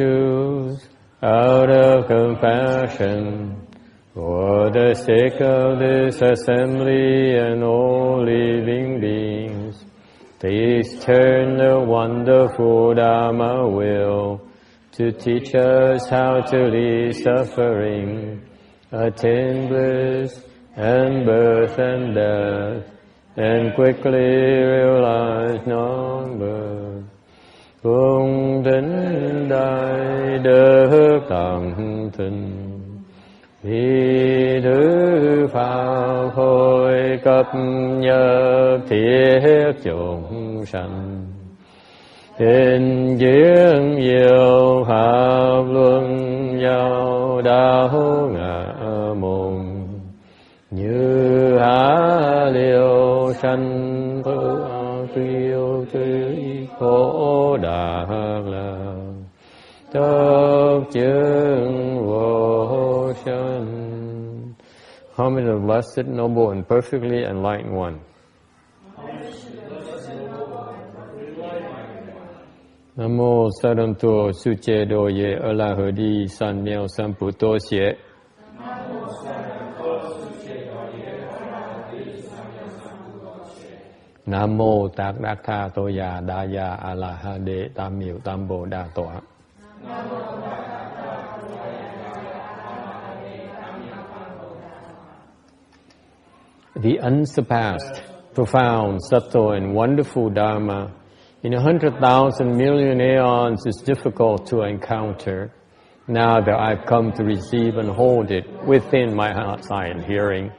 choose out of compassion for the sake of this assembly and all living beings. Please turn the wonderful Dharma wheel to teach us how to leave suffering, attain bliss and birth and death, and quickly realize non-birth. Cung thính đại đức tận tình, vì thứ Pháp hội cập nhật thiết chúng sanh. Hình duyên diệu Pháp luân giao đạo ngã môn, như há liêu sanh tử tiêu thứ khổ đạc là tất chứng vô sanh. Homage of the Blessed, Noble, and Perfectly Enlightened One. Nam mô Saranto Suche Doye Alahadi San Miao Samputo Xie. Nam mô Tát Đắc Tha Tô Già Đa Già A La Ha Đế Tam Miệu Tam Bồ Đà Tọa. The unsurpassed, profound, subtle, and wonderful Dharma in 100,000 million aeons is difficult to encounter. Now that I've come to receive and hold it within my sight and hearing,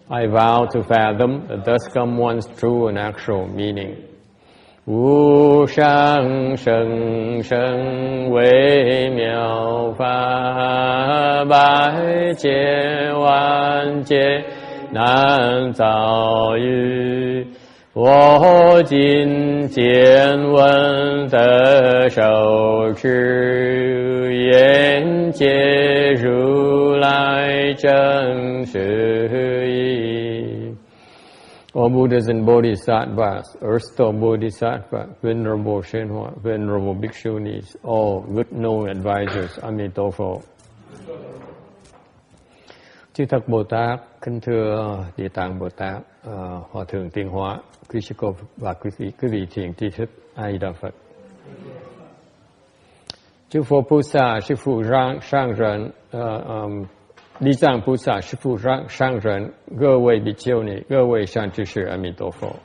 I vow to fathom the thus come one's true and actual meaning. Wu shang sheng sheng wei miao fa bai jie wan jie nan zao yu. 我今见闻得受持，愿解如来真实义。All Buddhas and Bodhisattvas, Earth Store Bodhisattva, Venerable Shenhua, Venerable Bhikshunis, all good known advisors, Amitabha. Chư Thật Bồ Tát, kính thưa Địa Tạng Bồ Tát, Hòa Thượng Tiên Hóa, quý sư cô và quý vị thiện tri thức, A Di Đà Phật. Chư Phật Bồ Tát, sư phụ sang rần, Địa Tạng Bồ Tát, sư phụ sang rần,各位比丘尼，各位善知识，阿弥陀佛。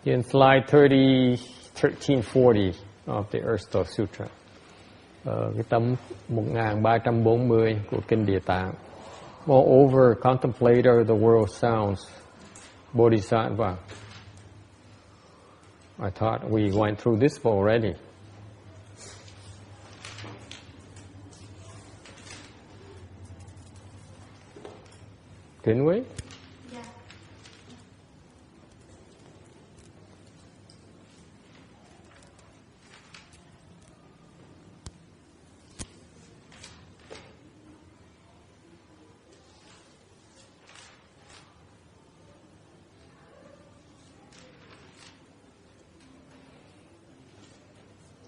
In slide 1340 of the Earth Store Sutra. Cái tấm 1340 của Kinh Địa Tạng. Moreover, contemplator the world sounds, Bodhisattva. I thought we went through this already. Didn't we? Yeah.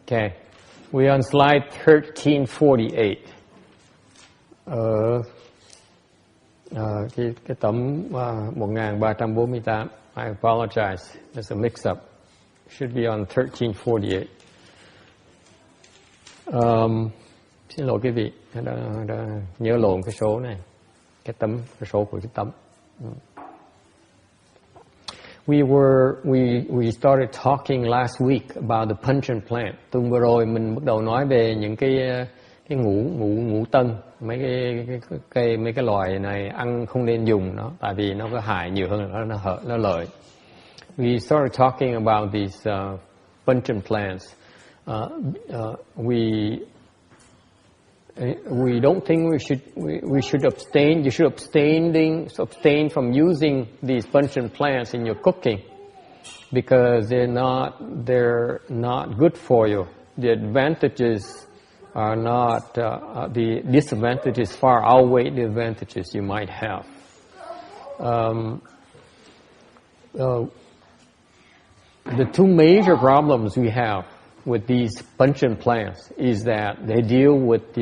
Okay, we're on slide 1348. Cái tấm 1348. I apologize, there's a mix-up. Should be on 1348. Xin lỗi quý vị, đã nhớ lộn cái số này, cái số của cái tấm. We started talking last week about the puncheon plant. Tuần vừa rồi mình bắt đầu nói về những cái ngũ tân, mấy cái loài này ăn không nên dùng nó, tại vì nó có hại nhiều hơn nó lợi. We started talking about these puncheon plants. We don't think we should abstain. You should abstain from using these puncheon plants in your cooking because they're not good for you. The advantages are not the disadvantages far outweigh the advantages you might have. The two major problems we have with these pungent plants is that they deal with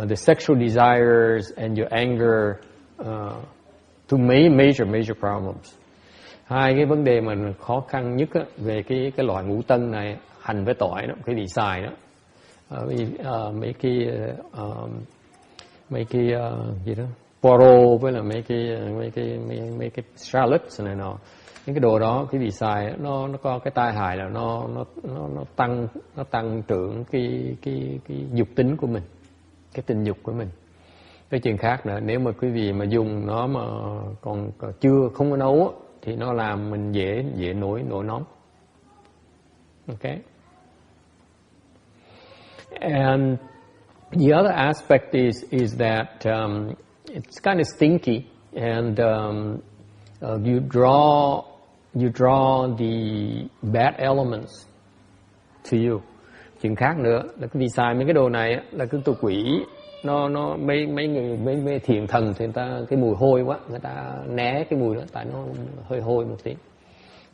the sexual desires and your anger to major problems. Hai cái vấn đề mà khó khăn nhất á, về cái loại ngũ tân này, hành với tỏi đó, cái vị xài đó, mấy cái gì đó, poro với là mấy cái shallots này nọ, những cái đồ đó cái vị xài nó có cái tai hại là nó tăng trưởng cái dục tính của mình, cái tình dục của mình. Cái chuyện khác nữa, nếu mà quý vị mà dùng nó mà còn không có nấu á, thì nó làm mình dễ nổi nóng. Okay. And the other aspect is that it's kind of stinky, and you draw the bad elements to you. Chuyện khác nữa là cái vì xài mấy cái đồ này là cái tụ quỷ, nó mấy thiền thần thì người ta cái mùi hôi quá, người ta né cái mùi đó tại nó hơi hôi một tí.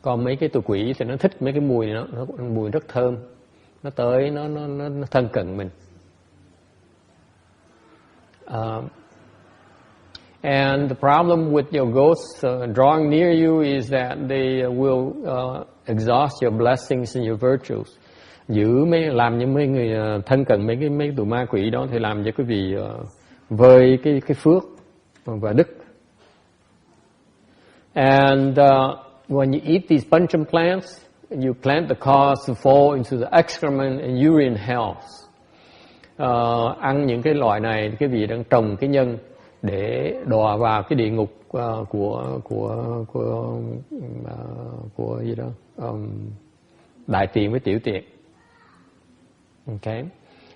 Còn mấy cái tụ quỷ thì nó thích mấy cái mùi này, nó mùi rất thơm, nó tới nó thân cận mình. And the problem with your ghosts drawing near you is that they will exhaust your blessings and your virtues. Làm cho mấy người thân cận mấy tụi ma quỷ đó thì làm cho quý vị vơi cái phước và đức. And when you eat these pungent plants, you plant the cause to fall into the excrement and urine hells. Ăn những cái loại này, quý vị đang trồng cái nhân để đọa vào cái địa ngục của gì đó, đại tiện với tiểu tiện. Okay,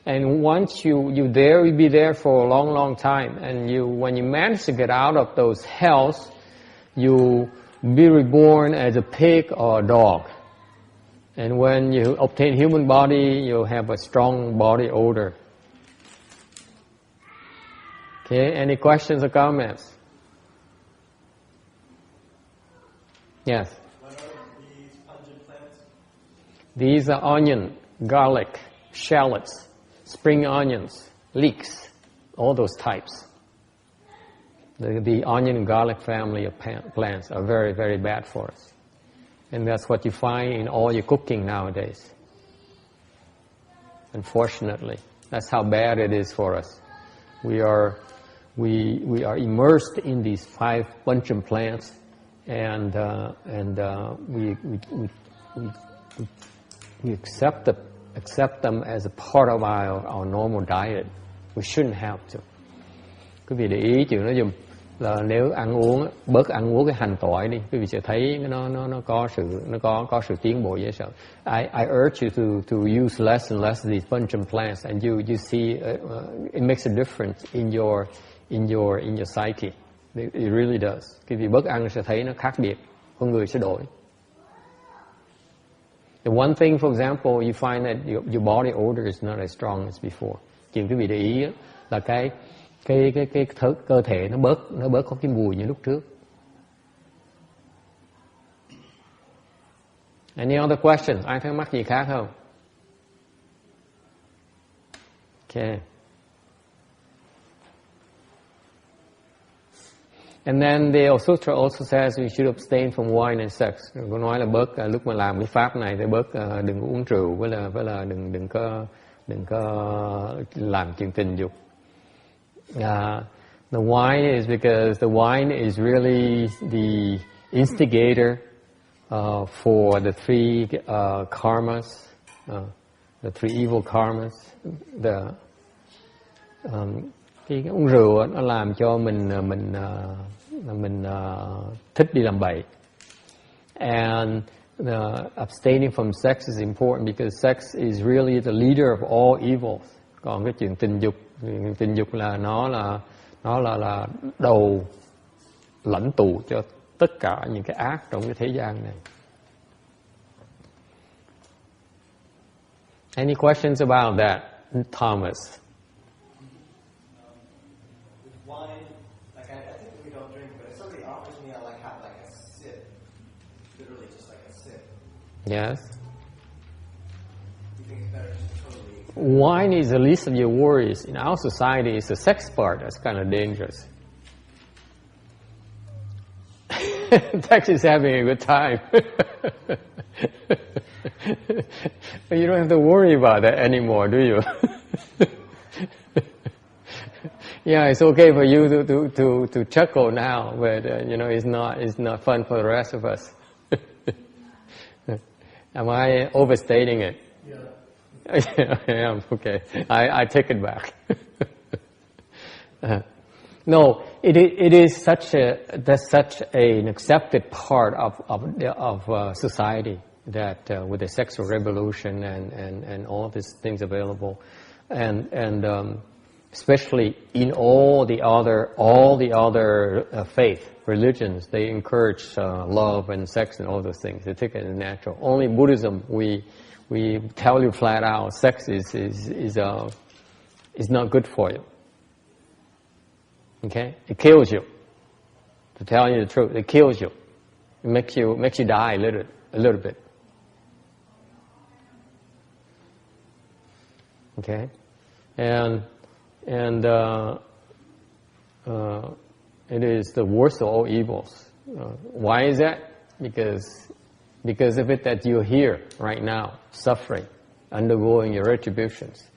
and once you be there for a long time, and when you manage to get out of those hells, you be reborn as a pig or a dog. And when you obtain human body, you have a strong body odor. Okay, any questions or comments? Yes. What are these pungent plants? These are onion, garlic, shallots, spring onions, leeks, all those types. The onion and garlic family of plants are very, very bad for us. And that's what you find in all your cooking nowadays. Unfortunately, that's how bad it is for us. We are immersed in these 5 pungent plants, and we accept them as a part of our normal diet. We shouldn't have to. Quý vị để ý chuyện đó dùm, là nếu ăn uống, bớt ăn uống cái hành tỏi đi, quý vị sẽ thấy nó có sự tiến bộ dễ sợ. I urge you to use less and less of these pungent plants, and you see it makes a difference in your psyche. It really does. Quý vị bớt ăn sẽ thấy nó khác biệt, con người sẽ đổi. The one thing, for example, you find that your body odor is not as strong as before. Chuyện quý vị để ý là cái cơ thể nó bớt có cái mùi như lúc trước. Any other questions? Ai thắc mắc gì khác không? Okay. And then the Sutra also says we should abstain from wine and sex. Có nói là bớt lúc mà làm cái pháp này thì bớt đừng uống rượu với là đừng có làm chuyện tình dục. The wine is because the wine is really the instigator for the 3 karmas, the 3 evil karmas. Cái uống rượu nó làm cho mình thích đi làm bậy. And abstaining from sex is important because sex is really the leader of all evils. Còn cái chuyện tình dục là nó là đầu lãnh tụ cho tất cả những cái ác trong cái thế gian này. Any questions about that, Thomas? Wine, like I think we don't drink, but if somebody offers me, I like have like a sip, literally just like a sip. Yes. wine is the least of your worries. In our society, it's the sex part that's kind of dangerous. Sex is having a good time. But you don't have to worry about that anymore, do you? Yeah, it's okay for you to chuckle now, but it's not fun for the rest of us. Am I overstating it? Yeah. I am. Okay, I take it back. No, it is such an accepted part of society that with the sexual revolution and all these things available, and especially in all the other faith religions, they encourage love and sex and all those things. They take it as natural. Only Buddhism, we tell you flat out, sex is not good for you. Okay, it kills you. To tell you the truth, it kills you. It makes you die a little bit. Okay, and it is the worst of all evils. Why is that? Because of it that you're here right now, suffering, undergoing your retributions.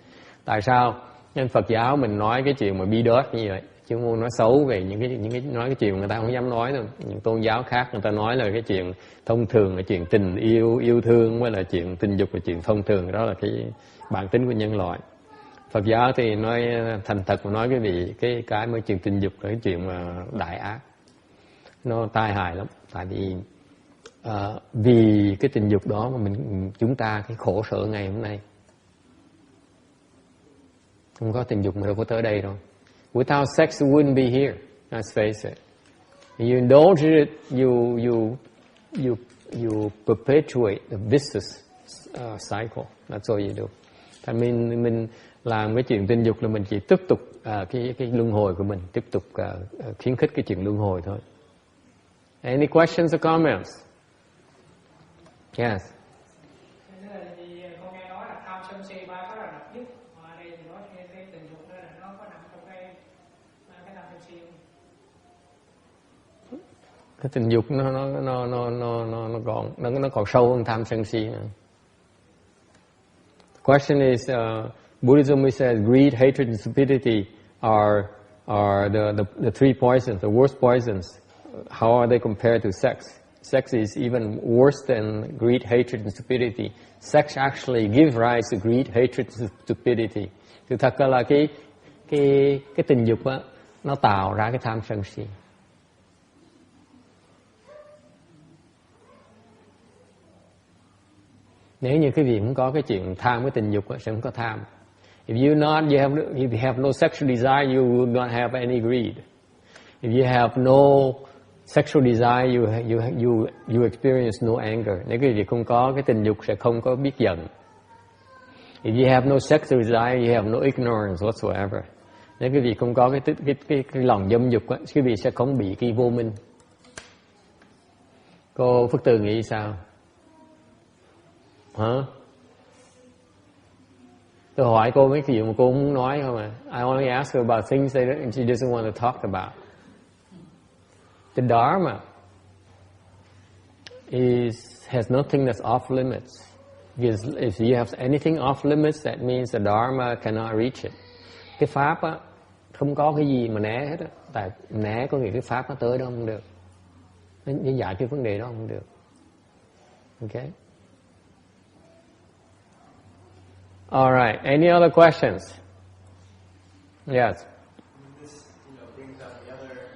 Tại sao? Nên Phật giáo mình nói cái chuyện mà bi đớt như vậy, chứ không nói xấu về những cái nói cái chuyện người ta không dám nói đâu. Những tôn giáo khác người ta nói là cái chuyện thông thường, là chuyện tình yêu thương, với là chuyện tình dục là chuyện thông thường, đó là cái bản tính của nhân loại. Phật giáo thì nói thành thật mà nói quý vị, cái mới chuyện tình dục là cái chuyện mà đại ác, nó tai hại lắm. Tại vì cái tình dục đó mà chúng ta cái khổ sở ngày hôm nay. Không có tình dục mà đâu có tới đây đâu. Without sex, you wouldn't be here. Let's face it. You indulge it, you perpetuate the vicious cycle. That's all you do. Tại mình làm cái chuyện tình dục là mình chỉ tiếp tục cái luân hồi của mình, tiếp tục khuyến khích cái chuyện luân hồi thôi. Any questions or comments? Yes. Con nghe nói là tham sân si ba có là độc nhất, mà ở đây thì nói cái tình dục đó là nó có nằm trong cái tham sân si không? Cái tình dục nó còn sâu hơn tham sân si nữa. The question is, Buddhism says greed, hatred, and stupidity are the three poisons, the worst poisons. How are they compared to sex? Sex is even worse than greed, hatred, and stupidity. Sex actually gives rise to greed, hatred, and stupidity. Thực thật là cái tình dục á, nó tạo ra cái tham sân si. Nếu như quý vị không có cái chuyện tham với tình dục á, sẽ không có tham. If you have no sexual desire, you will not have any greed. If you have no sexual desire, you experience no anger. Nếu quý vị không có cái tình dục sẽ không có biết giận. If you have no sexual desire, you have no ignorance whatsoever. Nếu quý vị không có cái lòng dâm dục, quý vị sẽ không bị cái vô minh. Cô Phước Từ nghĩ sao? Hả? Tôi hỏi cô mấy chuyện mà cô không muốn nói không à? I only ask her about things that she doesn't want to talk about. The Dharma has nothing that's off limits. Because if you have anything off limits, that means the Dharma cannot reach it. Cái Pháp á, không có cái gì mà né hết á. Tại né có nghĩa cái Pháp nó tới đó không được. Nó giải cái vấn đề đó không được. Okay? All right. Any other questions? Yes. This, brings up the other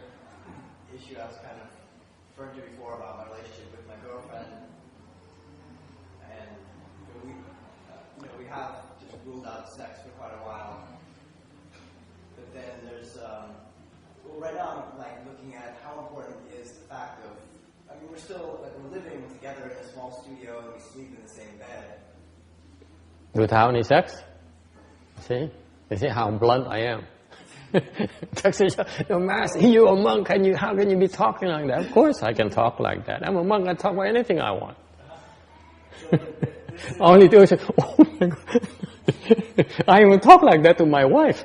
issue I was kind of referring to before about my relationship with my girlfriend, and we have just ruled out sex for quite a while. But then there's, right now I'm looking at how important is the fact of, we're still we're living together in a small studio and we sleep in the same bed. Without any sex? See? You see how blunt I am. No, Master, you're a monk, how can you be talking like that? Of course I can talk like that. I'm a monk, I talk about anything I want. Only to say, oh my God. I even talk like that to my wife.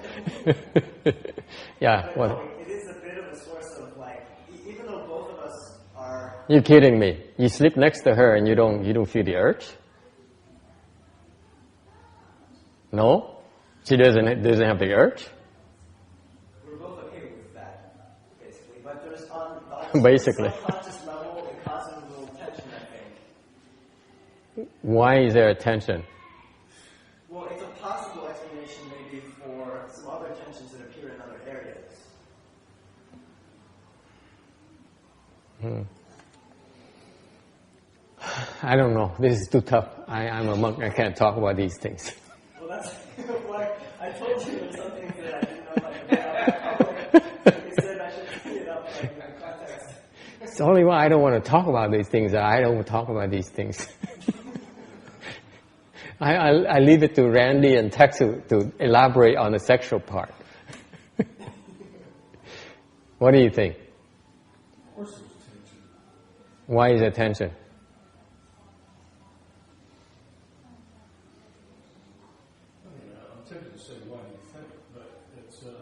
Yeah. What? It is a bit of a source of like, even though both of us are. You're kidding me. You sleep next to her and you don't feel the urge? No? She doesn't have the urge? We're both okay with that, basically. But there's on Basically. subconscious level, it causes a little tension, I think. Why is there a tension? Well, it's a possible explanation maybe for some other tensions that appear in other areas. I don't know. This is too tough. I'm a monk. I can't talk about these things. Well, that's why I told you there's some things that I didn't know about. You said I should clean it up like, in context. It's the only why I don't want to talk about these things. I don't talk about these things. I leave it to Randy and Tex to elaborate on the sexual part. What do you think? Of course there's tension. Why is there tension? I'm tempted to say, why do you think? But it's, of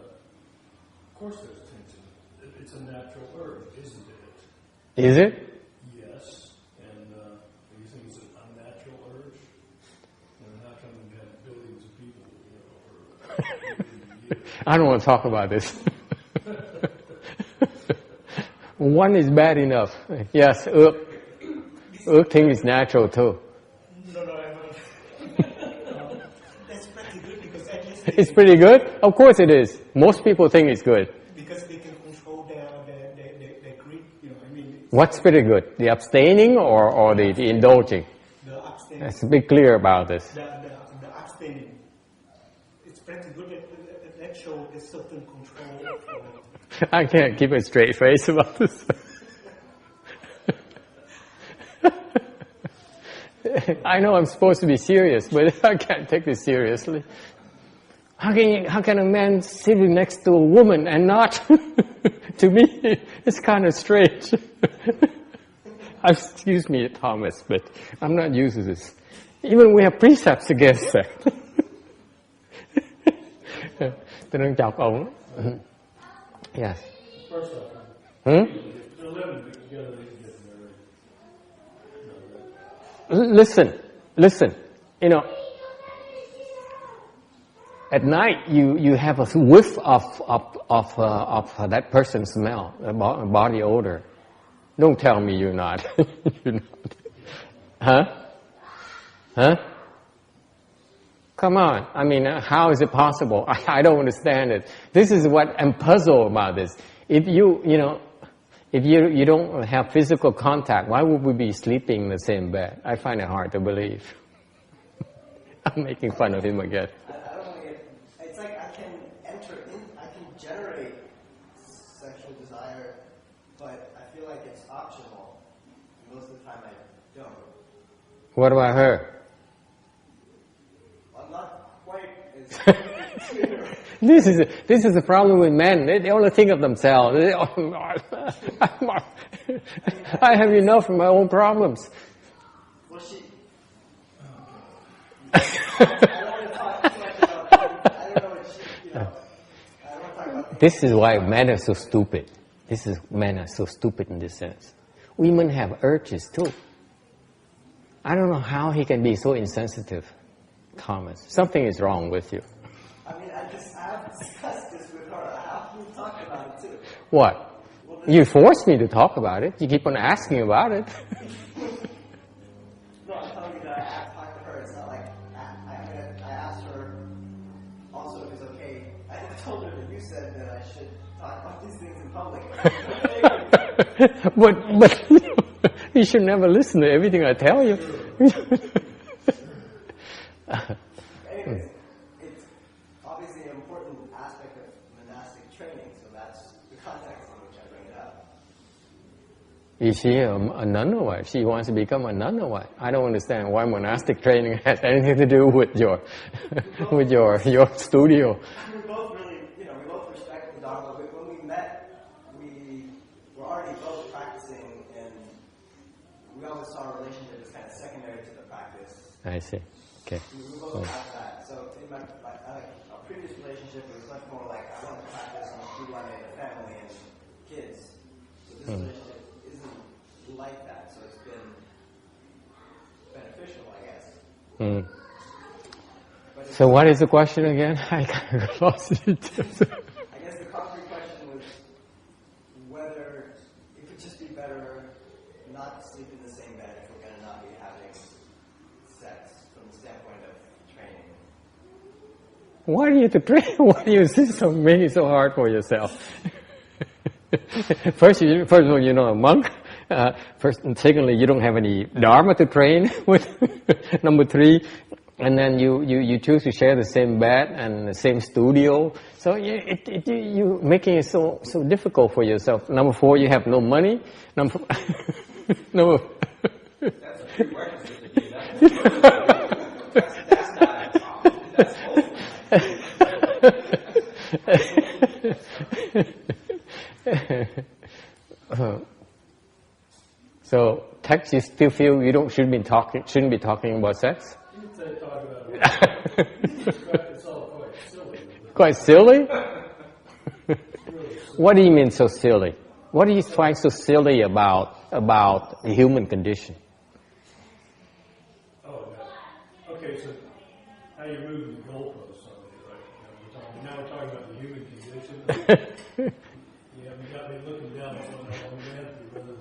course there's tension. It's a natural urge, isn't it? Is it? Yes. And do you think it's an unnatural urge? And how come we have billions of people, for years? I don't want to talk about this. One is bad enough. Yes, Ước think it's natural too. No, I haven't. That's pretty good because at least It's pretty good? Of course it is. Most people think it's good. because they can control their greed. I mean, What's pretty good? The abstaining or the indulging? the abstaining. Let's be clear about this. The abstaining. It's pretty good. That shows a certain control for them. I can't keep a straight face about this. I know I'm supposed to be serious, but I can't take this seriously. How can a man sitting next to a woman and not? To me, it's kind of strange. Excuse me, Thomas, but I'm not used to this. Even we have precepts against that. Tôi đang chọc ông. Yes. First off, Hmm? they're living together, they can get married. Listen. At night you have a whiff of that person's smell, body odor. Don't tell me you're not. You're not. Huh? Come on. I mean, how is it possible? I don't understand it. This is what I'm puzzled about this. If you don't have physical contact, why would we be sleeping in the same bed? I find it hard to believe. I'm making fun of him again. I don't want to get. It's like I can generate sexual desire, but I feel like it's optional. Most of the time I don't. What about her? I'm not quite as. This is the problem with men. They only think of themselves. I have enough of my own problems. Well, I don't want to talk too much about. I don't know what she. I don't want to talk about. This is why men are so stupid. Men are so stupid in this sense. Women have urges too. I don't know how he can be so insensitive, Thomas. Something is wrong with you. I mean, I have discussed this with her. I have to talk about it too. What? You forced me to talk about it. You keep on asking about it. No, I'm telling you that I have talked to her. It's not like I asked her also if it's okay. I told her that you said that I should talk about these things in public. But you should never listen to everything I tell you. Anyways, it's obviously an important aspect of monastic training, so that's the context in which I bring it up. Is she a nun or what? She wants to become a nun or what? I don't understand why monastic training has anything to do with your studio. We both really, we both respect the Dharma. When we met, we were already both practicing, and we always saw our relationship as kind of secondary to the practice. I see. Okay. We both have that. So in my a previous relationship, it was much more like I want to practice on who I made a family and kids. So this relationship isn't like that. So it's been beneficial, I guess. So what is the question again? I kind of lost it. I guess the concrete question was whether it could just be better not to sleep in the same bed if we're going to not be having sex from the standpoint of training. Why do you have to train? Why do you make it so hard for yourself? First of all, you're not a monk. First and secondly, you don't have any dharma to train with. Number 3, and then you choose to share the same bed and the same studio. So you making it so difficult for yourself. Number 4, you have no money. Number That's a prerequisite to do that. That's not a problem. That's both. So, text, you still feel you shouldn't be talking about sex? Talk about it. It's all quite silly. Quite silly? What do you mean so silly? What do you find so silly about the human condition? Oh, no. Okay, so how you move the goalposts on it, right? Now we're talking about the human condition. You got me looking down on the humanity rather than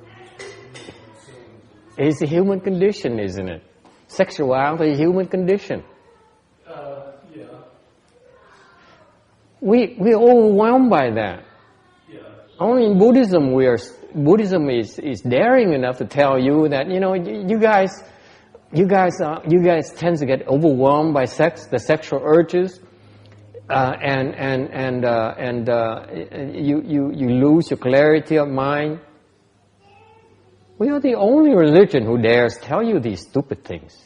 just silly. It's a human condition, isn't it? Sexuality is a human condition. Yeah. We're overwhelmed by that. Yeah. Only in Buddhism Buddhism is daring enough to tell you that you guys tend to get overwhelmed by sex, the sexual urges, and you lose your clarity of mind. We are the only religion who dares tell you these stupid things.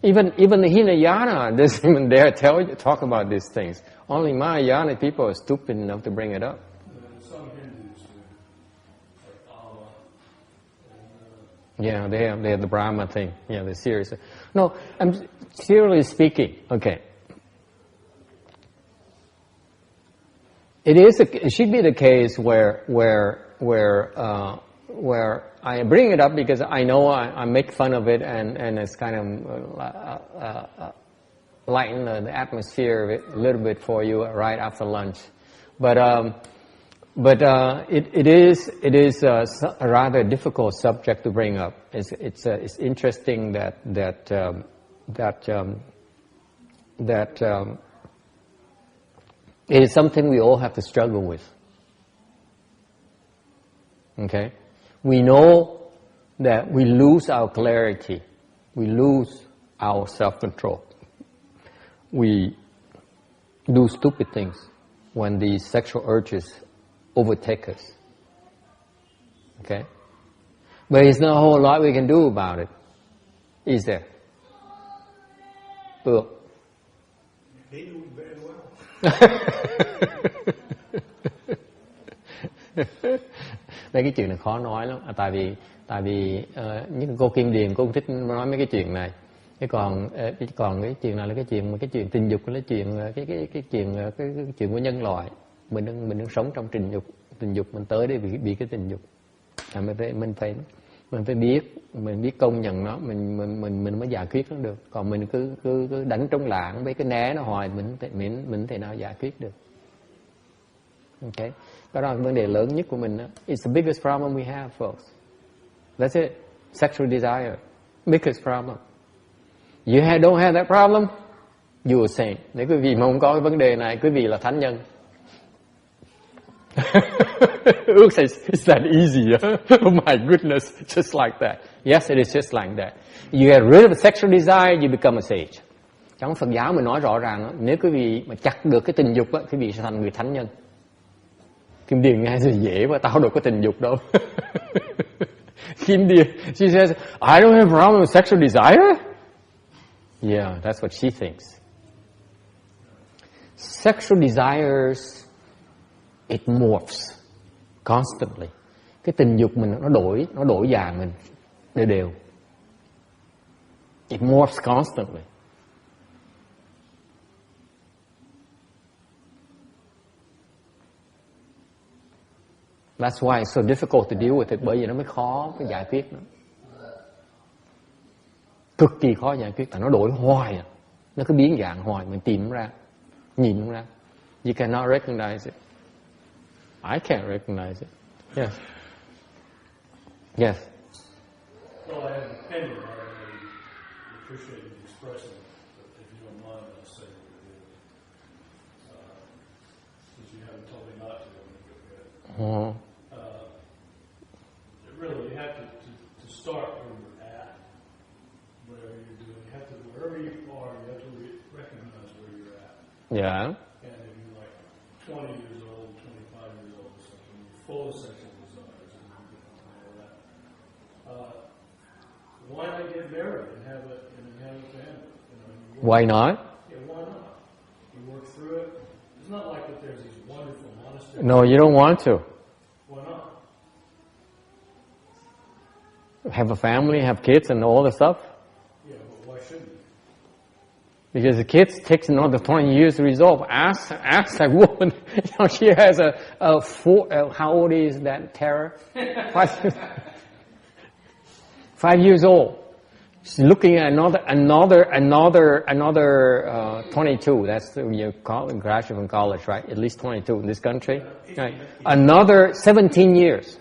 Even the Hinayana doesn't even dare talk about these things. Only Mahayana people are stupid enough to bring it up. Some Hindus do, like Allah. Yeah, they have the Brahma thing. Yeah, they're serious. No, I'm seriously speaking. Okay, it should be the case where I bring it up because I know I make fun of it and it's kind of lighten the atmosphere a little bit for you right after lunch, but it is a rather difficult subject to bring up. It's interesting that it is something we all have to struggle with. Okay? We know that we lose our clarity. We lose our self-control. We do stupid things when these sexual urges overtake us. Okay? But there's not a whole lot we can do about it. Is there? Well, they do it very well. Mấy cái chuyện này khó nói lắm, tại vì những cô Kim Điềm cô thích nói mấy cái chuyện này. Còn cái chuyện này là cái chuyện tình dục, là cái chuyện của nhân loại. Mình đang sống trong tình dục mình tới đây bị cái tình dục. Mình phải biết công nhận nó, mình mới giải quyết nó được. Còn mình cứ đánh trống lảng với cái né nó hoài, mình thể nào giải quyết được. Okay, đó là vấn đề lớn nhất của mình đó. It's the biggest problem we have, folks. That's it. Sexual desire, biggest problem. You don't have that problem, you are saint. Nếu quý vị mà không có cái vấn đề này, quý vị là thánh nhân. Ước says, it's that easy, huh? Oh my goodness, just like that. Yes, it is just like that. You get rid of sexual desire, you become a sage. Trong Phật giáo mình nói rõ ràng đó, nếu quý vị mà chặt được cái tình dục đó, quý vị sẽ thành người thánh nhân. Kim Điền nghe thì dễ mà tao đâu có tình dục đâu. Kim Điền, she says, I don't have a problem with sexual desire. Yeah, that's what she thinks. Sexual desires, it morphs constantly. Cái tình dục mình nó đổi dạng mình đều. It morphs constantly. That's why it's so difficult to deal with it, bởi vì nó mới khó cái giải quyết nó. Cực kỳ khó giải quyết, tại nó đổi hoài à. Nó cứ biến dạng hoài, mình tìm nó ra, nhìn nó ra. You cannot recognize it. I can't recognize it. Yes. Yes. Well, I have an opinion. I appreciate you expressing it, but if you don't mind, I'll say what it is. Since you haven't told me not to, I'm going to go ahead. Really, you have to start where you're at, whatever you're doing. You have to, wherever you are, you have to recognize where you're at. Yeah. And if you're like 20 years old, 25 years old or something, you're full of sexual desires and all that. Why not get married and have a family? Why not? Yeah, why not? You work through it. It's not like that there's these wonderful monasteries. No, you don't want to. Why not? Have a family, have kids and all the stuff. Yeah, but why shouldn't you? Because the kids takes another 20 years to resolve. Ask that woman. She has a four. How old is that Tara? 5 years old. She's looking at another 22. That's when you graduate from college, right? At least 22 in this country. Right. Another 17 years.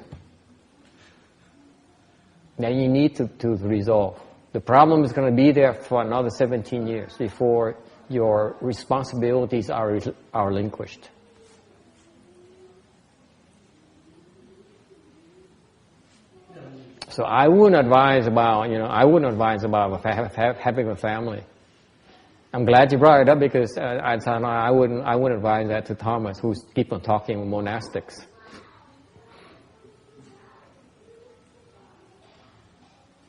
Then you need to resolve. The problem is going to be there for another 17 years before your responsibilities are relinquished. So I wouldn't advise about having a family. I'm glad you brought it up because I wouldn't advise that to Thomas, who's keep on talking with monastics.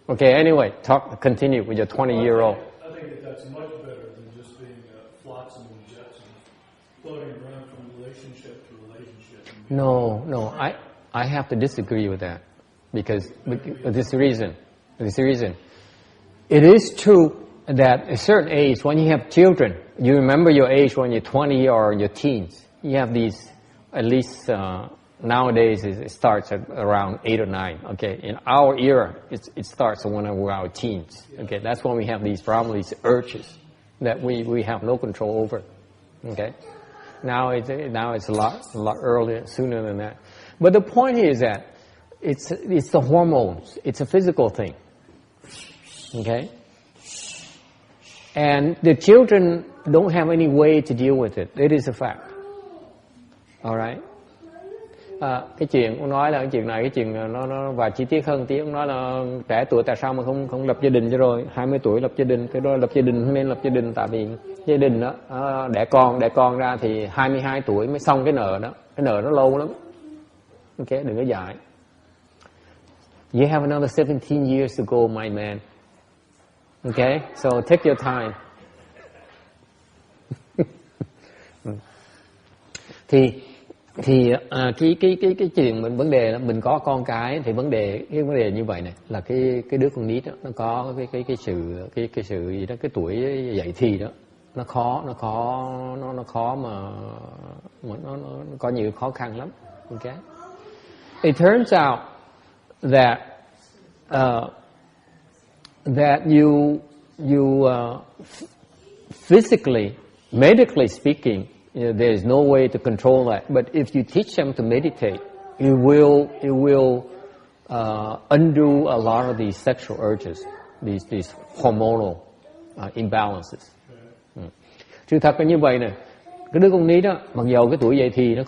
Okay, anyway, continue with your 20-year-old. I think that's much better than just being flotsam and jetsam, floating around from relationship to relationship. No, I have to disagree with that because this reason. It is true that at a certain age, when you have children, you remember your age when you're 20 or your teens. You have these, at least nowadays it starts at around 8 or 9. Okay, in our era, it starts when we're our teens. Okay, that's when we have these problems, these urges that we have no control over. Okay, now it's a lot earlier, sooner than that. But the point is that it's the hormones. It's a physical thing. Okay, and the children don't have any way to deal with it. It is a fact. All right. Cái chuyện ông nói là cái chuyện này, cái chuyện nó và chi tiết hơn tí. Ông nói là trẻ tuổi tại sao mà không lập gia đình cho rồi 20 tuổi lập gia đình, cái đó lập gia đình không nên lập gia đình, tại vì gia đình đó đẻ con ra thì 22 tuổi mới xong cái nợ đó, cái nợ nó lâu lắm. Ok, đừng có dại. You have another 17 years to go, my man. Okay, so take your time. Thì cái chuyện mình vấn đề là mình có con cái thì vấn đề như vậy này là cái đứa con nít đó, nó có cái sự gì đó, cái tuổi dậy thì đó nó khó mà nó có nhiều khó khăn lắm. Okay, it turns out that you physically, medically speaking, there is no way to control that. But if you teach them to meditate, it will undo a lot of these sexual urges, these hormonal imbalances. Sự thật là như vậy nè. Cái đứa con nít đó, mặc dầu cái tuổi dậy thì nó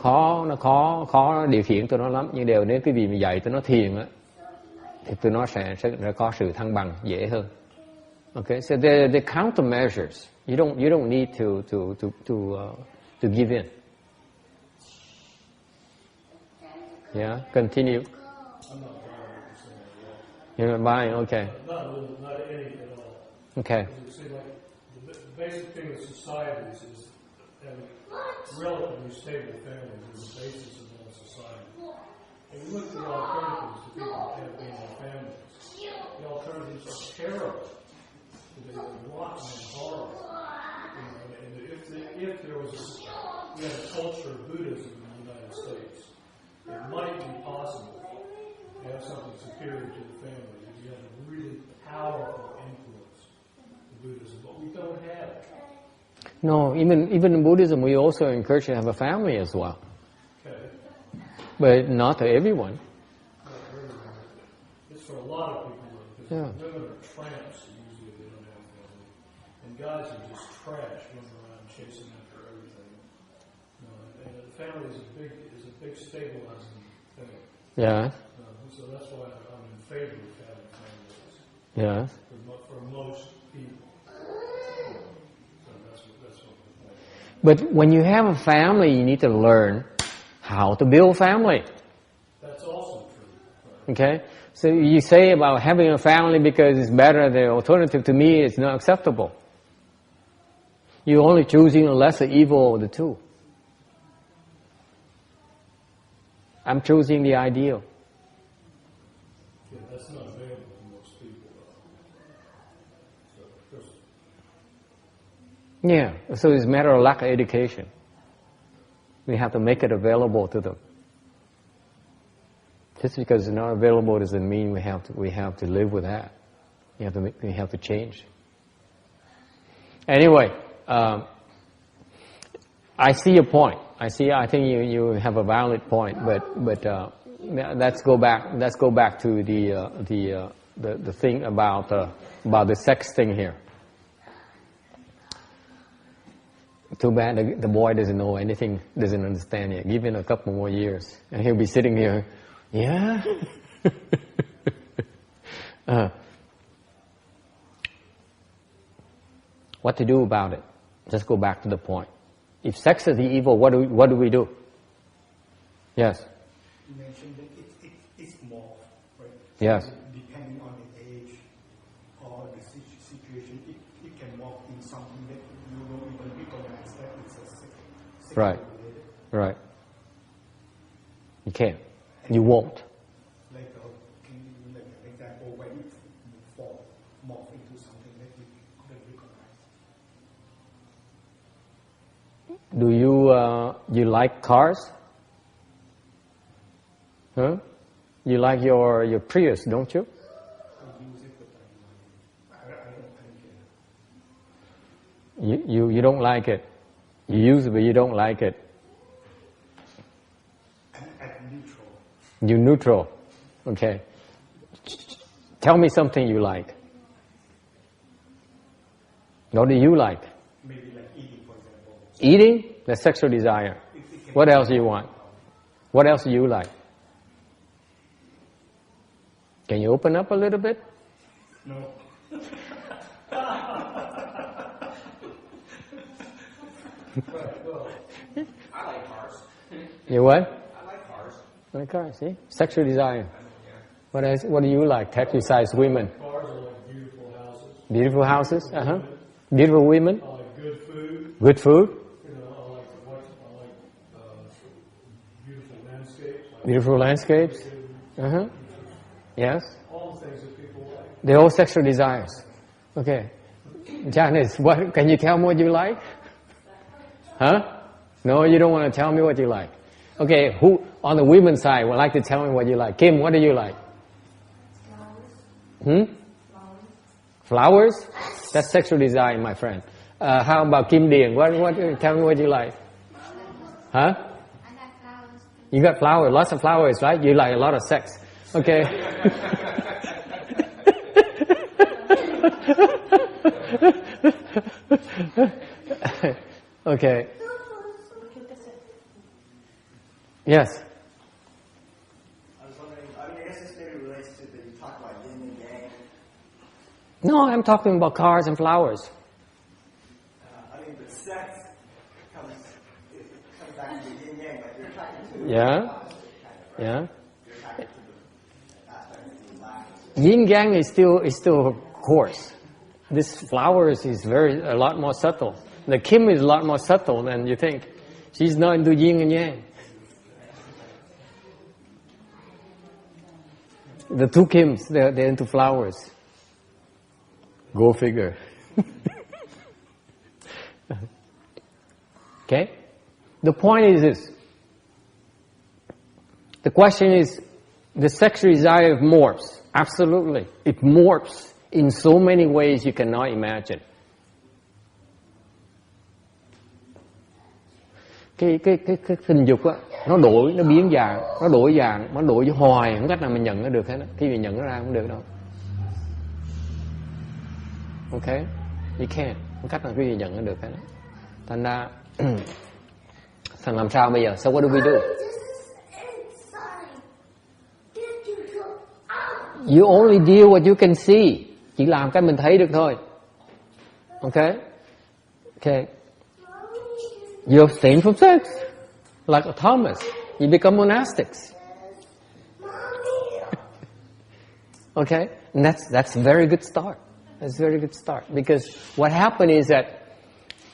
khó điều khiển tụi nó lắm, nhưng đều nếu cái gì mà dạy tụi nó thiền á, thì tụi nó sẽ có sự thăng bằng dễ hơn. Okay, so the countermeasures. You don't need to give in. Yeah, continue. I'm not buying what you're saying at all. You're not buying, okay. Not any at all. Okay. You see, like, the basic thing with societies is having relatively stable families is the basis of all society. And you look at the alternatives to people having family. The alternatives are terrible. The something superior to the family. You have a really powerful influence in Buddhism, but we don't have it. No, even in Buddhism, we also encourage you to have a family as well. Okay. But not to everyone. Not everyone. It's for a lot of people, because women are tramps, usually they don't have family. And guys are just trash, running around chasing after everything. And the family is a big stabilizing thing. Yeah. So that's why I'm in favor of having families. Yeah. For most people. So that's what the point. But when you have a family, you need to learn how to build family. That's also true. Okay? So you say about having a family because it's better, the alternative to me is not acceptable. You're only choosing the lesser evil of the two. I'm choosing the ideal. Yeah, that's not available to most people. Yeah, so it's a matter of lack of education. We have to make it available to them. Just because it's not available doesn't mean we have to live with that. We have to change. Anyway, I see your point. I think you have a valid point, but let's go back to the thing about the sex thing here. Too bad the boy doesn't know anything, doesn't understand yet. Give him a couple more years, and he'll be sitting here. Yeah. What to do about it? Just go back to the point. If sex is the evil, what do we do? Yes. You mentioned that it's more, right? Yes. Depending on the age or the situation, it can morph in something that you don't even recognize that it's a sex Right. related. Right. You can't. You won't. Can you give like an example when it morph into something that you couldn't recognize? Do you like cars? Huh? You like your Prius, don't you? I use it, but I don't care. You don't like it. You use it, but you don't like it. I'm neutral. You're neutral. Okay. Tell me something you like. What do you like? Maybe like eating, for example. Eating? That's sexual desire. What else do you want? What else do you like? Can you open up a little bit? No. I like cars. You what? I like cars. Like cars, see? Sexual desire. What else? What do you like? Besides women? Cars are like beautiful houses. Beautiful houses? Uh-huh. Beautiful women? I like good food. Good food? I like beautiful landscapes. Beautiful landscapes? Uh-huh. Yes? All the things that people like. They're all sexual desires. Okay. Janice, can you tell me what you like? Huh? No, you don't want to tell me what you like. Okay, who on the women's side would like to tell me what you like? Kim, what do you like? Flowers. Flowers? That's sexual desire, my friend. How about Kim Dien? Tell me what you like. Huh? I like flowers. You got flowers, lots of flowers, right? You like a lot of sex. Okay. Okay. Yes. I was wondering, I guess this maybe relates to you talk about yin and yang. No, I'm talking about cars and flowers. But sex comes back to the yin yang, like you're attracted to. Yeah. Yeah. You're attracted to the aspect of the lack. Yin yang is still coarse. This flowers is a lot more subtle. The Kim is a lot more subtle than you think. She's not into yin and yang. The two Kims, they're into flowers. Go figure. Okay? The point is this. The question is, The sexual desire morphs. Absolutely. It morphs in so many ways you cannot imagine. Cái tình dục á, nó biến dạng, nó đổi hoài, không cách nào mình nhận nó được hết á. Khi mình nhận nó ra không được đâu. Okay? You can't. Không cách nào quý vị nhận nó được hết á. Thành ra thành làm sao bây giờ? So what do we do? You only deal what you can see. Chỉ làm cái mình thấy được thôi. Okay? Okay. You abstain from sex, like Thomas. You become monastics. Okay, and that's a very good start. That's a very good start because what happened is that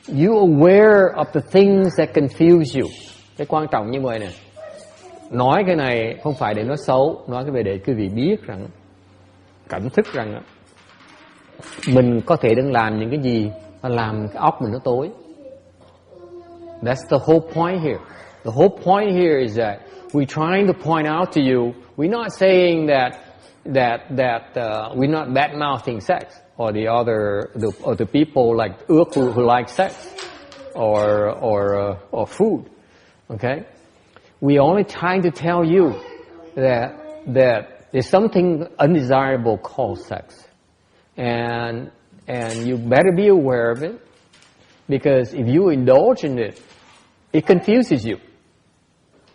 you aware of the things that confuse you. Cái quan trọng như vậy nè. Nói cái này không phải để nói xấu, nói cái về để quý vị biết rằng, cảnh thức rằng mình có thể đang làm những cái gì mà làm cái óc mình nó tối. That's the whole point here. The whole point here is that we're trying to point out to you. We're not saying that we're not bad-mouthing sex or the people like Ước who like sex or food. Okay, we're only trying to tell you that there's something undesirable called sex, and you better be aware of it. Because if you indulge in it, it confuses you.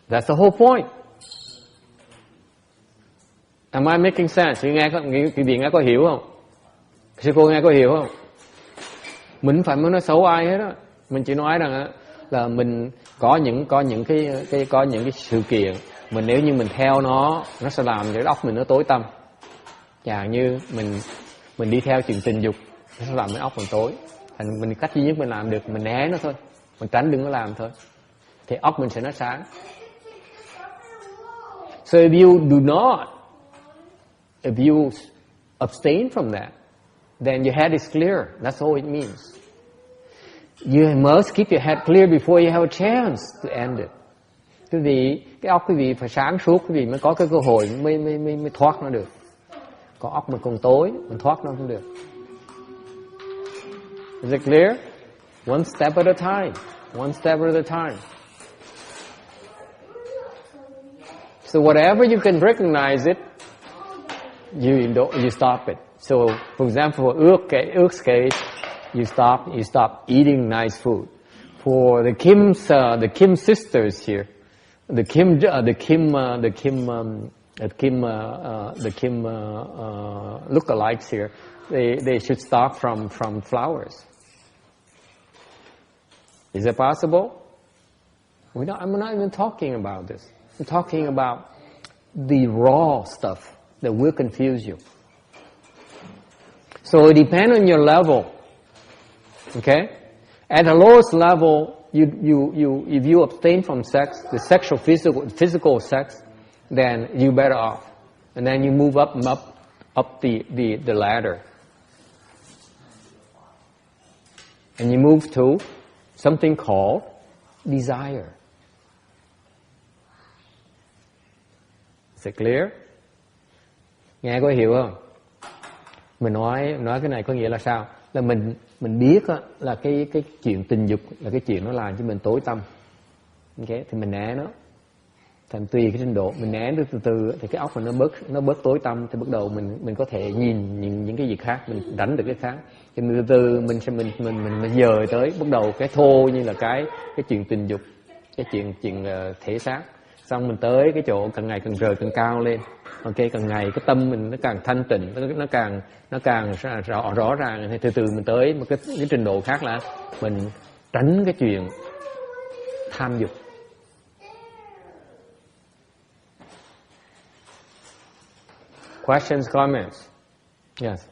That's the whole point. Am I making sense? Quý vị nghe có hiểu không? Sư cô nghe có hiểu không? Mình phải muốn nói xấu ai hết á. Mình chỉ nói rằng là mình có những cái sự kiện, mình nếu như mình theo nó sẽ làm cho óc mình nó tối tăm. Chẳng như mình đi theo chuyện tình dục, nó sẽ làm cái óc mình tối. Mình cách duy nhất mình làm được, mình né nó thôi, mình tránh đừng có làm thôi, thì óc mình sẽ nó sáng. So if you abstain from that, then your head is clear. That's all it means. You must keep your head clear before you have a chance to end it. Quý vị, cái óc quý vị phải sáng suốt, quý vị mới có cái cơ hội mới thoát nó được. Còn óc mình còn tối, mình thoát nó không được. Is it clear? One step at a time. One step at a time. So whatever you can recognize it, you stop it. So, for example, for Ước case, you stop eating nice food. For the Kim sisters here, the Kim lookalikes here, they should start from flowers. Is it possible? I'm not even talking about this. I'm talking about the raw stuff that will confuse you. So it depends on your level. Okay? At the lowest level, if you abstain from sex, the sexual physical sex, then you're better off. And then you move up the ladder. And you move to something called desire. Is it clear? Nghe có hiểu không? Mình nói cái này có nghĩa là sao? Là mình biết á, là cái chuyện tình dục là cái chuyện nó làm cho mình tối tăm. Okay? Thì mình né nó. Thành tùy cái trình độ mình né từ từ thì cái óc mình nó bớt tối tăm, thì bắt đầu mình có thể nhìn những cái gì khác, mình đánh được cái khác. Thì từ từ mình dời tới bắt đầu cái thô như là cái chuyện tình dục, cái chuyện thể xác. Xong mình tới cái chỗ càng ngày càng rời càng cao lên. Ok, càng ngày cái tâm mình nó càng thanh tịnh, nó càng rõ ràng. Thì từ từ mình tới một cái trình độ khác là mình tránh cái chuyện tham dục. Questions, comments? Yes.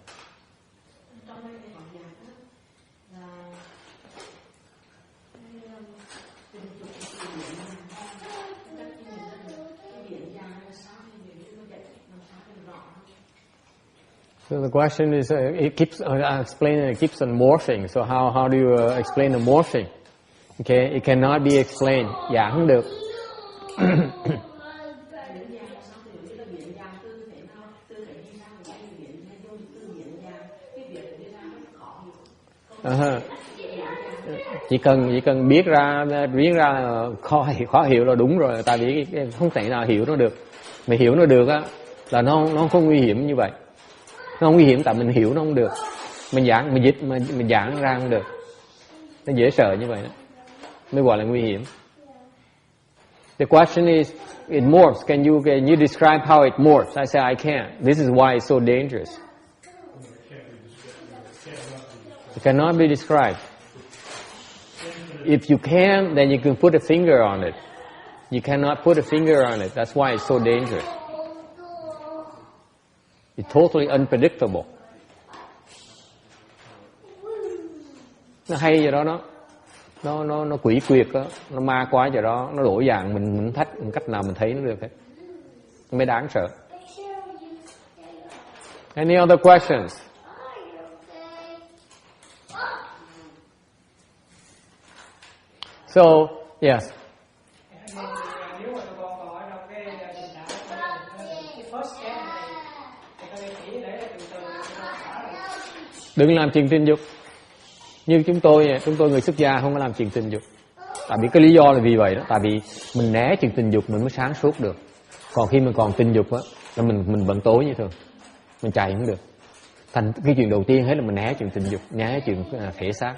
So the question is, it keeps explaining. It keeps on morphing. So how do you explain the morphing? Okay, it cannot be explained. Dạ không được. Chỉ cần biết ra khó hiểu là đúng rồi, tại vì không thể nào hiểu nó được. Mà hiểu nó được á là nó không nguy hiểm như vậy. Nó không nguy hiểm tại mình hiểu nó không được. Mình giảng ra không được. Nó dễ sợ như vậy đó. Mới gọi là nguy hiểm. The question is, it morphs. Can you describe how it morphs? I say I can't. This is why it's so dangerous. It cannot be described. If you can, then you can put a finger on it. You cannot put a finger on it. That's why it's so dangerous. It's totally unpredictable. Nó hay vậy đó, nó quỷ quyệt đó, nó ma quái vậy đó, nó đổi dạng mình thách cách nào mình thấy nó được hết. Nó mới đáng sợ. Any other questions? So, yes. Nếu mà tụi con còn ở trong cái tình trạng cái first step này thì các em chỉ để từ từ đừng làm chuyện tình dục. Như chúng tôi người xuất gia không có làm chuyện tình dục. Tại vì cái lý do là vì vậy đó, tại vì mình né chuyện tình dục mình mới sáng suốt được. Còn khi mình còn tình dục á là mình vẫn tối như thường. Mình chạy không được. Thành cái chuyện đầu tiên hết là mình né chuyện tình dục, né chuyện thể xác.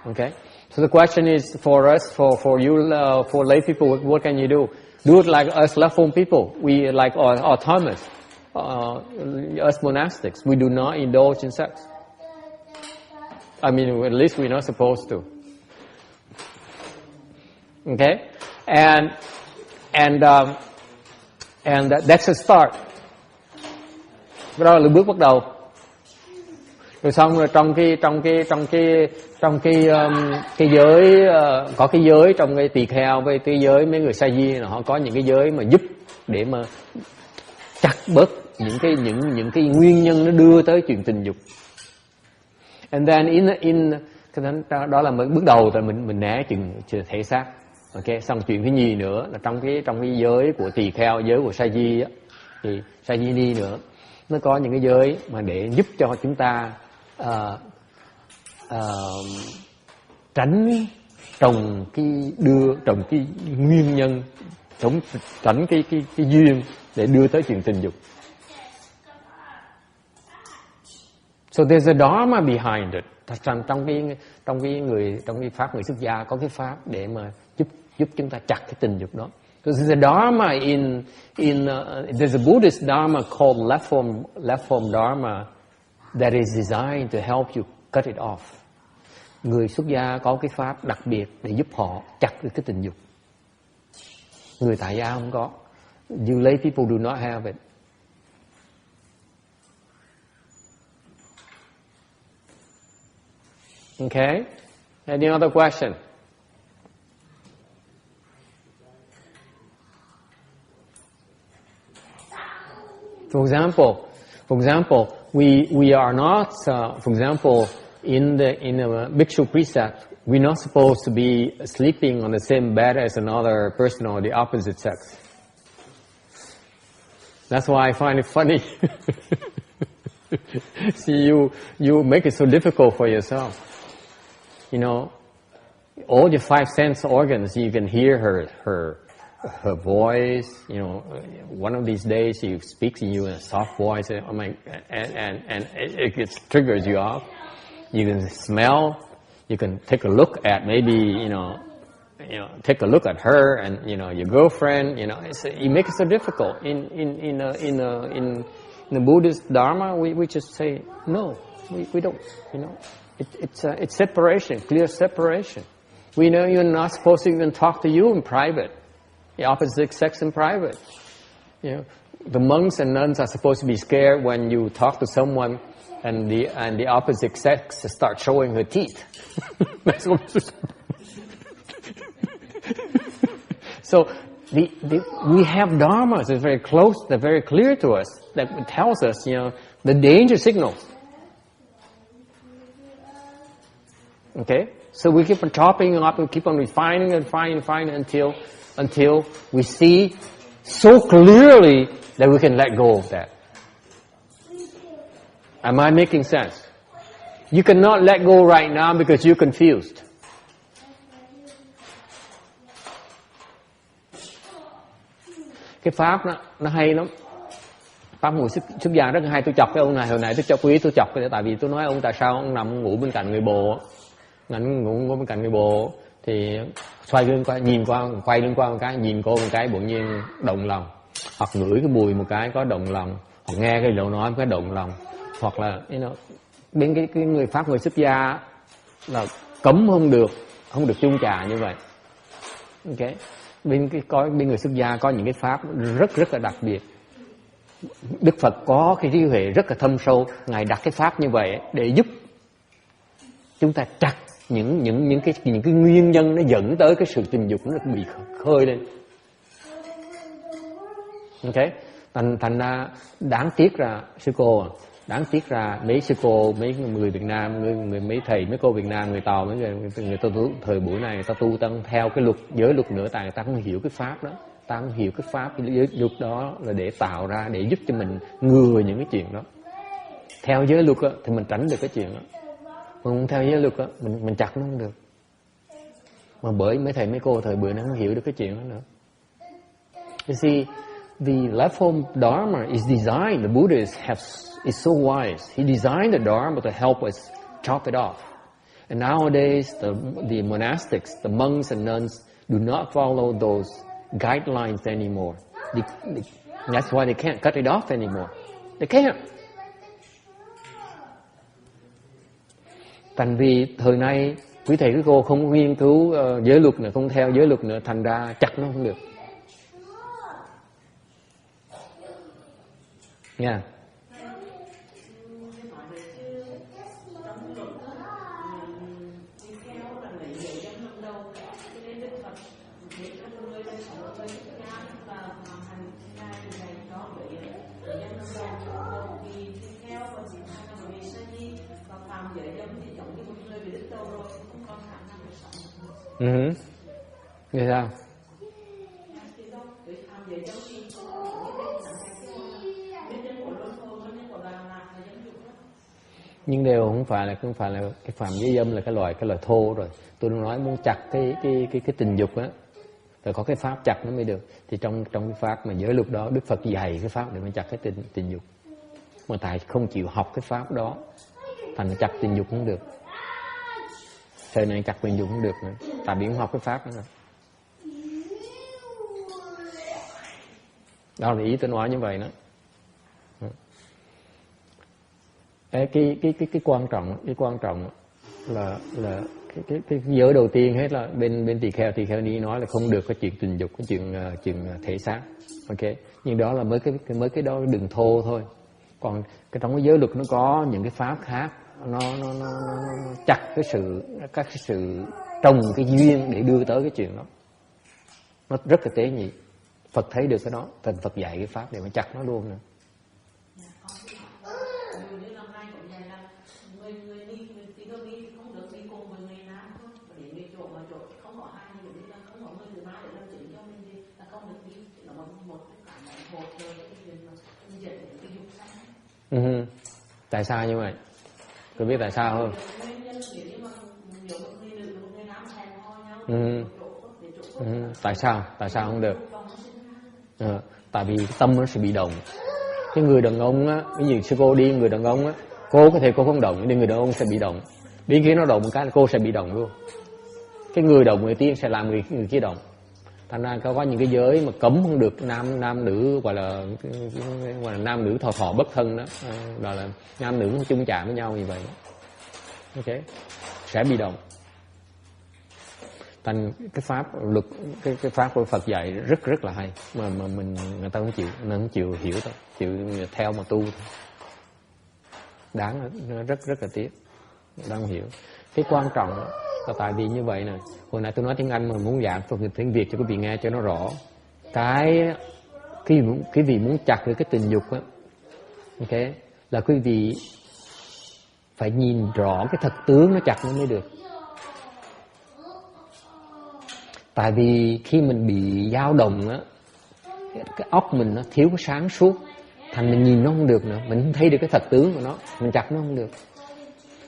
Okay? So the question is for us, for you, for lay people, what can you do? Do it like us left-form people. We like autonomous, us monastics. We do not indulge in sex. I mean, at least we're not supposed to. Okay, and that's a start. Đó là bước bắt đầu. Rồi xong rồi trong cái giới có cái giới trong cái tỳ kheo với cái giới mấy người sa di, họ có những cái giới mà giúp để mà chặt bớt những cái nguyên nhân nó đưa tới chuyện tình dục. And then đó là bước đầu rồi mình né chuyện thể xác. Ok, xong chuyện thứ nhì nữa là trong cái giới của tỳ kheo, giới của sa di á, thì sa di ni nữa, nó có những cái giới mà để giúp cho chúng ta tránh trồng cái nguyên nhân, tránh cái duyên để đưa tới chuyện tình dục. So there's a dharma behind it. Trong cái pháp người xuất gia có cái pháp để mà giúp chúng ta chặt cái tình dục đó. So there's a dharma there's a Buddhist dharma called left form dharma that is designed to help you cut it off. Người xuất gia có cái pháp đặc biệt để giúp họ chặt được cái tình dục. Người tại gia không có. You lay people do not have it. Okay? Any other question? For example, we are not, for example, in a bhikshu precept, we're not supposed to be sleeping on the same bed as another person of the opposite sex. That's why I find it funny. See, you make it so difficult for yourself. You know, all your five sense organs, you can hear her voice. You know, one of these days she speaks to you in a soft voice, and it triggers you off. You can smell. You can take a look at maybe take a look at her and your girlfriend. You make it so difficult. In the Buddhist Dharma, we just say no. We don't. It's separation, clear separation. We know you're not supposed to even talk to you in private. The opposite sex in private. The monks and nuns are supposed to be scared when you talk to someone and the opposite sex starts showing her teeth. That's what So we have dharmas. It's very close. They're very clear to us. That tells us, the danger signals. Okay, so we keep on chopping up, we keep on refining until we see so clearly that we can let go of that. Am I making sense? You cannot let go right now because you're confused. Cái pháp nó hay lắm. Pháp ngồi xuất gia rất hay. Tôi chọc cái ông này hồi nãy tôi cho quý tôi chọc cái tại vì tôi nói ông tại sao ông nằm ngủ bên cạnh người bồ, ngủ bên cạnh người bồ thì xoay lưng qua nhìn qua quay lưng qua một cái nhìn cô một cái bỗng nhiên động lòng, hoặc ngửi cái mùi một cái có động lòng, hoặc nghe cái lời nói một cái động lòng, hoặc là bên cái người pháp người xuất gia là cấm không được chung trà như vậy. Ok, bên người xuất gia có những cái pháp rất là đặc biệt. Đức Phật có cái trí huệ rất là thâm sâu, ngài đặt cái pháp như vậy để giúp chúng ta trặt những cái nguyên nhân nó dẫn tới cái sự tình dục nó bị khơi lên. Ok, thành ra đáng tiếc ra sư cô, đáng tiếc ra mấy sư cô, mấy người Việt Nam, mấy thầy, mấy cô Việt Nam, người Tàu, mấy người ta tu thời buổi này ta tu tăng theo cái luật giới luật nữa, tại ta không hiểu cái pháp đó, ta không hiểu cái pháp cái giới luật đó là để tạo ra, để giúp cho mình ngừa những cái chuyện đó. Theo giới luật á, thì mình tránh được cái chuyện đó, mà không theo giới luật á, mình chặt nó không được. Mà bởi mấy thầy mấy cô thời buổi nó không hiểu được cái chuyện đó nữa. You see, the left form Dharma is designed, the Buddha is so wise. He designed the Dharma to help us chop it off. And nowadays, the monastics, the monks and nuns do not follow those guidelines anymore. That's why they can't cut it off anymore. They can't. Thành vì thời nay quý thầy quý cô không nghiên cứu giới luật nữa, không theo giới luật nữa, thành ra chặt nó không được. Nha. Yeah. Vậy sao? Nhưng đều không phải là cái phạm giới dâm là cái loại thô rồi. Tôi nói muốn chặt cái tình dục á, phải có cái pháp chặt nó mới được. Thì trong cái pháp mà giới luật đó, Đức Phật dạy cái pháp để mà chặt cái tình dục. Mà tại không chịu học cái pháp đó, thành chặt tình dục không được. Thời này chặt tình dục không được nữa, tại vì không học cái pháp nữa rồi. Đó là ý tôi nói như vậy đó. Cái quan trọng là cái giới đầu tiên hết là bên tỳ kheo ni nói là không được cái chuyện tình dục, cái chuyện thể xác. Ok, nhưng đó là mới cái đó đừng thô thôi. Còn cái trong cái giới luật nó có những cái pháp khác, nó chặt các sự trồng cái duyên để đưa tới cái chuyện đó. Nó rất là tế nhị. Phật thấy được cái đó, thành Phật dạy cái pháp để mà chặt nó luôn nữa. Tại sao như vậy? Tôi biết tại sao không? Tại sao không được? Tại vì tâm nó sẽ bị động. Cái người đàn ông á, cái gì sư cô đi người đàn ông á, cô có thể cô không động, nhưng người đàn ông sẽ bị động. Đến khi nó động một cái cô sẽ bị động luôn. Cái người động người tiên sẽ làm người kia động. Thành ra có những cái giới mà cấm không được nam nữ gọi là nam nữ thọ bất thân đó, gọi là nam nữ không chung chạm với nhau như vậy. Ok, sẽ bị động. Thành cái pháp luật, cái pháp của Phật dạy rất là hay, mà người ta không chịu hiểu thôi, chịu theo mà tu thôi. Đáng, rất là tiếc, đang hiểu. Cái quan trọng đó, là tại vì như vậy nè, hồi nãy tôi nói tiếng Anh mà muốn giảng tiếng Việt cho quý vị nghe cho nó rõ. Cái vị muốn chặt được cái tình dục á, ok, là quý vị phải nhìn rõ cái thật tướng nó chặt nó mới được. Tại vì khi mình bị dao động á, cái óc mình nó thiếu cái sáng suốt, thành mình nhìn nó không được nữa, mình không thấy được cái thật tướng của nó, mình chặt nó không được.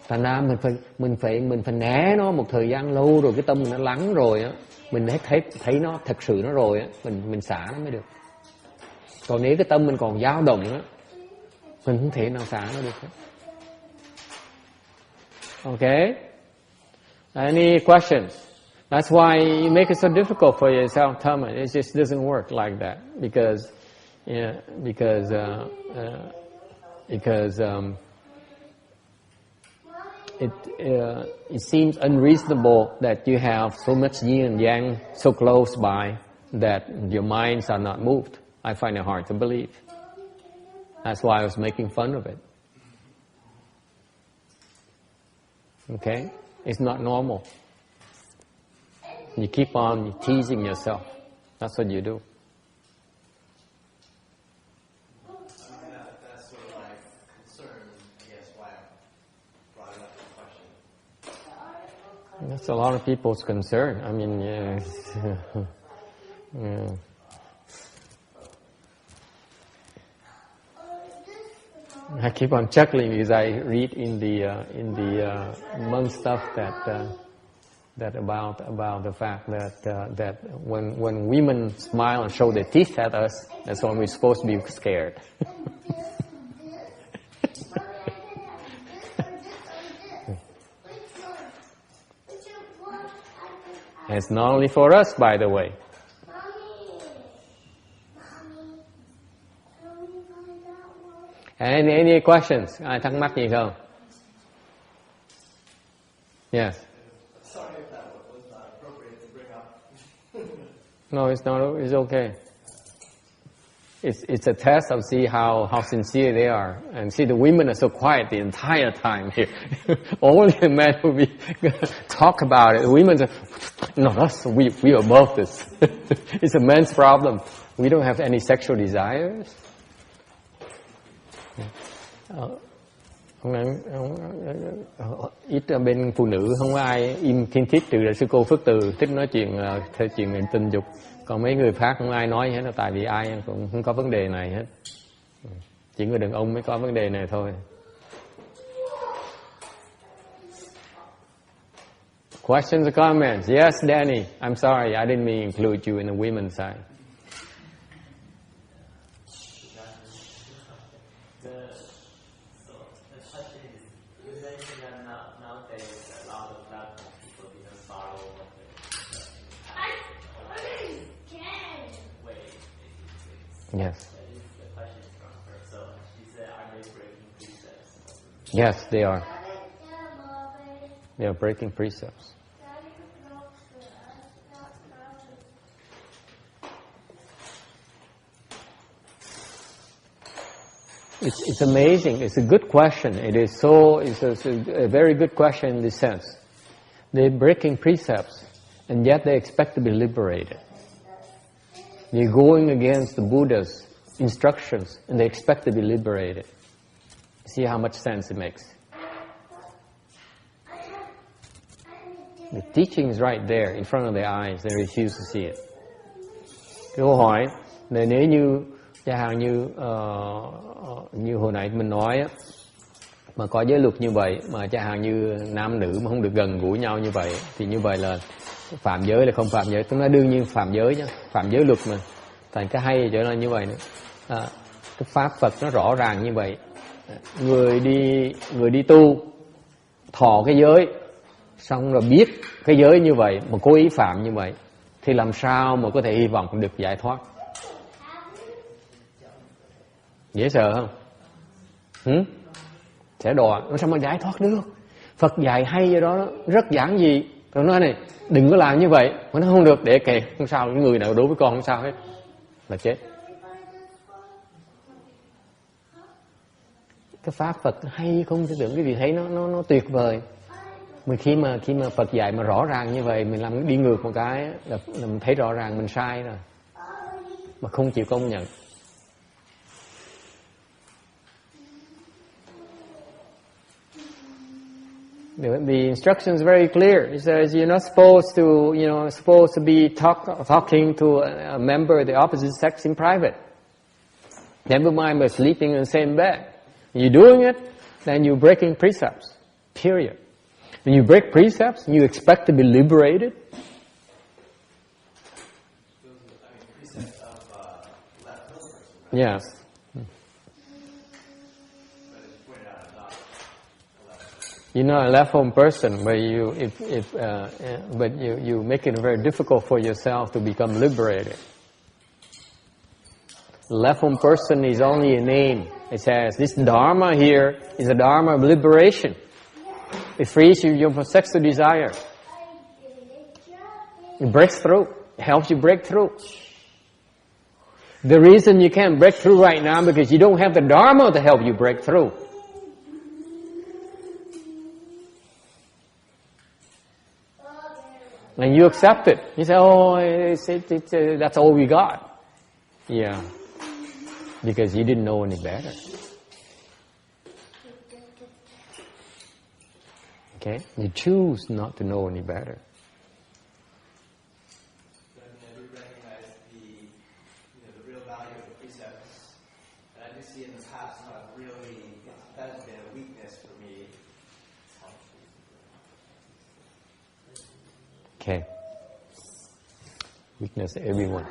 Thành ra mình phải né nó một thời gian lâu rồi cái tâm mình nó lắng rồi á, mình thấy nó thật sự nó rồi á, mình xả nó mới được. Còn nếu cái tâm mình còn dao động á, mình không thể nào xả nó được hết. Okay? Any questions? That's why you make it so difficult for yourself, Thomas. It just doesn't work like that because it seems unreasonable that you have so much yin and yang so close by that your minds are not moved. I find it hard to believe. That's why I was making fun of it. Okay? It's not normal. You keep on teasing yourself. That's what you do. That's sort of my concern, I guess, why I brought it up in question. That's a lot of people's concern. I mean, yeah. I keep on chuckling because I read in the monk stuff that about the fact that when women smile and show their teeth at us, that's when we're supposed to be scared. And it's not only for us, by the way. Any questions? Ai thắc mắc gì không? Yes. Sorry if that was not appropriate to bring up. No, it's not. It's okay. It's a test of see how sincere they are, and see the women are so quiet the entire time here. Only the men will be talk about it. The women are no, we are above this. It's a man's problem. We don't have any sexual desires. Ít bên phụ nữ không có ai im thiên thích trừ là sư cô Phước Từ thích nói chuyện theo chuyện về tình dục, còn mấy người khác không ai nói hết, là tại vì ai cũng không có vấn đề này hết, chỉ người đàn ông mới có vấn đề này thôi. Questions or comments? Yes, Danny. I'm sorry, I didn't mean include you in the women's side. Yes. Yes, they are. They are breaking precepts. It's amazing. It's a good question. It's a very good question in this sense. They're breaking precepts, and yet they expect to be liberated. They're going against the Buddha's instructions, and they expect to be liberated. See how much sense it makes. The teaching is right there in front of their eyes. They refuse to see it. Câu hỏi là nếu như chẳng hạn như hồi nãy mình nói á, mà có giới luật như vậy, mà chẳng hạn như nam nữ mà không được gần gũi nhau như vậy, thì như vậy là phạm giới là không phạm giới. Tôi nói đương nhiên phạm giới nhá, phạm giới luật mà. Thành cái hay chỗ là như vậy nữa. Cái pháp Phật nó rõ ràng như vậy. Người đi tu thọ cái giới, xong rồi biết cái giới như vậy mà cố ý phạm như vậy, thì làm sao mà có thể hy vọng được giải thoát? Dễ sợ không? Sẽ đọa, nó sao mà giải thoát được? Phật dạy hay vậy đó, rất giản dị. Tôi nói này, đừng có làm như vậy, mà nó không được, để kệ, không sao, người nào đối với con không sao hết, là chết. Cái pháp Phật hay không thể tưởng, cái gì thấy nó tuyệt vời. Mà khi mà Phật dạy mà rõ ràng như vậy, mình làm đi ngược một cái là mình thấy rõ ràng mình sai rồi, mà không chịu công nhận. The instructions very clear. It says you're not supposed to be talking to a member of the opposite sex in private. Never mind by sleeping in the same bed. You're doing it, then you're breaking precepts. Period. When you break precepts, you expect to be liberated. Precepts of left person. Yes. But as you pointed out, I'm not a left person. You're not a left home person, but you make it very difficult for yourself to become liberated. Left home person is only a name. It says this Dharma here is a Dharma of liberation. It frees you from sexual desire. It breaks through. It helps you break through. The reason you can't break through right now because you don't have the Dharma to help you break through. And you accept it. You say, oh, that's all we got. Yeah. Because you didn't know any better. Okay? You choose not to know any better. But I do recognize the real value of the precepts. And I do see in the past how that has been a weakness for me. Okay. Weakness to everyone.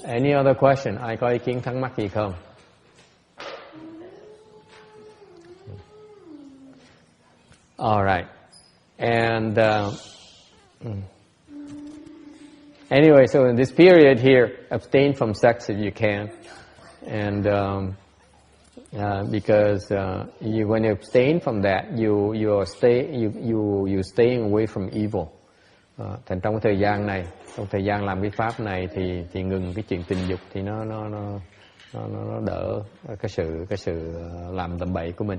Any other question? Ai có ý kiến thắc mắc gì không? All right. And anyway, so in this period here, abstain from sex if you can, and because when you abstain from that, you staying away from evil. Thành trong cái thời gian này, trong thời gian làm cái pháp này thì ngừng cái chuyện tình dục thì nó đỡ cái sự làm tầm bậy của mình.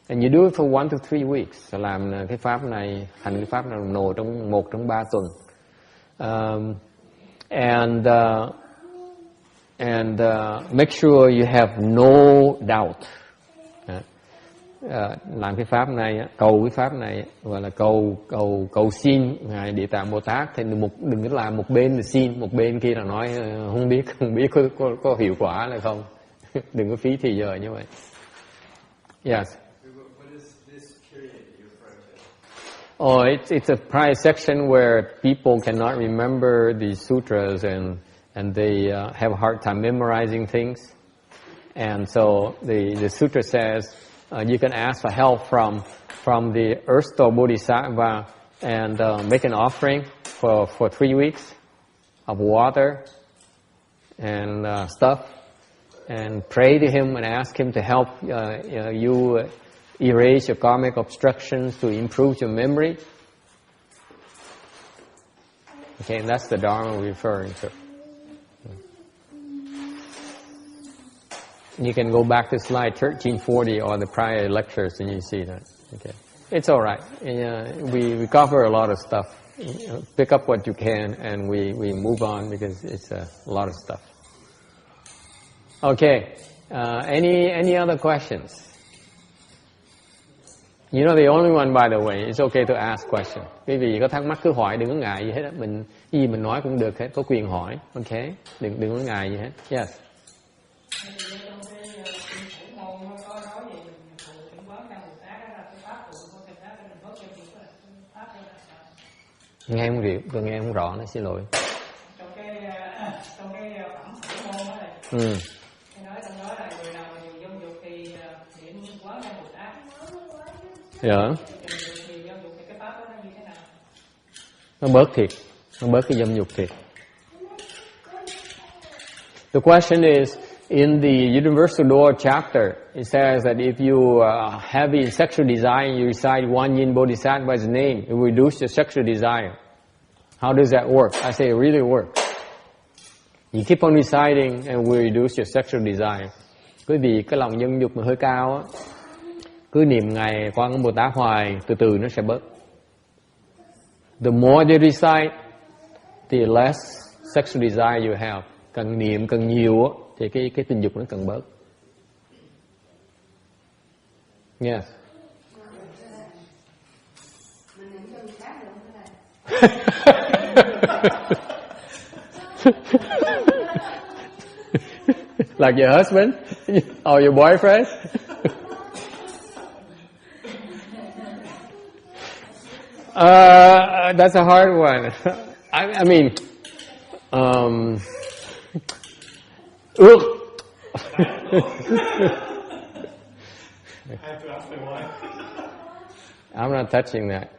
And you do it for 1 to 3 weeks. Làm cái pháp này, hành cái pháp này nổ trong 1 trong 3 tuần. And make sure you have no doubt. Làm cái pháp này, cầu cái pháp này gọi là cầu xin ngài Địa Tạng Bồ Tát, thì đừng có làm một bên là xin, một bên kia là nói không biết có hiệu quả hay không. Đừng có phí thì giờ như vậy. Yes. What is this period you're referring to? Oh, it's a private section where people cannot remember the sutras and they have a hard time memorizing things. And so the sutra says you can ask for help from the Earth Store Bodhisattva and make an offering for 3 weeks of water and stuff, and pray to him and ask him to help you erase your karmic obstructions to improve your memory. Okay, and that's the Dharma we're referring to. You can go back to slide 1340 or the prior lectures and you see that. Okay, it's all right. We cover a lot of stuff. Pick up what you can and we move on because it's a lot of stuff. Okay, any other questions? You're not the only one, by the way. It's okay to ask questions. Quý vị có thắc mắc cứ hỏi, đừng có ngại gì hết. Mình nói cũng được hết, có quyền hỏi. Okay, đừng có ngại gì hết. Yes. Nghe không hiểu, tôi nghe không rõ, nó xin lỗi. Trong cái phẩm Phổ môn đó này, thì nói trong đó là người nào mà dùng dâm dục thì niệm Quán Thế Bồ Tát. Dạ. Thì dâm dục thì cái pháp đó nó như thế nào? Nó bớt thiệt, nó bớt cái dâm dục thiệt. The question is, in the Universal Door chapter, it says that if you have a sexual desire, you recite one Yin Bodhisattva's name, it will reduce your sexual desire. How does that work? I say it really works. You keep on reciting and will reduce your sexual desire. Quý vị cái lòng dâm dục mà hơi cao á, cứ niệm ngày Quan Âm Bồ Tát hoài, từ từ nó sẽ bớt. The more you recite, the less sexual desire you have. Càng niệm càng nhiều á, thì cái tình dục nó càng bớt. Yes. Like your husband or your boyfriend? That's a hard one. I mean, ước. I have to ask my wife. I'm not touching that.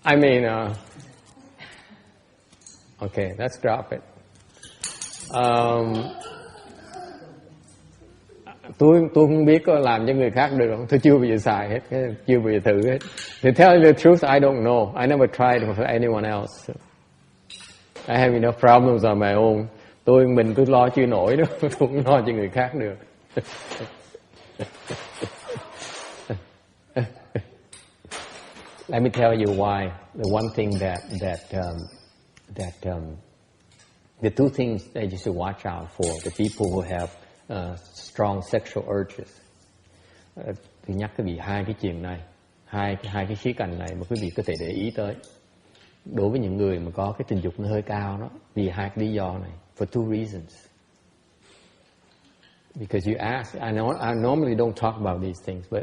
I mean, okay, let's drop it. Tôi không biết có làm cho người khác được không? Tôi chưa bao giờ xài hết, chưa bao giờ thử hết. To tell you the truth, I don't know. I never tried it for anyone else. I have enough problems on my own. Mình lo chưa nổi đó, tôi không lo cho người khác được. Let me tell you why. The one thing the two things that you should watch out for the people who have strong sexual urges. Tôi nhắc quý vị hai cái chuyện này, hai cái khía cạnh này mà quý vị có thể để ý tới. Đối với những người mà có cái tình dục nó hơi cao đó, vì hai cái lý do này, for two reasons. Because you ask, I normally don't talk about these things, but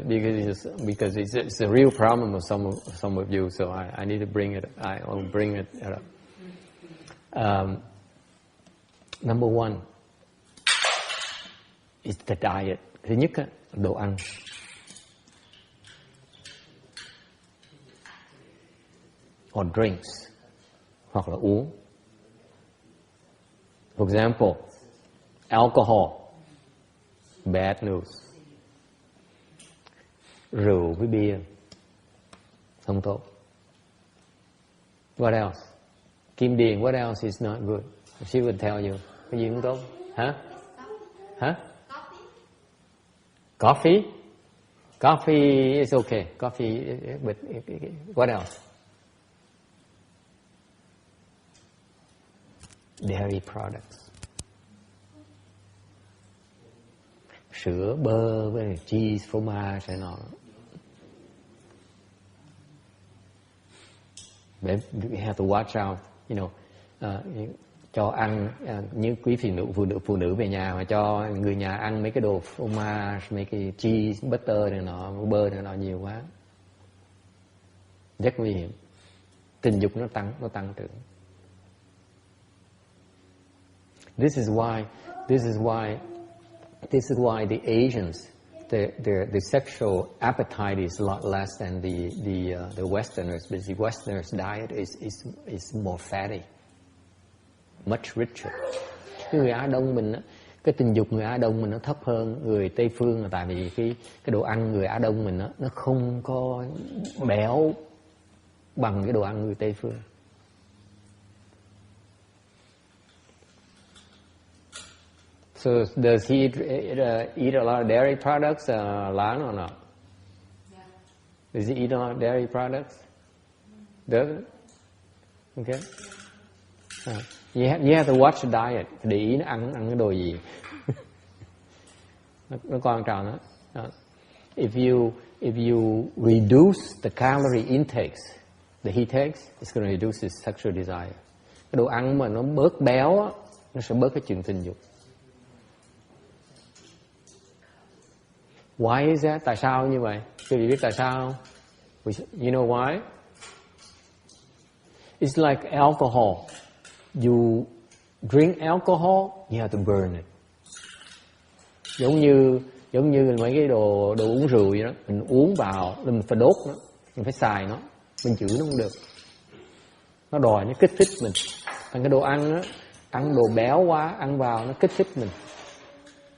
because it's a real problem with some of you, so I need to bring it. I will bring it up. Number one is the diet. Thứ nhất á, đồ ăn. Or drinks, hoặc là uống. For example, alcohol. Bad news. Rượu với bia không tốt. What else? Kim Điền, what else is not good? She would tell you. Cái gì không tốt? Hả? Hả? Coffee? Coffee is okay. Coffee, but what else? Dairy products. Sữa, bơ, với cheese, fromage hay nọ. We have to watch out, cho ăn như quý phụ nữ về nhà mà cho người nhà ăn mấy cái đồ fromage, mấy cái cheese, butter này nọ, bơ này nọ nhiều quá, rất nguy hiểm. Tình dục nó tăng trưởng. This is why the Asians, the sexual appetite is a lot less than the Westerners, because the Westerners' diet is more fatty, much richer. Người Á Đông mình, cái tình dục người Á Đông mình nó thấp hơn người Tây phương, là tại vì cái đồ ăn người Á Đông mình nó không có béo bằng cái đồ ăn người Tây phương. So does he eat a lot of dairy products, Lan, or not? Yeah. Does he eat a lot of dairy products? Does it? Okay. You have to watch the diet. Để ý nó ăn cái đồ gì. nó quan trọng đó. If you reduce the calorie intakes that he takes, it's going to reduce his sexual desire. Cái đồ ăn mà nó bớt béo á, nó sẽ bớt cái chuyện tình dục. Why is that? Tại sao như vậy? Quý vị biết tại sao không? You know why? It's like alcohol. You drink alcohol, you have to burn it. Giống như mấy cái đồ uống rượu vậy đó. Mình uống vào, mình phải đốt nó, mình phải xài nó, mình chửi nó không được. Nó đòi, nó kích thích mình. Còn cái đồ ăn á, ăn đồ béo quá, ăn vào nó kích thích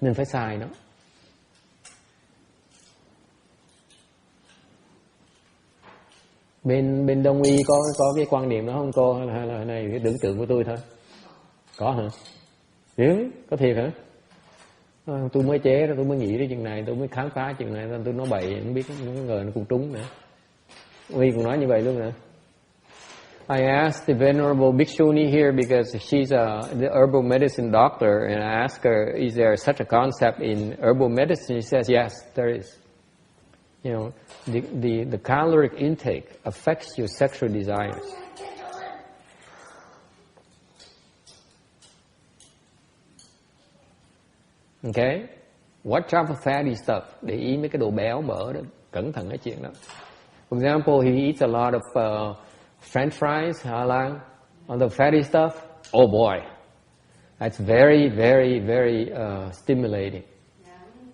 mình phải xài nó. Bên Đông y có cái quan niệm đó không cô, hay là này cái tưởng tượng của tôi thôi? Có hả? Đúng, có thiệt hả? Tôi mới chế ra, tôi mới nghĩ đến chừng này, tôi mới khám phá chừng này, tôi nói bậy, không biết nó ngờ nó cũng trúng nữa. Y cũng nói như vậy luôn nữa. I asked the Venerable Bhikshuni here because she's the herbal medicine doctor, and I asked her, is there such a concept in herbal medicine? She says, yes, there is. You know, the caloric intake affects your sexual desires. Okay? Watch out for fatty stuff. Để ý mấy cái đồ béo mỡ đó. Cẩn thận cái chuyện đó. For example, he eats a lot of French fries, halal, all the fatty stuff. Oh boy, that's very, very, very stimulating.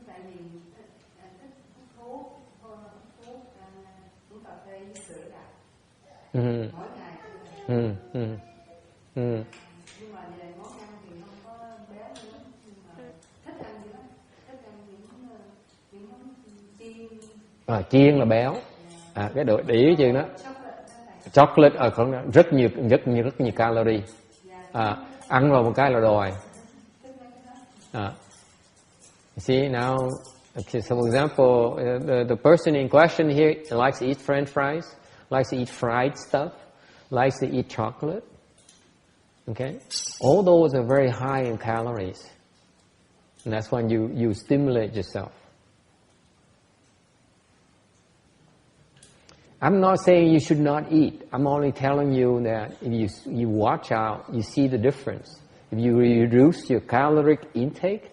Tại vì thích thuốc uống cà phê với sữa đặc mỗi ngày. Nhưng mà về món ăn thì không có béo nữa, nhưng mà thích ăn dữ lắm, thích ăn những món chiên. Chiên là béo. Cái độ để ý chứ đó. Chocolate còn rất nhiều calorie. Ăn vào một cái là đòi. See now, okay, so for example, the person in question here likes to eat French fries, likes to eat fried stuff, likes to eat chocolate. Okay, all those are very high in calories, and that's when you stimulate yourself. I'm not saying you should not eat. I'm only telling you that if you watch out, you see the difference. If you reduce your caloric intake,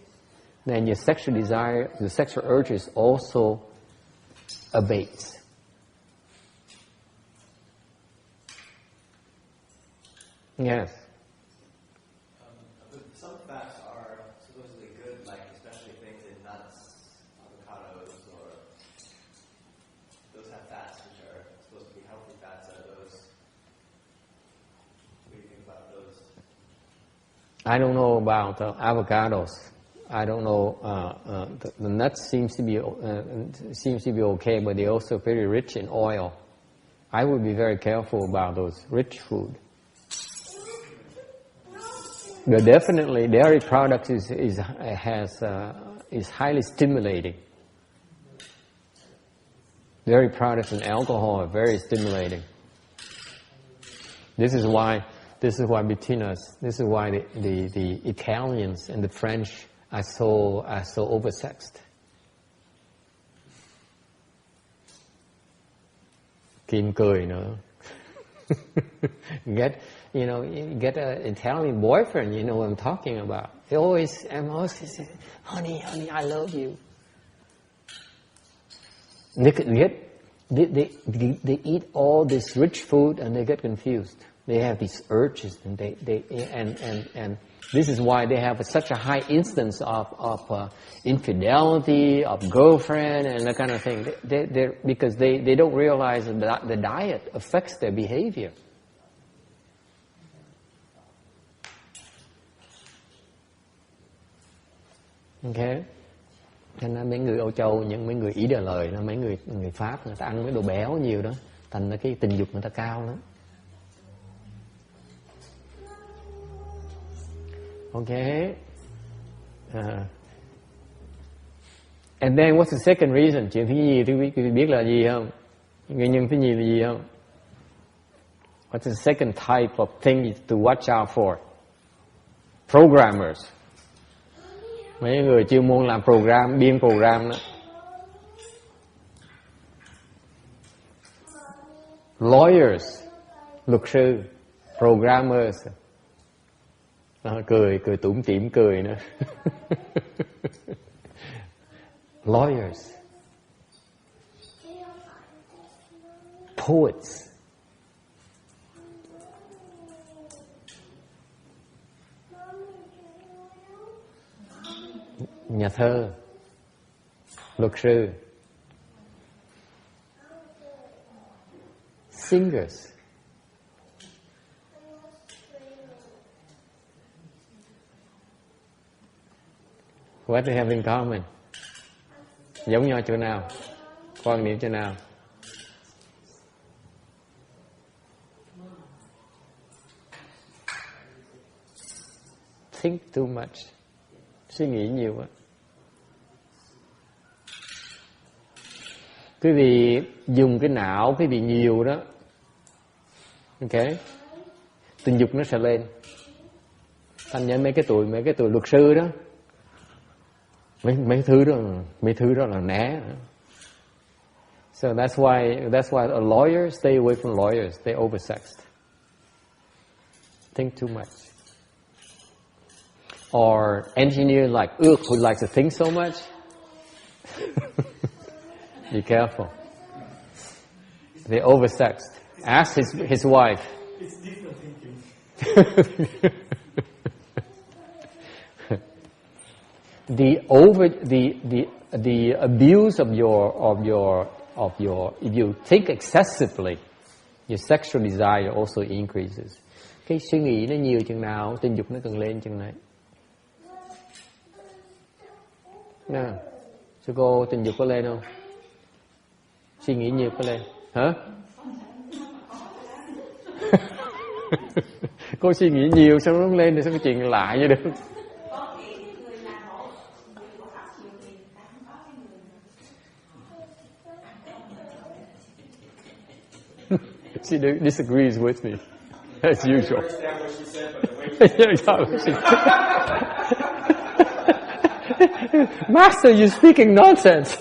then your sexual desire, the sexual urges also abates. Yes. Some fats are supposedly good, like especially things in nuts, avocados, or those have fats which are supposed to be healthy fats. Are those? What do you think about those? I don't know about avocados. I don't know. The nuts seems to be okay, but they're also very rich in oil. I would be very careful about those rich food. But definitely, dairy products is highly stimulating. Dairy products and alcohol are very stimulating. This is why between us, this is why the Italians and the French are so oversexed. Kim cười nữa. Get an Italian boyfriend, you know what I'm talking about. I'm always saying, honey, I love you. They eat all this rich food and they get confused. They have these urges, and and this is why they have such a high instance of infidelity, of girlfriend, and that kind of thing. Because they don't realize that the diet affects their behavior. Okay. Cho nên mấy người Âu Châu, mấy người Ý Đà Lời, mấy người Pháp, người ta ăn mấy đồ béo nhiều đó, thành ra cái tình dục người ta cao lắm. Okay. And then what's the second reason? Chuyện thứ nhì quý biết là gì không? Nguyên nhân thứ nhì là gì không? What's the second type of thing to watch out for? Programmers. Mấy người chuyên môn làm biên program đó. Lawyers, luật sư, programmers. Cười tủm tỉm cười nữa. Lawyers, poets, nhà thơ, luật sư, singers, what they have in common? Giống nhau chỗ nào? Quan niệm chỗ nào? Think too much. Suy nghĩ nhiều quá. Quý vị dùng cái não quý vị nhiều đó. Ok. Tình dục nó sẽ lên. Thành ra mấy cái tuổi luật sư đó. Mấy thứ đó là né. So that's why a lawyer, stay away from lawyers. They're oversexed. Think too much. Or engineer like who likes to think so much. Be careful. They're oversexed. Ask his wife. It's different thinking. The abuse of your if you think excessively, your sexual desire also increases. Cái suy nghĩ nó nhiều chừng nào, tình dục nó càng lên chừng này. Nè, sư cô tình dục có lên không? Suy nghĩ nhiều có lên, hả? Cô suy nghĩ nhiều sao nó không lên, thì sao cái chuyện lạ vậy được? She disagrees with me, as usual. Master, you're speaking nonsense.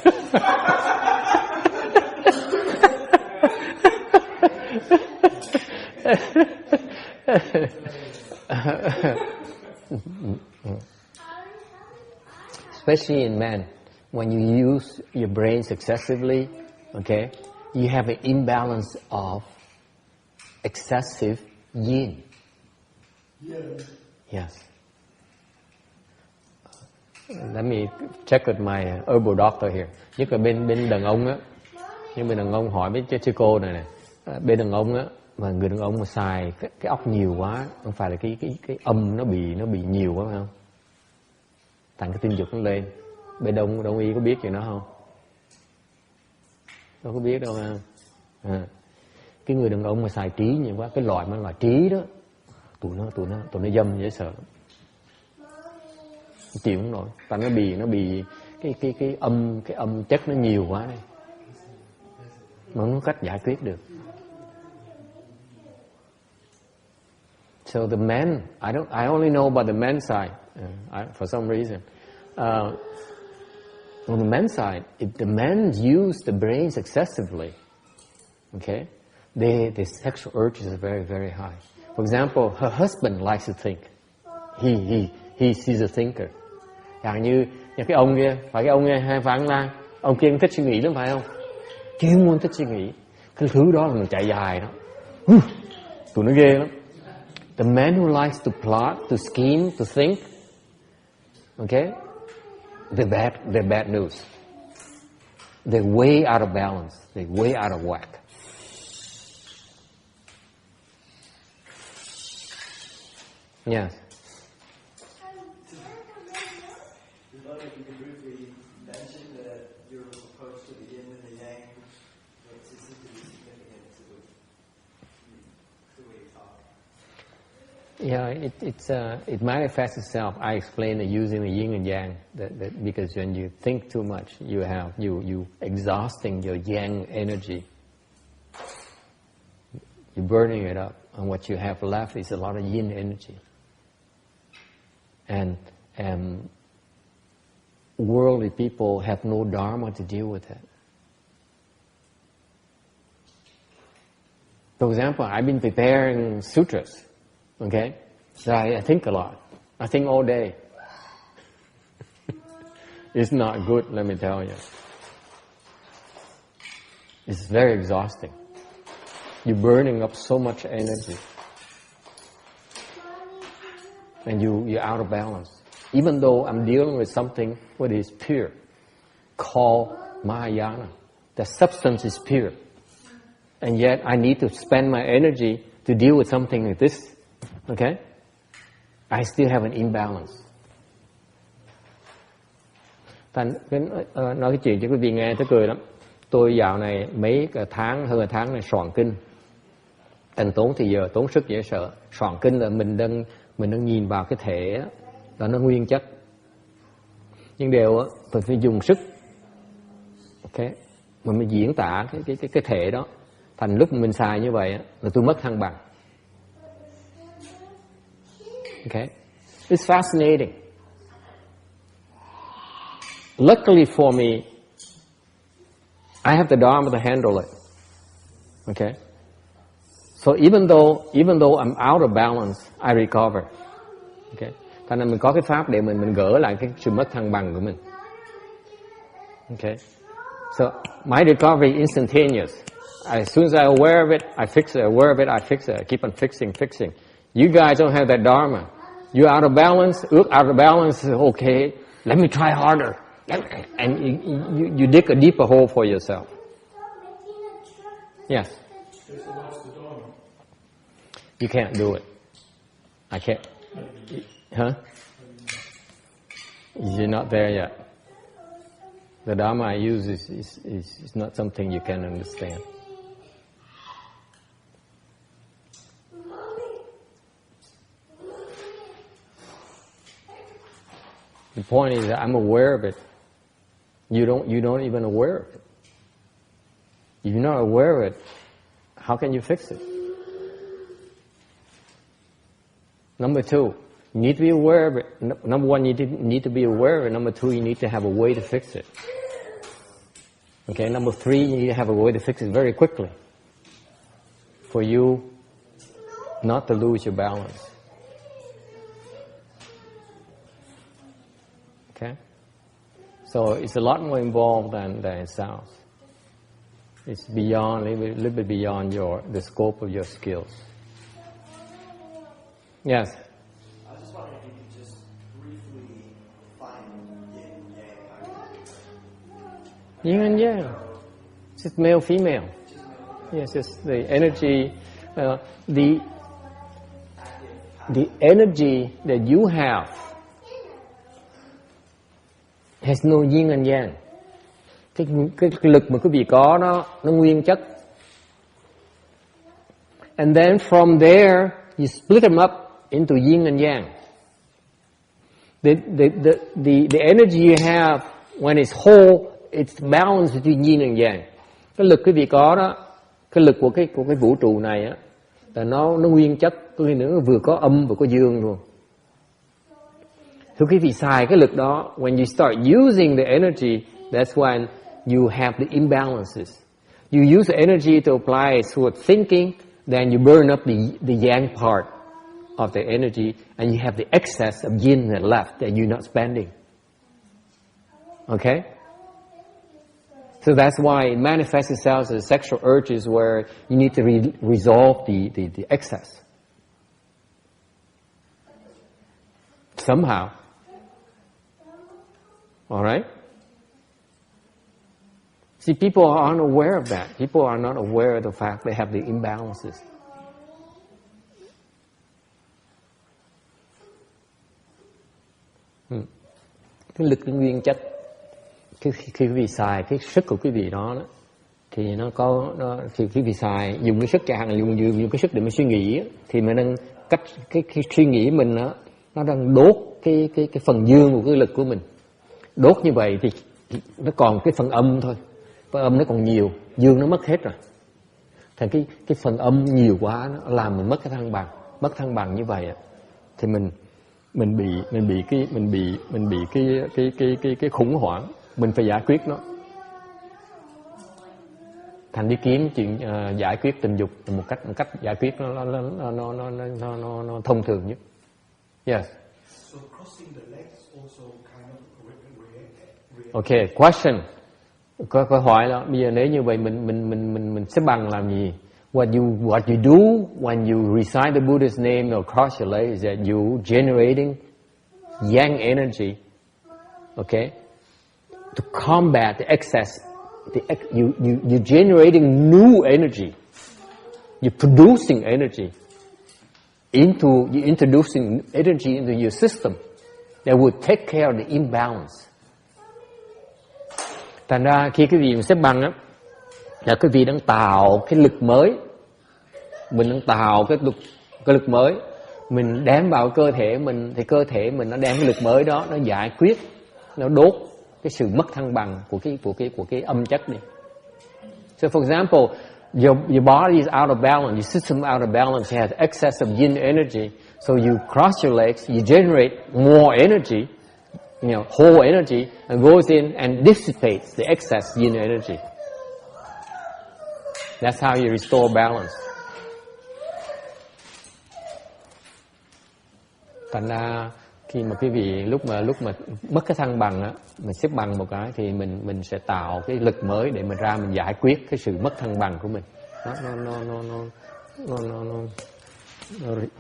Especially in men, when you use your brains excessively, okay, you have an imbalance of excessive yin. Yes. Let me check with my herbal doctor here. Nhất là bên đàn ông á, nhưng bên đàn ông hỏi với sư cô này bên đàn ông á, mà người đàn ông mà xài cái óc nhiều quá, không phải là cái âm nó bị nhiều quá phải không? Thành cái tinh dục nó lên. Bên đông y có biết chuyện đó không? Đâu có biết đâu ha. Cái người đàn ông mà xài trí nhiều quá, cái loại trí đó, tụi nó dâm dễ sợ. Chịu không nổi, tại nó bị cái âm chất nó nhiều quá đây, mà không có cách giải quyết được. So the men, I only know about the men's side, for some reason. On the men's side, if the men use the brains excessively, okay, the sexual urges are very, very high. For example, her husband likes to think. He's a thinker. Chẳng như cái ông kia, phải cái ông kia hay phải ông la, ông kia thích suy nghĩ lắm phải không? Chuyên môn thích suy nghĩ. Cái thứ đó là mình chạy dài đó. Tụi nó ghê lắm. The man who likes to plot, to scheme, to think, okay, they're bad news. They're way out of balance. They're way out of whack. Yes. If you could briefly mention that your approach to the yin and the yang, which seems to be significant to the way you talk. Yeah, it manifests itself. I explained that using the yin and yang, that because when you think too much, you exhausting your yang energy. You're burning it up, and what you have left is a lot of yin energy. And worldly people have no dharma to deal with it. For example, I've been preparing sutras, okay? So I think a lot. I think all day. It's not good, let me tell you. It's very exhausting. You're burning up so much energy. And you're out of balance. Even though I'm dealing with something what is pure, called Mahayana. The substance is pure. And yet I need to spend my energy to deal with something like this. Okay? I still have an imbalance. Nói cái chuyện cho quý vị nghe tôi cười lắm. Tôi dạo này mấy tháng, hơn tháng này soạn kinh. Thành tốn thì giờ, tốn sức dễ sợ. Soạn kinh là mình đang nhìn vào cái thể là nó nguyên chất. Nhưng đều phải dùng sức. Ok? Mình diễn tả cái thể đó. Thành lúc mình xài như vậy là tôi mất thăng bằng. Okay? It's fascinating. Luckily for me, I have the Dharma to handle it. Okay? So even though I'm out of balance, I recover. Okay? Thành ra mình có cái pháp để mình gỡ lại cái sự mất thăng bằng của mình. Okay? So my recovery is instantaneous. As soon as I'm aware of it, I fix it. Aware of it, I fix it. I keep on fixing. You guys don't have that dharma. You're out of balance. Out of balance. Okay, let me try harder. And you dig a deeper hole for yourself. Yes. You can't do it. I can't. Huh? You're not there yet. The Dharma I use is not something you can understand. The point is that I'm aware of it. You don't even aware of it. If you're not aware of it, how can you fix it? Number two, you need to be aware of it. Number one, you need to be aware of it. Number two, you need to have a way to fix it. Okay, number three, you need to have a way to fix it very quickly for you not to lose your balance. Okay? So it's a lot more involved than it sounds. It's beyond, a little bit beyond the scope of your skills. Yes? I was just wondering if you could just briefly define yin and yang. Yin and yang. It's just male, female. Yes, it's the energy, the energy that you have has no yin and yang. Cái lực mà quý vị có nó nguyên chất. And then from there, you split them up into yin and yang. The energy you have when it's whole, it's balanced between yin and yang. Cái lực quý vị có đó, cái lực của cái vũ trụ này á, là nó nguyên chất, có nghĩa nữa vừa có âm vừa có dương luôn. Thì quý vị xài cái lực đó, when you start using the energy, that's when you have the imbalances. You use the energy to apply it toward thinking, then you burn up the yang part of the energy, and you have the excess of yin that left that you're not spending. Okay? So that's why it manifests itself as sexual urges where you need to resolve the excess. Somehow. Alright? See, people aren't aware of that. People are not aware of the fact they have the imbalances. Cái lực nguyên chất, khi quý vị xài cái sức của quý vị đó thì nó có thì quý vị xài dùng cái sức chẳng hạn dùng cái sức để mà suy nghĩ thì mình đang cách cái suy nghĩ mình nó đang đốt cái phần dương của cái lực của mình. Đốt như vậy thì nó còn cái phần âm thôi. Phần âm nó còn nhiều, dương nó mất hết rồi. Thành cái phần âm nhiều quá nó làm mình mất cái thăng bằng. Mất thăng bằng như vậy thì mình bị cái khủng hoảng, mình phải giải quyết nó. Thành đi kiếm chuyện giải quyết tình dục một cách giải quyết nó thông thường nhất. Yes. So crossing the legs also kind of Okay, question. Có câu hỏi là bây giờ nếu như vậy mình xếp bằng làm gì? What you do when you recite the Buddha's name or cross your legs is that you generating yang energy, okay, to combat the excess. You generating new energy. You're producing energy. You're introducing energy into your system that would take care of the imbalance. Thành ra khi quý vị xếp bằng á, là quý vị đang tạo cái lực mới. Mình đang tạo cái lực mới. Mình đem vào cơ thể mình, thì cơ thể mình nó đem cái lực mới đó, nó giải quyết, nó đốt cái sự mất thăng bằng của cái âm chất đi. So for example, your body is out of balance, your system out of balance, has excess of yin energy. So you cross your legs, you generate more energy, whole energy, and goes in and dissipates the excess yin energy. That's how you restore balance. Thành ra Khi mà quý vị lúc mà mất cái thăng bằng á, mình xếp bằng một cái thì mình sẽ tạo cái lực mới để mình ra mình giải quyết cái sự mất thăng bằng của mình.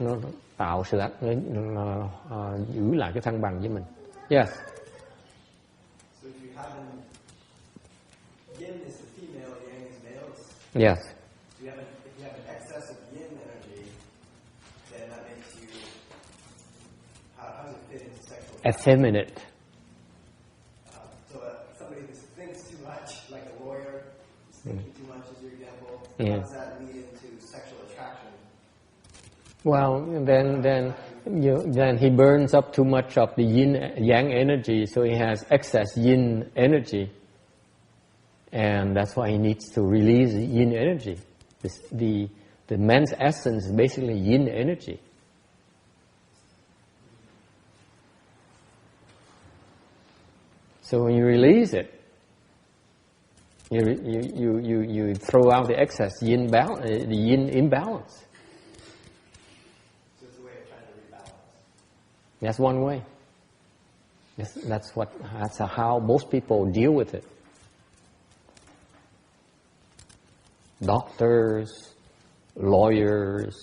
Nó tạo sự giữ lại cái thăng bằng với mình. Yes. So if you have yin is the female, yang is male. Yes. If you have an excess of yin energy, then that makes you. How does it fit into sexual? Effeminate. So somebody who thinks too much, like a lawyer, is thinking too much, is your example. Yeah. How does that lead into sexual attraction? Well, then he burns up too much of the yin yang energy, so he has excess yin energy, and that's why he needs to release yin energy. The man's essence is basically yin energy. So when you release it, you throw out the excess yin the yin imbalance. So it's a way of trying to rebalance. That's one way. That's how most people deal with it. Doctors, lawyers,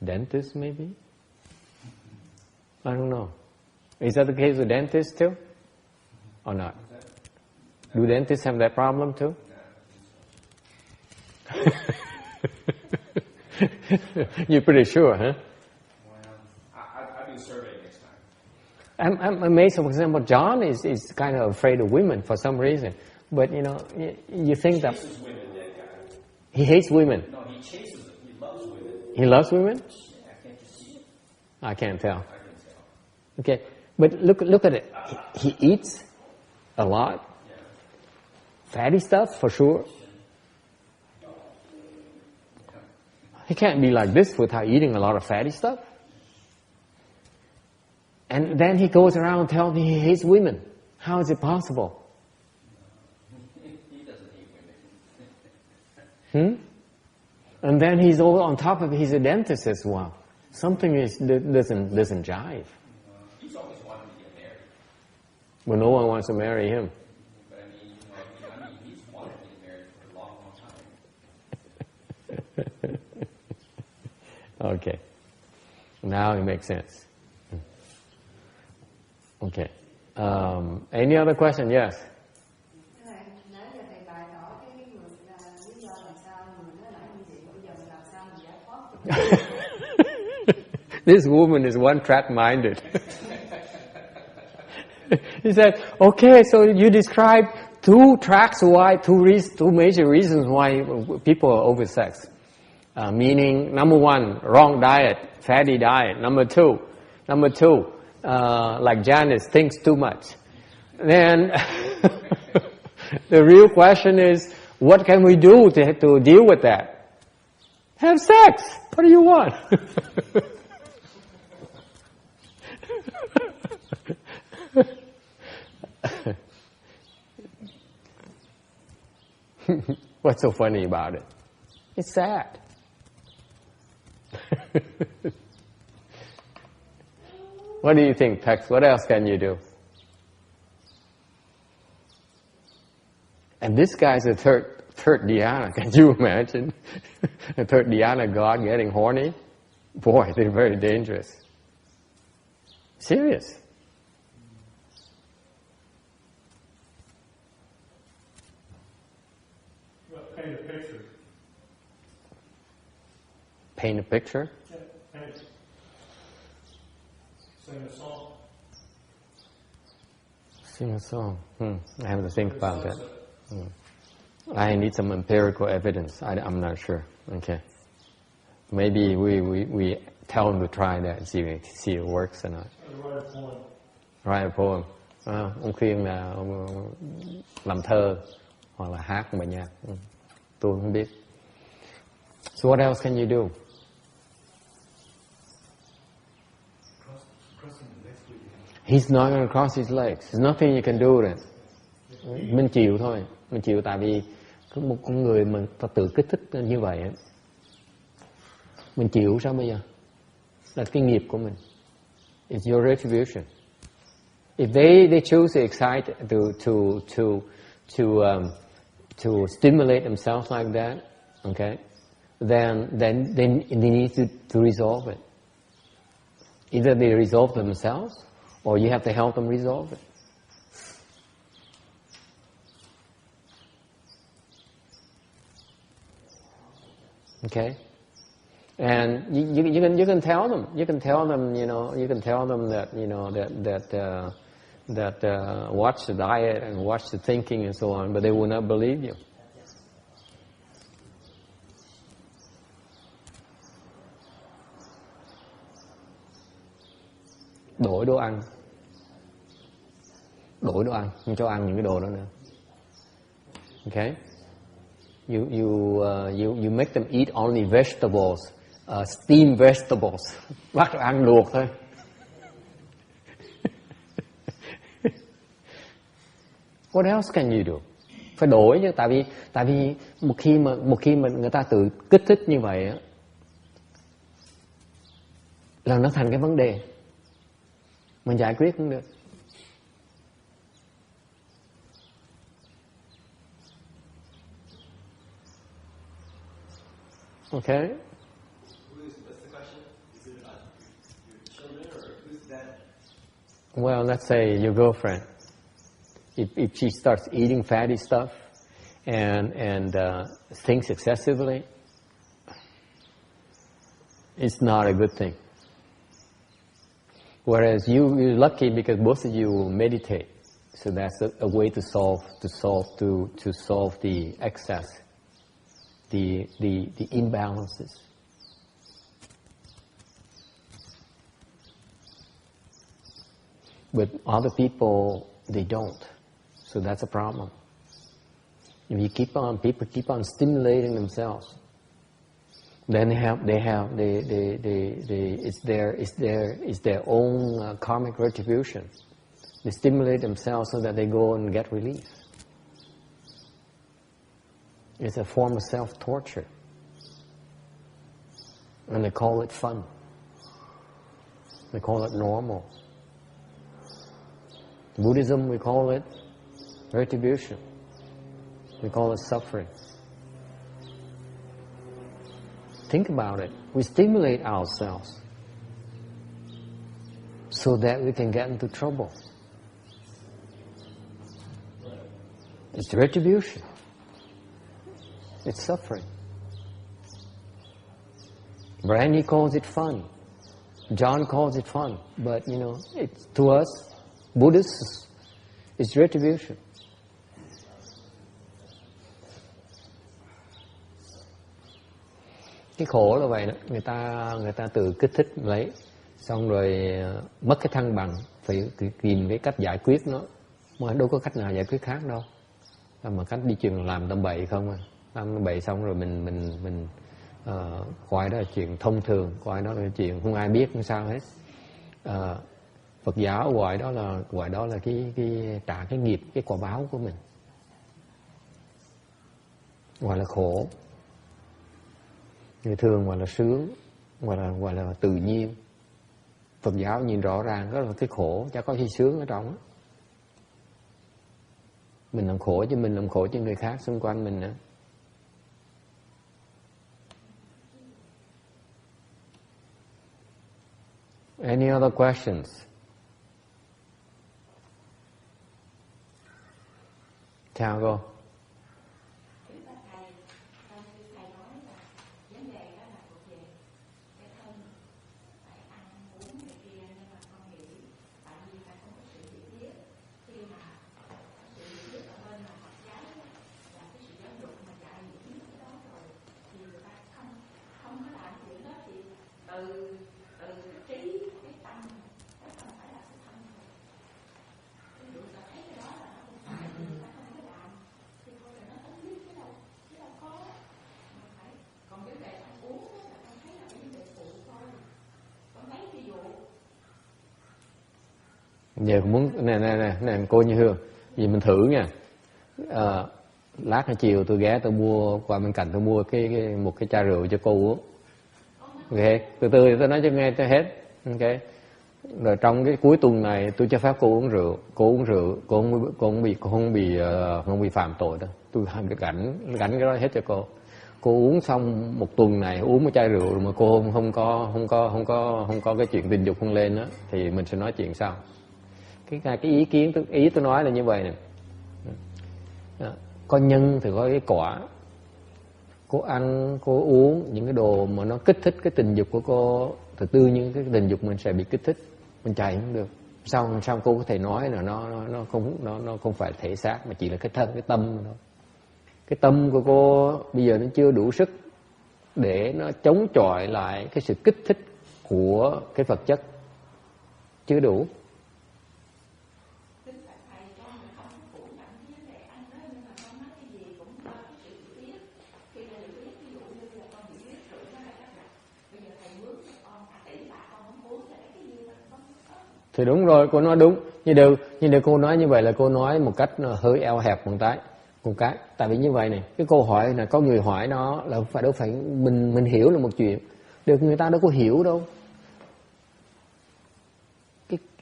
dentists maybe? I don't know. Is that the case with dentists too? Or not? Do dentists have that problem too? You're pretty sure, huh? I'll do a survey next time. I'm amazed. For example, John is kind of afraid of women for some reason. But you think that He chases women, that guy. he hates women. No, he chases them. He loves women. He loves women? Yeah, can't you see it? I can't tell. I can tell. Okay, but look at it. He eats a lot. Yeah. Fatty stuff for sure. He can't be like this without eating a lot of fatty stuff. And then he goes around telling me he hates women. How is it possible? He doesn't hate women. And then he's all on top of it, he's a dentist as well. Something doesn't jive. He's always wanted to get married. Well, no one wants to marry him. But he's wanted to get married for a long, long time. Okay. Now it makes sense. Okay. Any other question? Yes. Nãy giờ thầy bày tỏ cái lý do làm sao người nó lại như vậy, bây giờ mình làm sao mình giải thoát? This woman is one-track-minded. He said, okay, so you describe two major reasons why people are oversexed. Meaning, number one, wrong diet, fatty diet. Number two, like Janice, thinks too much. Then the real question is, what can we do to deal with that? Have sex. What do you want? What's so funny about it? It's sad. What do you think, Tex? What else can you do? And this guy's a third dhyana. Can you imagine? A third dhyana god getting horny? Boy, they're very dangerous. Serious. Well, paint a picture. Paint a picture? Yeah, paint. Sing a song. Sing a song. I have to think about that. I need some empirical evidence. I'm not sure. Okay. Maybe we tell them to try that and see if it works or not. Write a poem. Write a poem. Ông khuyên là ông làm thơ hoặc là hát bài nhạc. Tôi không biết. So what else can you do? He's not going to cross his legs. There's nothing you can do then. Mình chịu thôi. Mình chịu tại vì có một con người mà ta tự kích thích như vậy. Mình chịu sao bây giờ? Là cái nghiệp của mình. It's your retribution. If they choose to excite, to stimulate themselves like that, okay, then they need to resolve it. Either they resolve themselves, or you have to help them resolve it. Okay, and you can tell them. You can tell them. You can tell them that watch the diet and watch the thinking and so on, but they will not believe you. Đổi đồ ăn, không cho ăn những cái đồ đó nữa. Okay, you make them eat only vegetables, steamed vegetables. Bắt họ ăn luộc thôi. What else can you do? Phải đổi chứ, tại vì một khi mà người ta tự kích thích như vậy á, là nó thành cái vấn đề mình giải quyết không được. Okay. What's the question? Is it about your children or who's that? Well, let's say your girlfriend. If she starts eating fatty stuff and thinks excessively, it's not a good thing. Whereas you're lucky because both of you meditate, so that's a way to solve the excess, the imbalances. But other people, they don't. So that's a problem. If you people keep on stimulating themselves, then it's their own karmic retribution. They stimulate themselves so that they go and get relief. It's a form of self-torture. And they call it fun. They call it normal. Buddhism, we call it retribution. We call it suffering. Think about it. We stimulate ourselves so that we can get into trouble. It's retribution. It's suffering. Brandy calls it fun. John calls it fun. But, it's, to us, Buddhists, it's retribution. Cái khổ là vậy đó, người ta tự kích thích lấy, xong rồi mất cái thăng bằng, phải tìm cái cách giải quyết nó, mà đâu có cách nào giải quyết khác đâu, mà cách đi chừng làm tâm bậy không à, làm tâm bậy xong rồi mình coi đó là chuyện thông thường, coi đó là chuyện không ai biết không sao hết. Phật giáo gọi đó là cái trả cái nghiệp, cái quả báo của mình, gọi là khổ. Người thường gọi là sướng, gọi là tự nhiên. Phật giáo nhìn rõ ràng đó là cái khổ, chả có gì sướng ở trong đó. Mình làm khổ cho mình, làm khổ cho người khác xung quanh mình nữa. Any other questions? Chào cô. Giờ muốn nè cô Như Hương, vì mình thử nha. Lát nữa chiều tôi ghé tôi mua qua bên cạnh, tôi mua một cái chai rượu cho cô uống. Ok, từ từ tôi nói cho nghe cho hết. Ok, rồi trong cái cuối tuần này tôi cho phép cô uống rượu, cô không bị phạm tội đâu, tôi gánh cái đó hết cho cô. Cô uống xong một tuần này uống một chai rượu mà cô không có cái chuyện tình dục không lên đó, thì mình sẽ nói chuyện sau. Cái ý tôi nói là như vậy nè. Có nhân thì có cái quả. Cô ăn, cô uống những cái đồ mà nó kích thích cái tình dục của cô, thì tự nhiên cái tình dục mình sẽ bị kích thích, mình chạy không được. Sao cô có thể nói là nó không phải thể xác mà chỉ là cái thân, cái tâm thôi. Cái tâm của cô bây giờ nó chưa đủ sức để nó chống chọi lại cái sự kích thích của cái vật chất, chưa đủ. Thì đúng rồi, cô nói đúng. Như điều cô nói như vậy là cô nói một cách hơi eo hẹp một cái. Tại vì như vậy này, cái câu hỏi là có người hỏi nó là đâu phải mình hiểu là một chuyện. Được người ta đâu có hiểu đâu.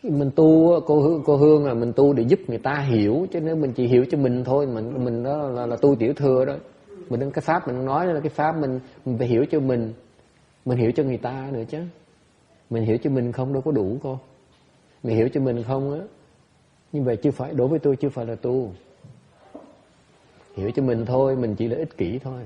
Mình tu, cô Hương là mình tu để giúp người ta hiểu, chứ nếu mình chỉ hiểu cho mình thôi, mình đó là tu tiểu thừa đó. Mình cái pháp mình nói là cái pháp mình phải hiểu cho mình hiểu cho người ta nữa chứ. Mình hiểu cho mình không đâu có đủ cô. Mình hiểu cho mình không á, như vậy chưa phải, đối với tôi chưa phải là tu. Hiểu cho mình thôi, mình chỉ là ích kỷ thôi.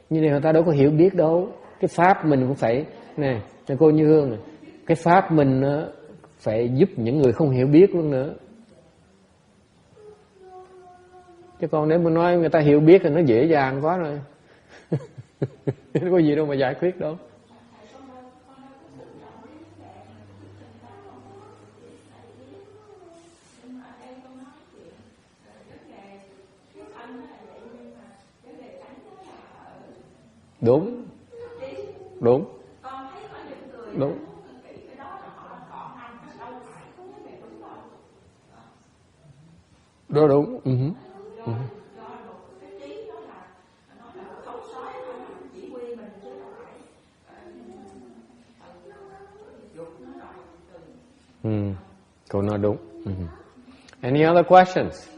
Nhưng người ta đâu có hiểu biết đâu. Cái pháp mình cũng phải nè cô Như Hương này, cái pháp mình phải giúp những người không hiểu biết luôn nữa. Chứ còn nếu mà nói người ta hiểu biết thì nó dễ dàng quá rồi. Không có gì đâu mà giải quyết đâu. Đúng. Đúng. Đúng. Đó đúng. Cô nói đúng. Any other questions?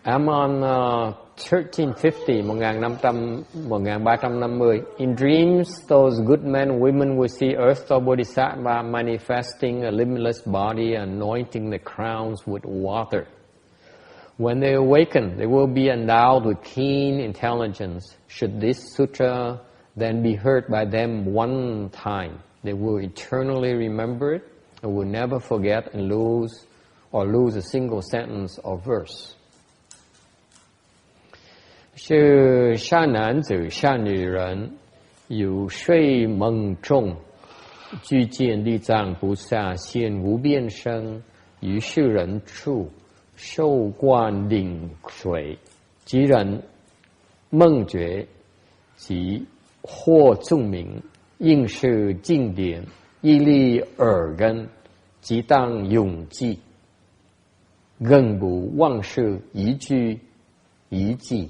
I'm on 1350, 1350. In dreams, those good men and women will see Earth Store Bodhisattva manifesting a limitless body, anointing the crowns with water. When they awaken, they will be endowed with keen intelligence. Should this sutra then be heard by them one time, they will eternally remember it and will never forget and lose a single sentence or verse. 是善男子、善女人，有睡梦中，具见地藏菩萨现无边身，于世人处，受灌领水，即人梦觉，即获众名，应是经典，一粒耳根，即当永记，更不忘事一句一记。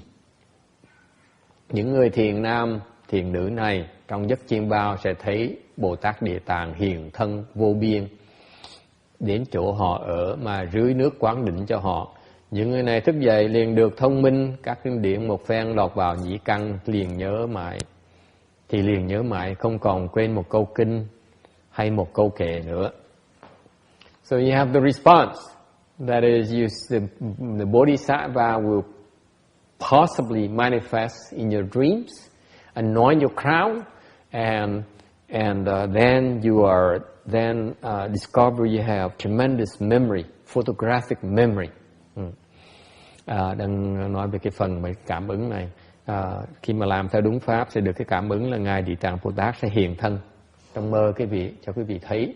Những người thiền nam, thiền nữ này trong giấc chiêm bao sẽ thấy Bồ Tát Địa Tạng hiện thân vô biên đến chỗ họ ở mà rưới nước quán định cho họ. Những người này thức dậy liền được thông minh, các kinh điển một phen lọt vào nhĩ căn, liền nhớ mãi, không còn quên một câu kinh hay một câu kệ nữa. So you have the response, that is, the Bodhisattva will possibly manifest in your dreams, anoint your crown, and then you discover you have tremendous memory, photographic memory. Đang nói về cái phần về cảm ứng này. Khi mà làm theo đúng pháp sẽ được cái cảm ứng là Ngài Địa Tạng Bồ Tát sẽ hiện thân trong mơ cho quý vị thấy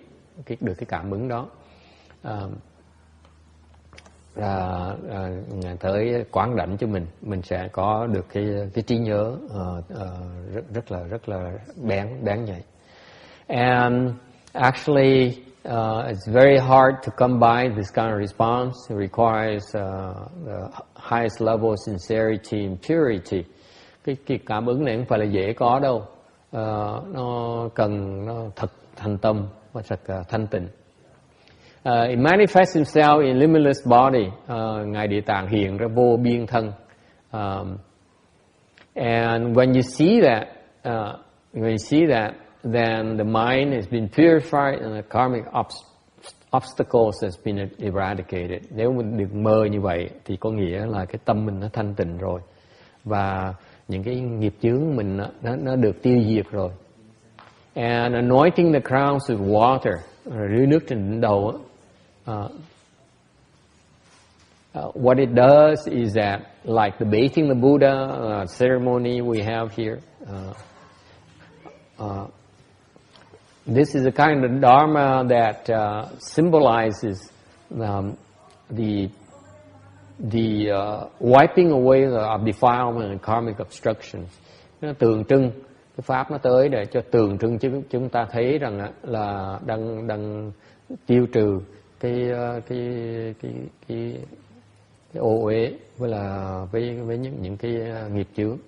được cái cảm ứng đó. Ngài tới quán đảnh cho mình sẽ có được cái trí nhớ rất là bén nhạy. And actually, it's very hard to come by this kind of response. It requires the highest level of sincerity and purity. Cái cảm ứng này không phải là dễ có đâu. Nó cần nó thật thành tâm và thật thanh tịnh. It manifests himself in limitless body. Ngài Địa Tạng hiện ra vô biên thân. And when you see that, then the mind has been purified and the karmic obstacles has been eradicated. Nếu mình được mơ như vậy thì có nghĩa là cái tâm mình nó thanh tịnh rồi và những cái nghiệp chướng mình nó được tiêu diệt rồi. And anointing the crowns with water, rưới nước trên đỉnh đầu. What it does is that, like the bathing the Buddha ceremony we have here, this is a kind of dharma that symbolizes the wiping away of defilement and karmic obstructions. Nó tượng trưng, cái pháp nó tới để cho tượng trưng chúng ta thấy rằng là đang tiêu trừ cái ô uế với những cái nghiệp chướng.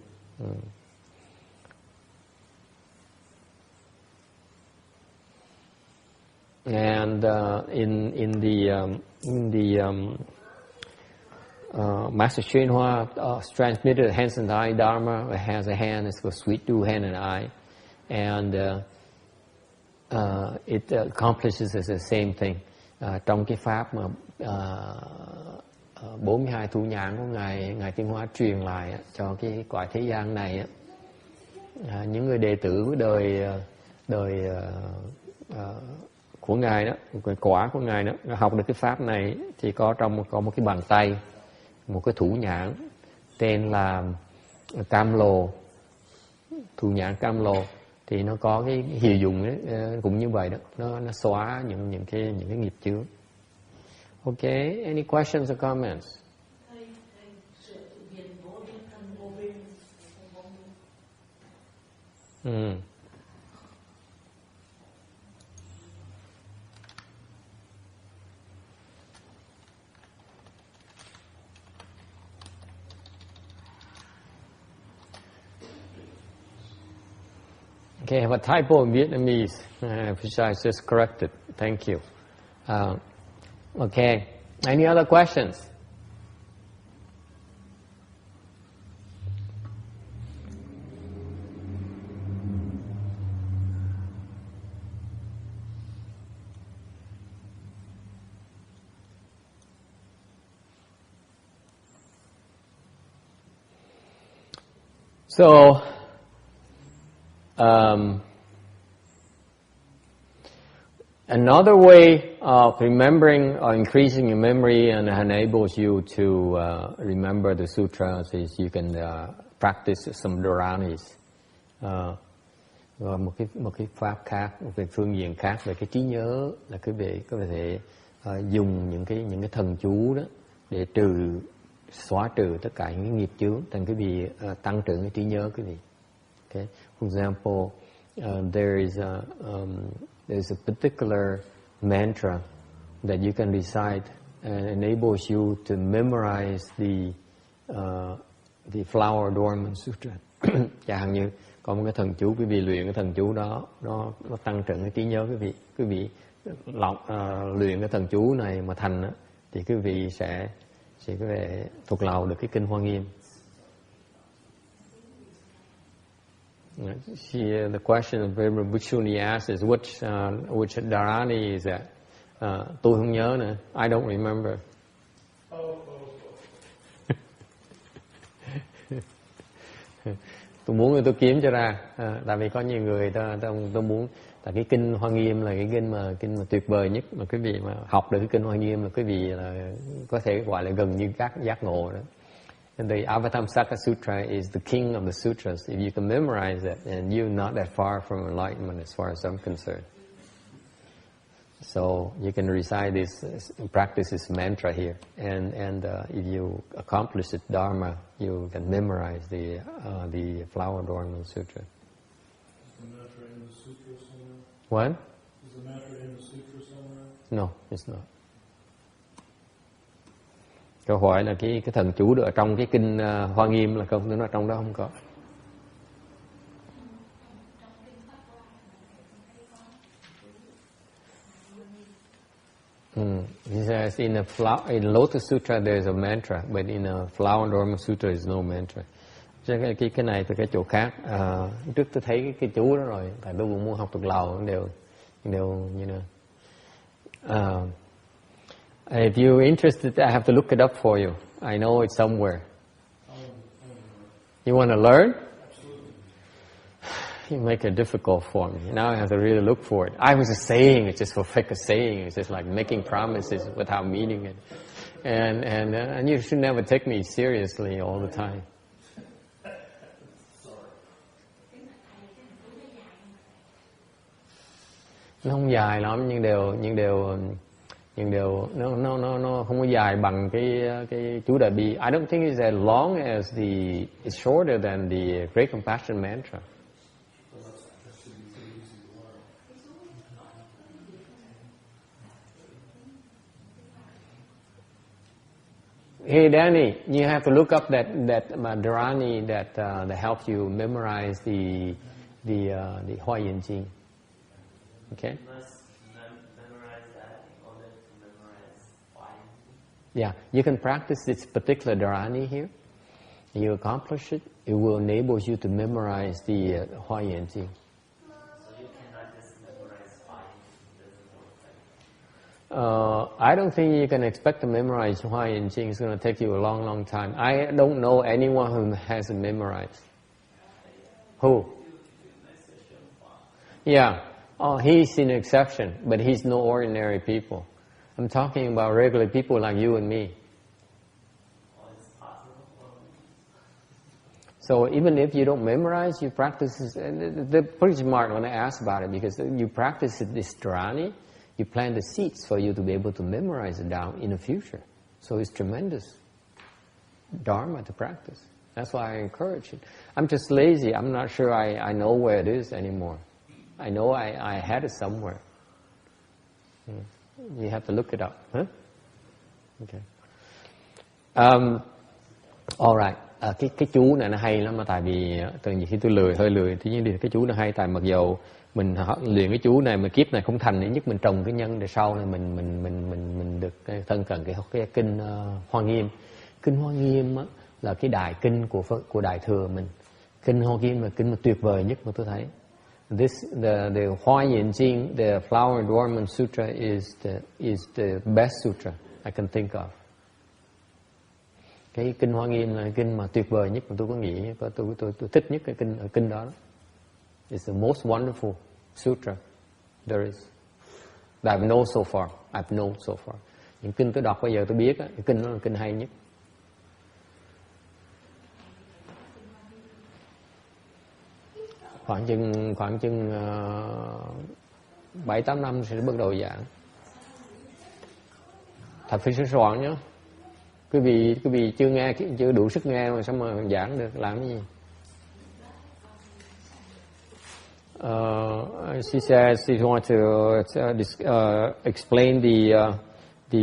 And in the Master Xuan Hoa transmitted hands and eye dharma. It has a hand, it's called sweet dew hand and eye, and it accomplishes the same thing. Trong cái pháp mà 42 thủ nhãn của ngài Tiên Hóa truyền lại cho cái cõi thế gian này, những người đệ tử đời của ngài đó, cái quả của ngài đó, học được cái pháp này thì có một cái bàn tay, một cái thủ nhãn tên là cam lồ, thủ nhãn cam lồ, thì nó có cái hiệu dụng ấy, cũng như vậy đó, nó xóa những cái nghiệp chướng. Okay, any questions or comments? Okay, I have a typo in Vietnamese, which I just corrected. Thank you. Okay, any other questions? So, another way of remembering or increasing your memory and enables you to remember the sutras is you can practice some dharanis. Và một cái pháp khác, một cái phương diện khác về cái trí nhớ là quý vị có thể dùng những cái thần chú đó để xóa trừ tất cả những cái nghiệp chướng, thành quý vị tăng trưởng cái trí nhớ quý vị. Okay. For example, there's a particular mantra that you can recite and enables you to memorize the Flower Adornment Sutra. Chẳng như có một cái thần chú, quý vị luyện cái thần chú đó, nó tăng trưởng cái trí nhớ quý vị luyện cái thần chú này mà thành thì quý vị sẽ có thể thuộc lòng được cái kinh Hoa Nghiêm. The question Venerable Bhikshuni asked is which dharani is that? Tôi không nhớ nữa. I don't remember. Tôi muốn tôi kiếm cho ra. Tại vì có nhiều người tôi muốn. Tại cái kinh Hoa Nghiêm là cái kinh mà tuyệt vời nhất mà quý vị mà học được cái kinh Hoa Nghiêm là quý vị là có thể gọi là gần như các giác ngộ đó. And the Avatamsaka Sutra is the king of the sutras. If you can memorize it, and you're not that far from enlightenment as far as I'm concerned. So you can recite this, practice this mantra here, and if you accomplish it dharma, you can memorize the Flower Adornment Sutra. Is the mantra in the sutra somewhere? What? Is the mantra in the sutra somewhere? No, it's not. Câu hỏi là cái thần chú được ở trong cái kinh Hoa Nghiêm là không, nó trong đó không có. He says in Lotus Sutra there's a mantra, but in a Flower Adornment Sutra there's no mantra. Cái này từ cái chỗ khác. Trước tôi thấy cái chú đó rồi, tại tôi cũng muốn học thuộc lầu đều you know. If you're interested, I have to look it up for you. I know it's somewhere. You want to learn? You make it difficult for me. Now I have to really look for it. I was just saying it just for sake of saying. It's just like making promises without meaning it. And you should never take me seriously all the time. Nó không dài lắm, nhưng đều nó không có dài bằng cái chú Đại Bi. I don't think it's as long as it's shorter than the Great Compassion Mantra. Hey Danny, you have to look up that Dharani that helps you memorize the Hoa Yin Jing. Okay. You must memorize that in order to memorize Hoa Yin Jing. Yeah, you can practice this particular Dharani here. You accomplish it, it will enable you to memorize the Hoa Yin Jing. So you cannot just memorize Hoa Yin Jing. It doesn't work like that. I don't think you can expect to memorize Hoa Yin Jing. It's going to take you a long, long time. I don't know anyone who hasn't memorized. Who? Yeah. Oh, he's an exception, but he's no ordinary people. I'm talking about regular people like you and me. Well, it's possible. So even if you don't memorize, you practice. They're pretty smart when I ask about it, because you practice this Dharani, you plant the seeds for you to be able to memorize it down in the future. So it's tremendous Dharma to practice. That's why I encourage it. I'm just lazy. I'm not sure I know where it is anymore. I know I had it somewhere. You have to look it up. Huh? Okay. All right. Cái chú này nó hay lắm, mà tại vì từ khi tôi hơi lười, thì nhiên cái chú nó hay, tại mặc dầu mình luyện cái chú này mà kiếp này không thành, nhất mình trồng cái nhân để sau này mình được thân cận cái kinh Hoa Nghiêm. Kinh Hoa Nghiêm á, là cái đại kinh của Đại thừa mình. Kinh Hoa Nghiêm là kinh mà tuyệt vời nhất mà tôi thấy. The Hoa Yin Jing, the Flower Adornment Sutra is the best sutra I can think of. Cái kinh Hoa Nghiêm là kinh mà tuyệt vời nhất mà tôi có nghĩ, tôi thích nhất cái kinh đó. It's the most wonderful sutra there is that I've known so far. Những kinh tôi đọc bây giờ tôi biết cái kinh đó là kinh hay nhất. Khoảng chừng 7-8 năm sẽ bắt đầu giảng. Thật phải sửa soạn nhá. Quý vị chưa đủ sức nghe mà sao mà giảng được, làm cái gì? She says she wants to explain the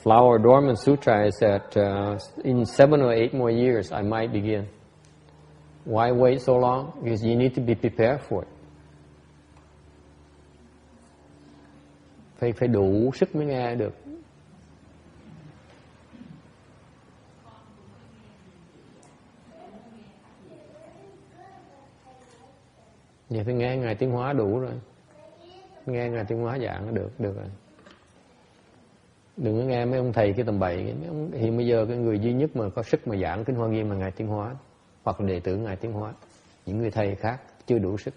Flower Adornment Sutra is that in 7 or 8 more years I might begin. Why wait so long? Because you need to be prepared for it. Phải đủ sức mới nghe được. Vậy phải nghe Ngài Tiến Hóa đủ rồi. Nghe Ngài Tiến Hóa giảng được rồi. Đừng có nghe mấy ông thầy cái tầm bậy. Hiện bây giờ cái người duy nhất mà có sức mà giảng kinh Hoa Nghiêm là Ngài Tiến Hóa, hoặc là đệ tử Ngài Tiến Hóa. Những người thầy khác chưa đủ sức.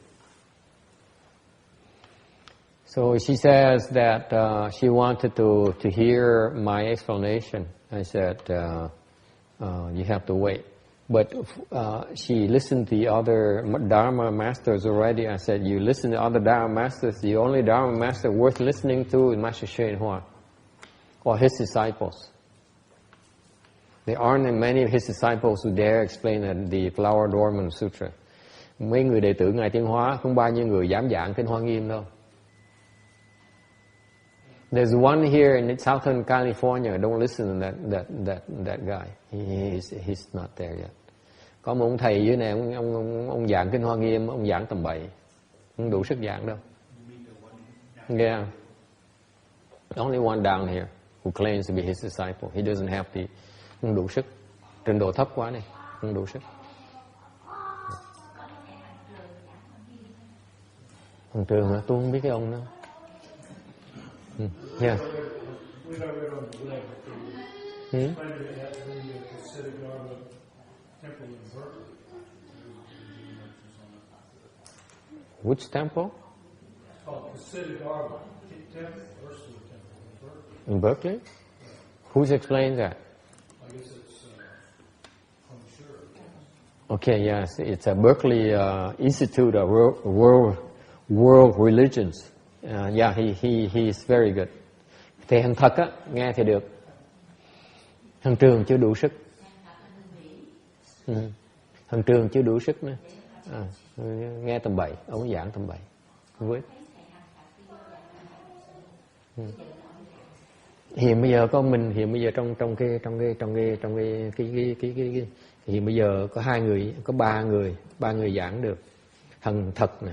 So she says that she wanted to hear my explanation. I said, you have to wait. But she listened to the other Dharma masters already. I said, you listen to other Dharma masters. The only Dharma master worth listening to is Master Hsuan Hua or his disciples. There aren't many of his disciples who dare explain the Flower Adornment Sutra. Mấy người đệ tử Ngài Tiến Hóa không bao nhiêu người dám giảng Kinh Hoa Nghiêm đâu. There's one here in Southern California. Don't listen to that guy. He's not there yet. Có một ông thầy dưới này, ông giảng Kinh Hoa Nghiêm, ông giảng tầm bậy, không đủ sức giảng đâu. Yeah. Only one down here who claims to be his disciple. He doesn't have the, không đủ sức. Trình độ thấp quá này, không đủ sức. Thằng Trường hả? Tôi không biết cái ông đó. Yeah. Which temple? In Berkeley? Who's explained that? Okay, yes, it's a Berkeley Institute of World Religions. Yeah, he is very good. Thầy Hằng Thật á, nghe thì được. Hằng Trường chưa đủ sức. Hằng Trường chưa đủ sức nữa. Nghe tầm bậy, ông giảng tầm bậy. Với. Hiện bây giờ có mình, hiện bây giờ trong cái hiện bây giờ có 2 người, có 3 người giảng được. Hằng Thật nè,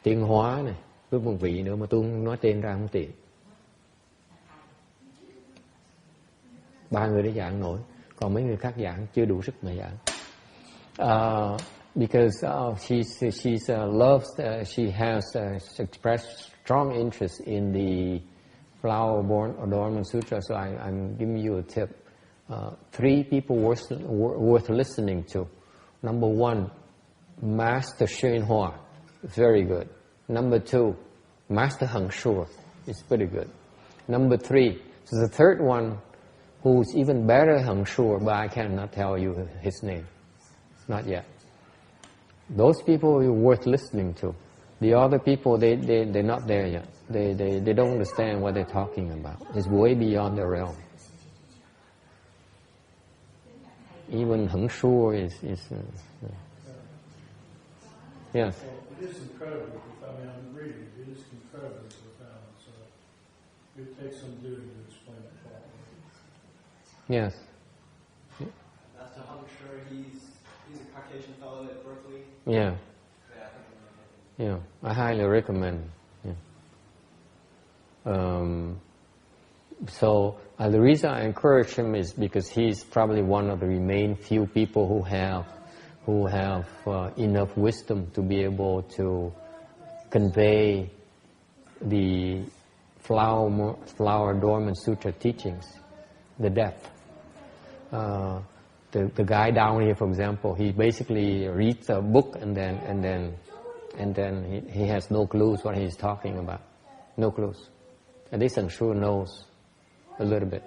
Tiến Hóa nè, với một vị nữa mà tôi nói tên ra không tiện. 3 người để giảng nổi, còn mấy người khác giảng chưa đủ sức mà giảng. Because she's loves, she has expressed strong interest in the Flower Adornment Sutra, so I'm giving you a tip. 3 people worth listening to. Number 1, Master Shen Hoa, very good. Number 2, Master Hằng Shur, is pretty good. Number 3, so the third one, who's even better Hằng Shur, but I cannot tell you his name, not yet. Those people are worth listening to. The other people, they're not there yet. They don't understand what they're talking about. It's way beyond their realm. Even Hằng Shur is yes. Well, it is incredibly profound. I mean, I'm reading. It is incredibly profound. So it takes some doing to explain it properly. Yes. Master Hung Sure, he's a Caucasian fellow at Berkeley. Yeah. Yeah, I highly recommend. Yeah. So the reason I encourage him is because he's probably one of the remain few people who have enough wisdom to be able to convey the Flower Adornment Sutra teachings, the depth. The guy down here, for example, he basically reads a book and then he has no clues what he's talking about. No clues. At least I'm sure knows a little bit.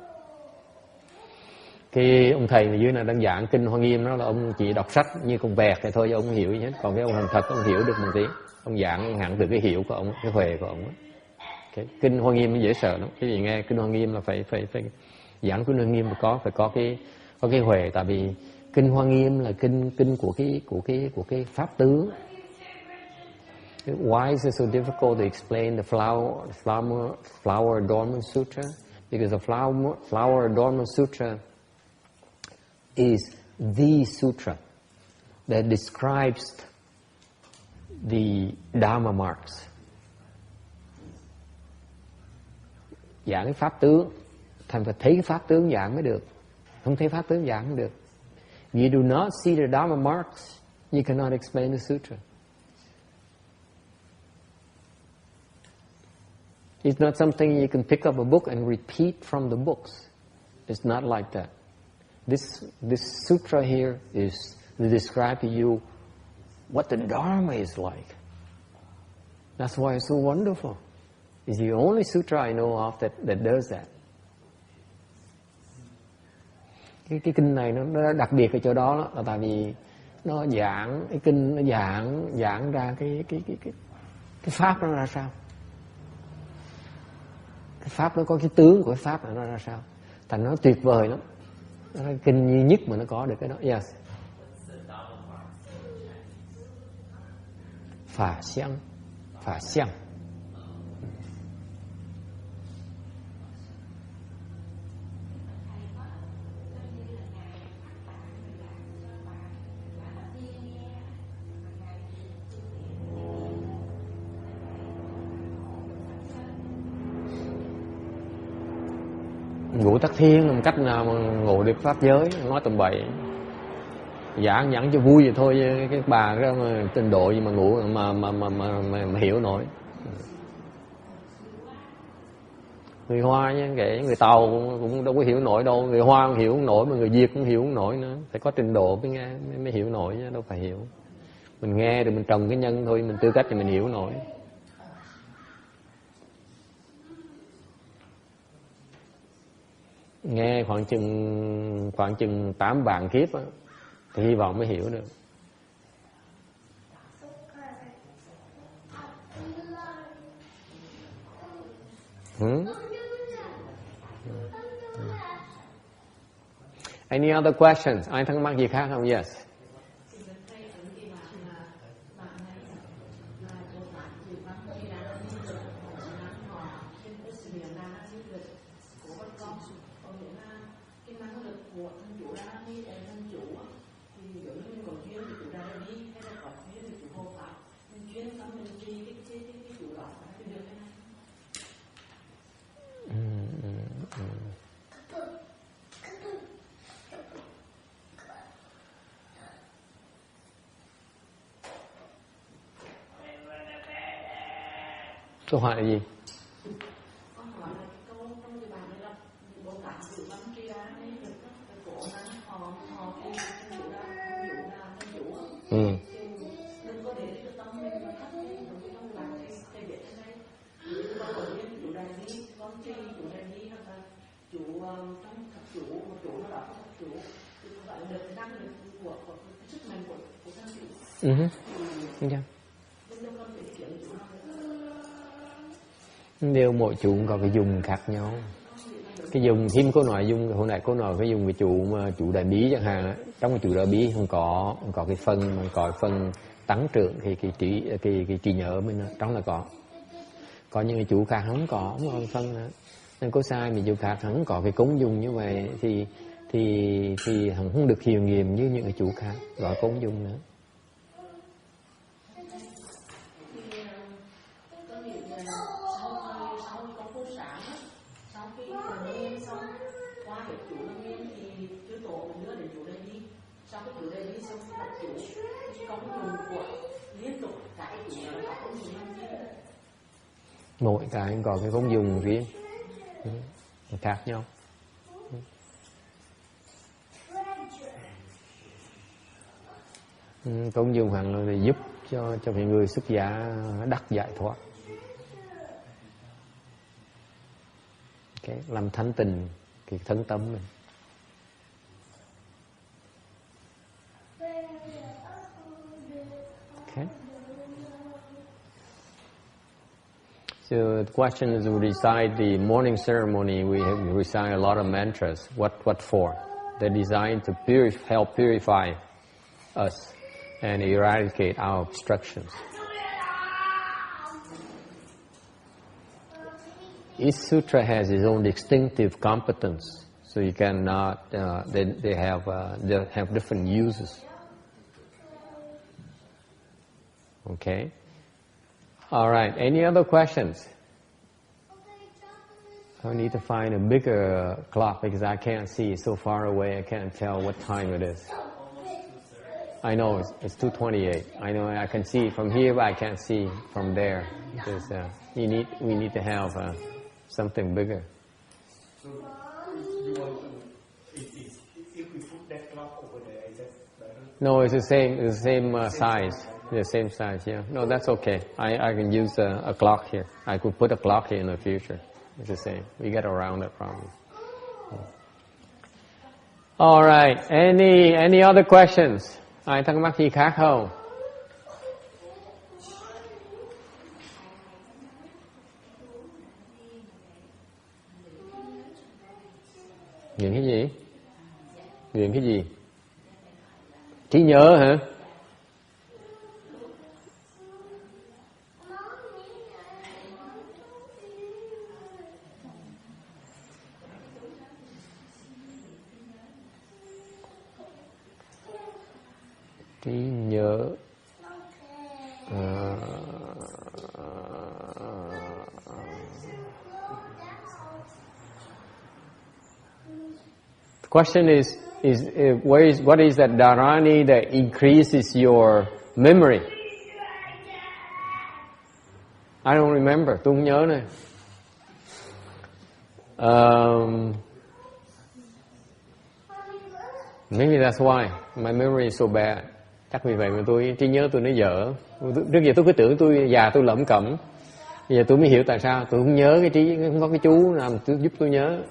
Cái ông thầy ở dưới này đang giảng Kinh Hoa Nghiêm đó là ông chỉ đọc sách như con vẹt thì thôi, ông không hiểu gì hết. Còn cái ông Hằng Thật ông hiểu được một tí. Ông giảng hẳn từ cái hiểu của ông, cái huề của ông. Okay. Kinh Hoa Nghiêm dễ sợ lắm. Cái gì nghe Kinh Hoa Nghiêm là phải giảng Kinh Hoa Nghiêm phải có cái huề, tại vì Kinh Hoa Nghiêm là kinh của cái pháp tướng. Why is it so difficult to explain the Flower Adornment Sutra? Because the Flower Adornment Sutra is the sutra that describes the Dharma marks. Giảng cái pháp tướng, thành phải thấy cái pháp tướng giảng mới được. Không thấy pháp tướng giảng không được. You do not see the Dharma marks, you cannot explain the sutra. It's not something you can pick up a book and repeat from the books. It's not like that. This sutra here is to describe to you what the Dharma is like. That's why it's so wonderful. It's the only sutra I know of that does that. Cái kinh này nó đặc biệt ở chỗ đó là tại vì nó giảng cái kinh, nó giảng ra cái pháp nó ra sao. Cái pháp nó có cái tướng của cái pháp này nó ra sao. Thành nó tuyệt vời lắm. Nó là kinh duy nhất mà nó có được cái đó. Yes. Phả xiang. Ngủ tắt thiên làm cách nào mà ngộ được pháp giới, nói tầm bậy. Giảng dẫn cho vui vậy thôi, cái bà đó mà trình độ gì mà ngủ mà hiểu nổi. Người Hoa nha, kể người Tàu cũng đâu có hiểu nổi đâu, người Hoa cũng hiểu không nổi, mà người Việt cũng hiểu không nổi nữa. Phải có trình độ mới nghe mới hiểu nổi chứ đâu phải hiểu. Mình nghe rồi mình trồng cái nhân thôi, mình tư cách thì mình hiểu nổi. Nghe khoảng chừng 8 vạn kiếp á, thì hy vọng mới hiểu được. Any other questions? Ai thắc mắc gì khác không? Yes. Câu hỏi là gì? Đều mỗi chủ cũng có cái dùng khác nhau. Cái dùng thêm cô nói dùng hồi nãy cô nói cái dùng cái chủ mà chủ đại bí chẳng hạn, trong cái chủ đại bí không có cái phần mà có phần tăng trưởng cái trí nhớ mình trong là có những cái chủ khác không có phần nữa. Nên có sai mà chủ khác không có cái công dùng như vậy thì không được hiệu nghiệm như những cái chủ khác gọi công dùng nữa. Mỗi cái có cái công dụng riêng khác nhau. Công dụng hẳn là giúp cho cái người xuất gia đắc giải thoát, làm thanh tịnh cái thân tâm mình. Okay. So the question is, we recite the morning ceremony. We recite a lot of mantras. What for? They're designed to help purify us and eradicate our obstructions. Each sutra has its own distinctive competence, so you cannot. They have different uses. Okay. All right. Any other questions? I need to find a bigger clock because I can't see. It's so far away. I can't tell what time it is. I know it's 2:28. I know I can see from here, but I can't see from there because we need to have something bigger. So you want to, if we put that clock over there, is that better? No, it's the same size. The same size, yeah. No, that's okay. I can use a clock here. I could put a clock here in the future. It's the same. We get around that problem. All right. Any other questions? Ai thắc mắc gì khác không? Nghiện cái gì? Nghiện cái gì? Trí nhớ hả? Trí nhớ. The question is what is that dharani that increases your memory? I don't remember. Tôi không nhớ này. Maybe that's why my memory is so bad. Chắc vì vậy mà trí nhớ tôi nó dở. Trước giờ tôi cứ tưởng tôi già tôi lẩm cẩm. Bây giờ tôi mới hiểu tại sao tôi không nhớ không có cái chú nào giúp tôi nhớ.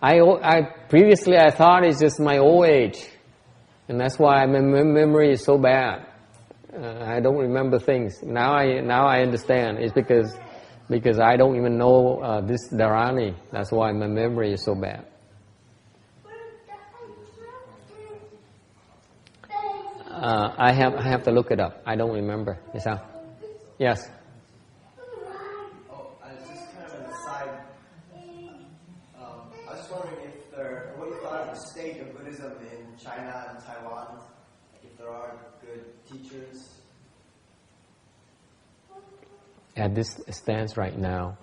I previously I thought it's just my old age, and that's why my memory is so bad. I don't remember things. Now I understand. It's because I don't even know this dharani. That's why my memory is so bad. I have to look it up. I don't remember. Yes, sir. Yes. It's just kind of an aside. I was wondering what you thought of the state of Buddhism in China and Taiwan. If there are good teachers. At this stance right now,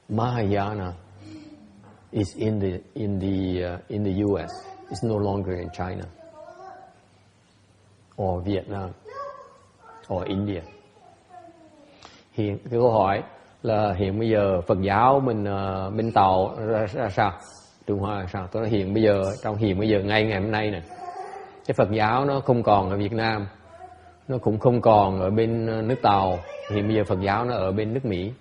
Mahayana is in the U.S. It's no longer in China or Vietnam or India. Hiện cái câu hỏi là hiện bây giờ Phật giáo bên Tàu ra sao? Trung Hoa là sao? Tôi nói hiện bây giờ ngay ngày hôm nay nè, cái Phật giáo nó không còn ở Việt Nam, nó cũng không còn ở bên nước Tàu. Hiện bây giờ Phật giáo nó ở bên nước Mỹ.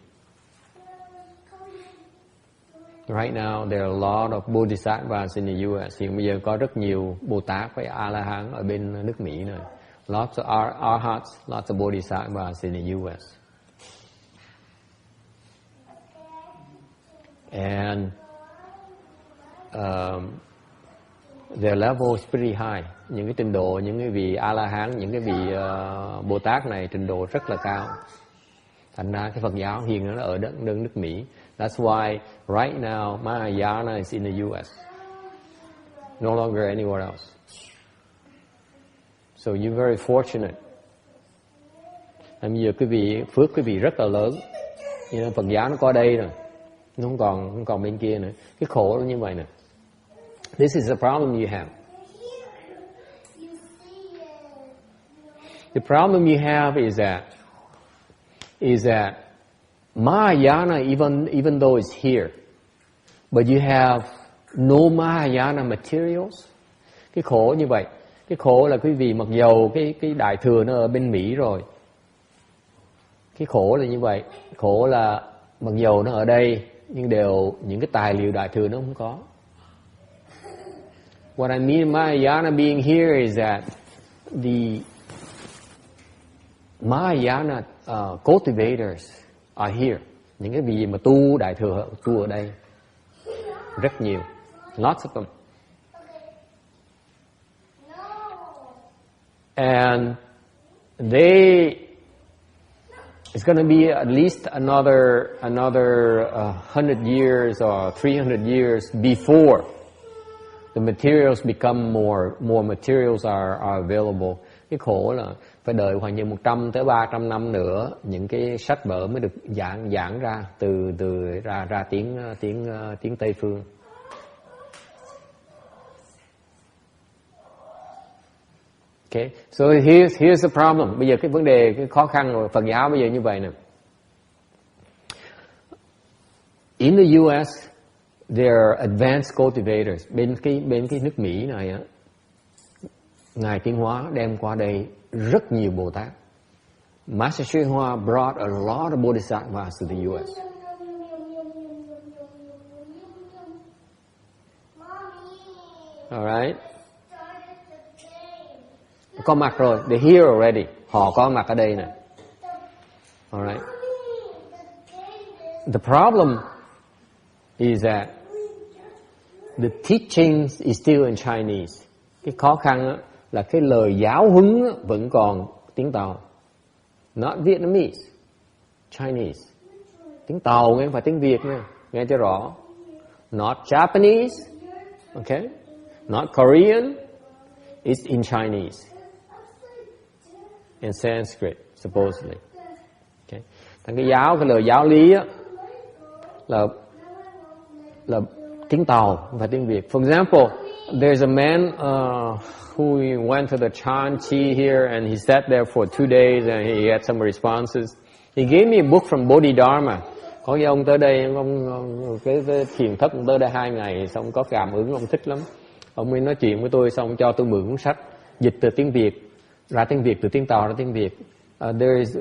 Right now there are a lot of bodhisattvas in the US. Hiện bây giờ có rất nhiều Bồ Tát với A La Hán ở bên nước Mỹ này. Lots of arhats, lots of bodhisattvas in the US. And their level is pretty high. Những cái trình độ, những cái vị A La Hán, những cái vị Bồ Tát này trình độ rất là cao. Thành ra cái Phật giáo hiện nó ở đất nước Mỹ. That's why right now Mahayana is in the US, no longer anywhere else. So you're very fortunate. Bây giờ phước quý vị rất là lớn. Nhưng Phật giáo nó có đây rồi, nó không còn bên kia nữa. Cái khổ nó như vậy nè. This is the problem you have. The problem you have is that Mahayana, even though it's here, but you have no Mahayana materials. Cái khổ như vậy. Cái khổ là quý vị mặc dầu cái đại thừa nó ở bên Mỹ rồi. Cái khổ là như vậy. Khổ là mặc dầu nó ở đây, nhưng những cái tài liệu đại thừa nó không có. What I mean Mahayana being here is that the Mahayana cultivators are here. Những cái vị mà tu đại thừa tu ở đây rất nhiều, lots of them. And it's going to be at least another 100 years or 300 years before the materials become more materials are available. Cái khổ là phải đợi khoảng như 100 tới 300 năm nữa những cái sách vở mới được giảng ra từ ra tiếng Tây phương. Okay, so here's the problem. Bây giờ cái vấn đề, cái khó khăn của Phật giáo bây giờ như vậy nè. In the US, there are advanced cultivators. Bên cái nước Mỹ này á, Ngài Tiến Hóa đem qua đây rất nhiều Bồ Tát. Master Sri Hoa brought a lot of bodhisattvas to the US. All right. Có mặt rồi, they're here already. Họ có mặt ở đây nè. All right. The problem is that the teachings is still in Chinese. Cái khó khăn là cái lời giáo huấn vẫn còn tiếng Tàu. Not Vietnamese, Chinese. Tiếng Tàu nghe, không phải tiếng Việt nha. nghe cho rõ. Not Japanese, okay? Not Korean, it's in Chinese. In Sanskrit, supposedly. Okay? Cái lời giáo lý á, là tiếng Tàu, không phải tiếng Việt. For example, there's a man who went to the Chan Chi here and he sat there for 2 days and he had some responses. He gave me a book from Bodhidharma. Có cái ông tới đây, cái thiền thất tới đây 2 ngày, xong có cảm ứng, ông thích lắm. Ông mới nói chuyện với tôi, xong cho tôi mượn cuốn sách, dịch từ tiếng Việt ra tiếng Việt, từ tiếng Tàu ra tiếng Việt. There is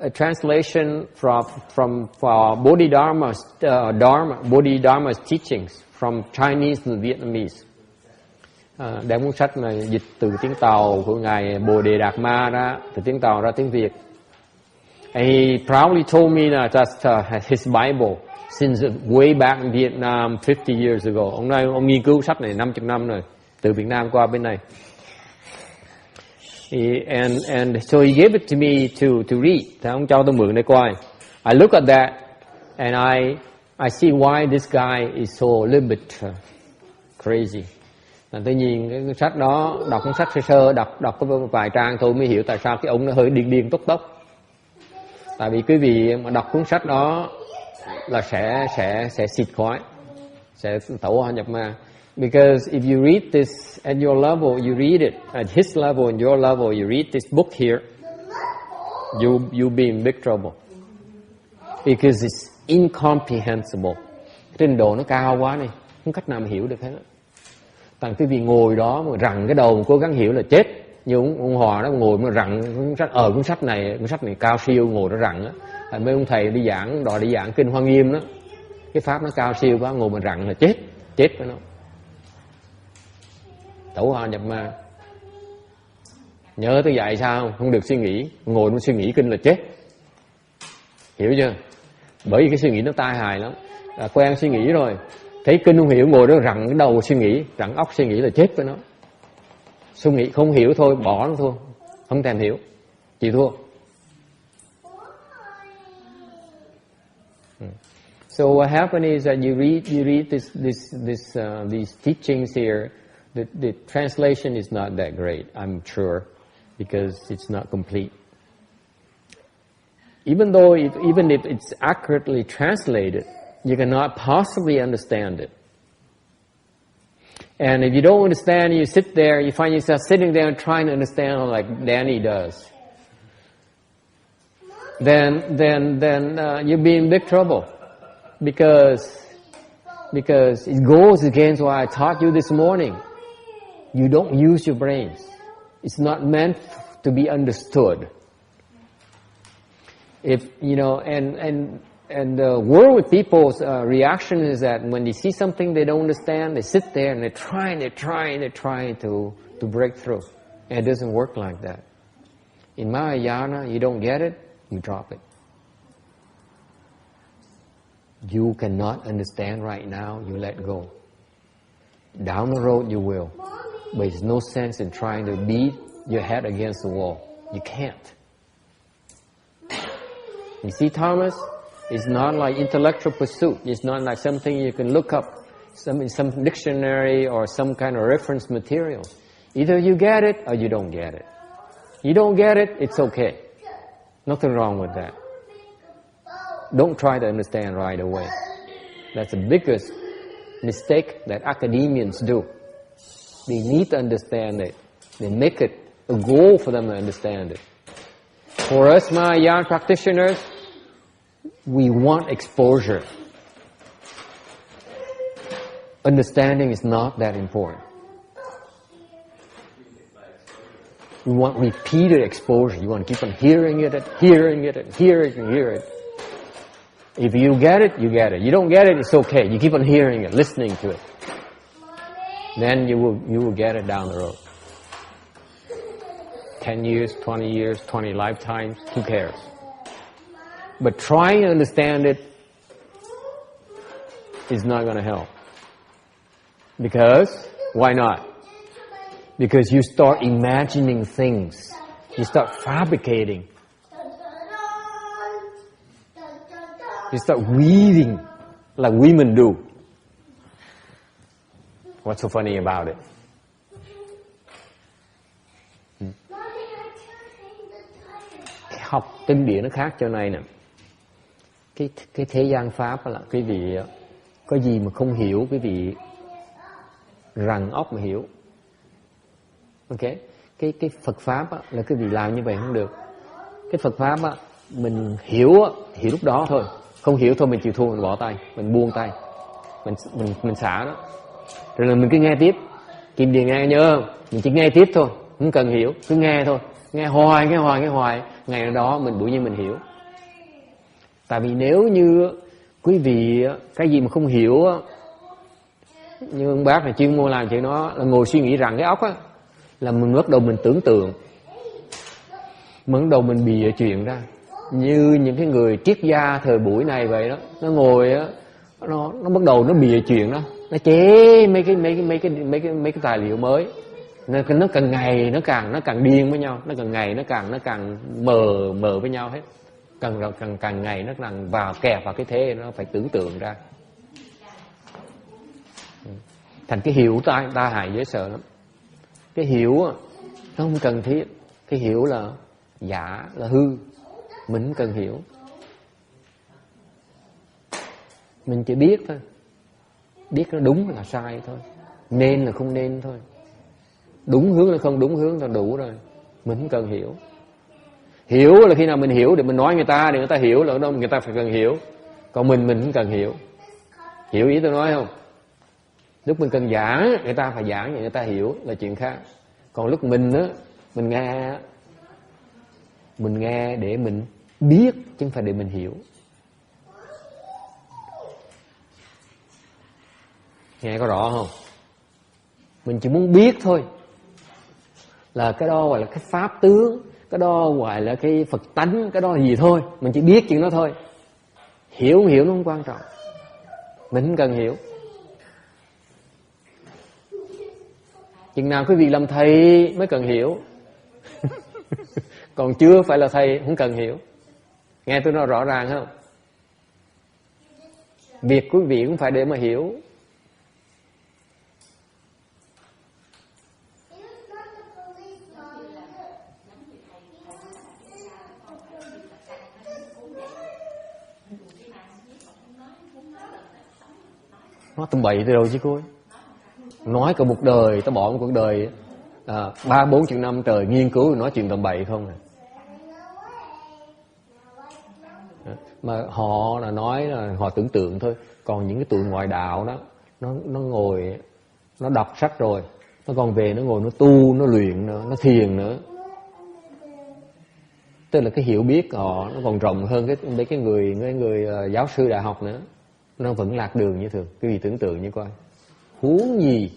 a translation from Bodhidharma's teachings from Chinese and Vietnamese. Đem cuốn sách này dịch từ tiếng Tàu của ngài Bồ Đề Đạt Ma ra, từ tiếng Tàu ra tiếng Việt. And he proudly told me that that's his Bible since way back in Vietnam 50 years ago. Ông nghiên cứu sách này 50 năm rồi, từ Việt Nam qua bên này. And so he gave it to me to read. Thì ông cho tôi mượn để coi. I look at that and I see why this guy is so a little bit crazy. Tôi nhìn cái sách đó, đọc cuốn sách sơ đọc có vài trang thôi mới hiểu tại sao cái ông nó hơi điên tốc. Tại vì quý vị mà đọc cuốn sách đó là sẽ xịt khói, sẽ tẩu hỏa nhập ma. Because if you read this at your level, you read it at his level and your level, you read this book here, you'll be in big trouble. Because it's incomprehensible. Trình độ nó cao quá này, không cách nào mà hiểu được hết. Tại quý vị ngồi đó mà rặn cái đầu, cố gắng hiểu là chết. Như ông Hòa đó ngồi mà rặn cuốn sách này cao siêu, ngồi nó rặn á. Mấy ông thầy đi giảng kinh Hoa Nghiêm đó, cái pháp nó cao siêu quá, ngồi mà rặn là chết với nó. Tẩu hỏa nhập ma. Nhớ tới dạy sao không được suy nghĩ, ngồi nó suy nghĩ kinh là chết. Hiểu chưa? Bởi vì cái suy nghĩ nó tai hại lắm. Quen suy nghĩ rồi, thấy kinh không hiểu, ngồi đó rặn cái đầu suy nghĩ, rặn óc suy nghĩ là chết với nó. Suy nghĩ không hiểu thôi, bỏ nó thôi, không thèm hiểu, chịu thua. So what happened is that you read these teachings here. The translation is not that great, I'm sure, because it's not complete. Even if it's accurately translated, you cannot possibly understand it. And if you don't understand, you sit there, you find yourself sitting there and trying to understand like Danny does. Then you'll be in big trouble, because it goes against what I taught you this morning. You don't use your brains. It's not meant to be understood. If you know, and the world with people's reaction is that when they see something they don't understand, they sit there and they're trying to break through. And it doesn't work like that. In Mahayana, you don't get it, you drop it. You cannot understand right now, you let go. Down the road you will. But there's no sense in trying to beat your head against the wall. You can't. You see, Thomas, it's not like intellectual pursuit. It's not like something you can look up in some dictionary or some kind of reference material. Either you get it or you don't get it. You don't get it, it's okay. Nothing wrong with that. Don't try to understand right away. That's the biggest mistake that academians do. They need to understand it. They make it a goal for them to understand it. For us Mahayana practitioners, we want exposure. Understanding is not that important. We want repeated exposure. You want to keep on hearing it and hearing it and hearing it and hearing it. If you get it, you get it. You don't get it, it's okay. You keep on hearing it, listening to it. Then you will get it down the road. 10 years, 20 years, 20 lifetimes, who cares? But trying to understand it is not going to help. Because, why not? Because you start imagining things. You start fabricating. You start weaving là women do. What's so funny about it? Học kinh điển nó khác chỗ này nè. Cái thế gian pháp là quý vị có gì mà không hiểu, quý vị răng óc mà hiểu. Ok, cái Phật pháp á, là quý vị làm như vậy không được. Cái Phật pháp á, mình hiểu lúc đó thôi, không hiểu thôi mình chịu thua, mình bỏ tay, mình buông tay, mình xả đó. Rồi là mình cứ nghe tiếp. Kim Điền nghe nhớ, mình chỉ nghe tiếp thôi, không cần hiểu, cứ nghe thôi, nghe hoài. Ngày đó mình bỗng nhiên mình hiểu. Tại vì nếu như quý vị cái gì mà không hiểu, như ông bác này chuyên môn làm chuyện đó là ngồi suy nghĩ rằng cái óc á, là mình bắt đầu mình tưởng tượng, mình bắt đầu mình bịa chuyện ra. Như những cái người triết gia thời buổi này vậy đó, nó ngồi á, nó bắt đầu nó bịa chuyện đó, nó chế mấy cái tài liệu mới. Nó càng ngày nó càng điên với nhau, nó càng ngày nó càng mờ với nhau hết. Càng ngày nó càng kẹp vào cái thế, nó phải tưởng tượng ra. Thành cái hiểu ta hại dễ sợ lắm. Cái hiểu nó không cần thiết. Cái hiểu là giả, là hư. Mình không cần hiểu. Mình chỉ biết thôi. Biết nó đúng là sai thôi, nên là không nên thôi, đúng hướng là không đúng hướng là đủ rồi. Mình không cần hiểu. Hiểu là khi nào mình hiểu để mình nói người ta, để người ta hiểu, là đâu người ta phải cần hiểu. Còn mình không cần hiểu. Hiểu ý tôi nói không? Lúc mình cần giảng, người ta phải giảng để người ta hiểu là chuyện khác. Còn lúc mình á, mình nghe để mình biết chứ không phải để mình hiểu. Nghe có rõ không? Mình chỉ muốn biết thôi. Là cái đó gọi là cái pháp tướng, cái đó gọi là cái Phật tánh, cái đó là gì thôi. Mình chỉ biết chuyện đó thôi. Hiểu không hiểu nó không quan trọng. Mình không cần hiểu. Chừng nào quý vị làm thầy mới cần hiểu. Còn chưa phải là thầy không cần hiểu. Nghe tôi nói rõ ràng không? Việc quý vị cũng phải để mà hiểu. Nói tầm bậy từ đâu chứ cô ấy. Nói cả một đời, ta bỏ một cuộc đời 3-4 năm trời nghiên cứu nói chuyện tầm bậy không à. Mà họ là nói là họ tưởng tượng thôi. Còn những cái tụi ngoại đạo đó, nó ngồi, nó đọc sách rồi, nó còn về nó ngồi nó tu, nó luyện nữa, nó thiền nữa. Tức là cái hiểu biết họ nó còn rộng hơn cái người giáo sư đại học nữa. Nó vẫn lạc đường như thường. Cái gì tưởng tượng như coi. Huống gì.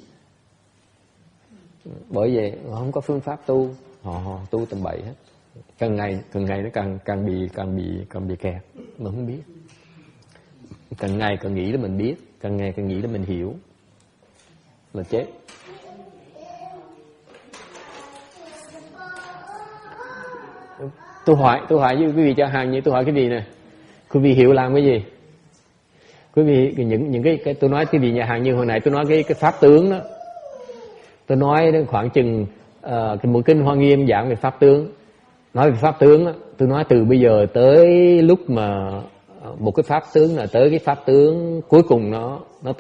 Bởi vậy họ không có phương pháp tu. Họ tu tầm bậy hết. Càng ngày nó càng bị kẹt. Mà không biết. Càng ngày càng nghĩ là mình biết. Càng ngày càng nghĩ là mình hiểu. Là chết. Tôi hỏi với quý vị cho hàng như tôi hỏi cái gì nè. Quý vị hiểu làm cái gì? Quý vị những cái tôi nói cái gì nhà hàng như hồi nãy tôi nói cái pháp tướng đó. Tôi nói khoảng chừng một kinh Hoa Nghiêm giảng về pháp tướng. Nói về pháp tướng đó, tôi nói từ bây giờ tới lúc mà một cái pháp tướng là tới cái pháp tướng cuối cùng nó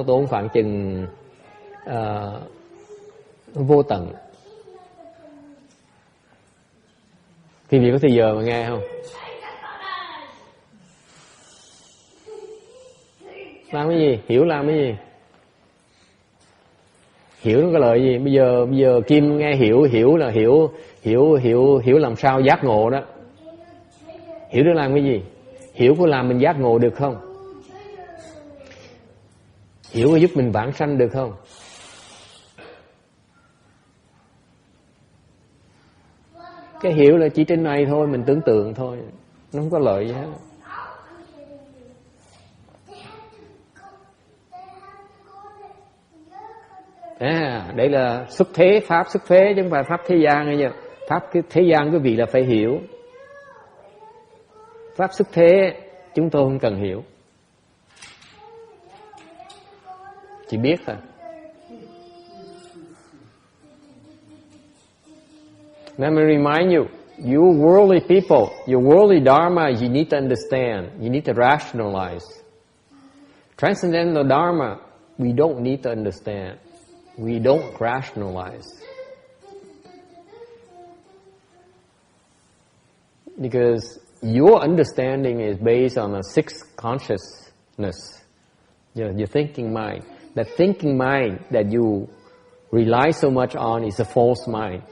tốn khoảng chừng vô tận. Quý vị có thời giờ mà nghe không? Làm cái gì? Hiểu làm cái gì? Hiểu nó có lợi gì? Bây giờ Kim nghe hiểu là hiểu làm sao giác ngộ đó. Hiểu để làm cái gì? Hiểu có làm mình giác ngộ được không? Hiểu có giúp mình vãng sanh được không? Cái hiểu là chỉ trên này thôi, mình tưởng tượng thôi. Nó không có lợi gì hết. Đây là xuất thế, pháp xuất thế chứ không phải pháp thế gian hay nhờ. Pháp thế gian quý vị là phải hiểu. Pháp xuất thế chúng tôi không cần hiểu. Chỉ biết thôi. Let me remind you, you worldly people, your worldly dharma, you need to understand. You need to rationalize. Transcendental dharma, we don't need to understand. We don't rationalize. Because your understanding is based on a sixth consciousness, your thinking mind. The thinking mind that you rely so much on is a false mind.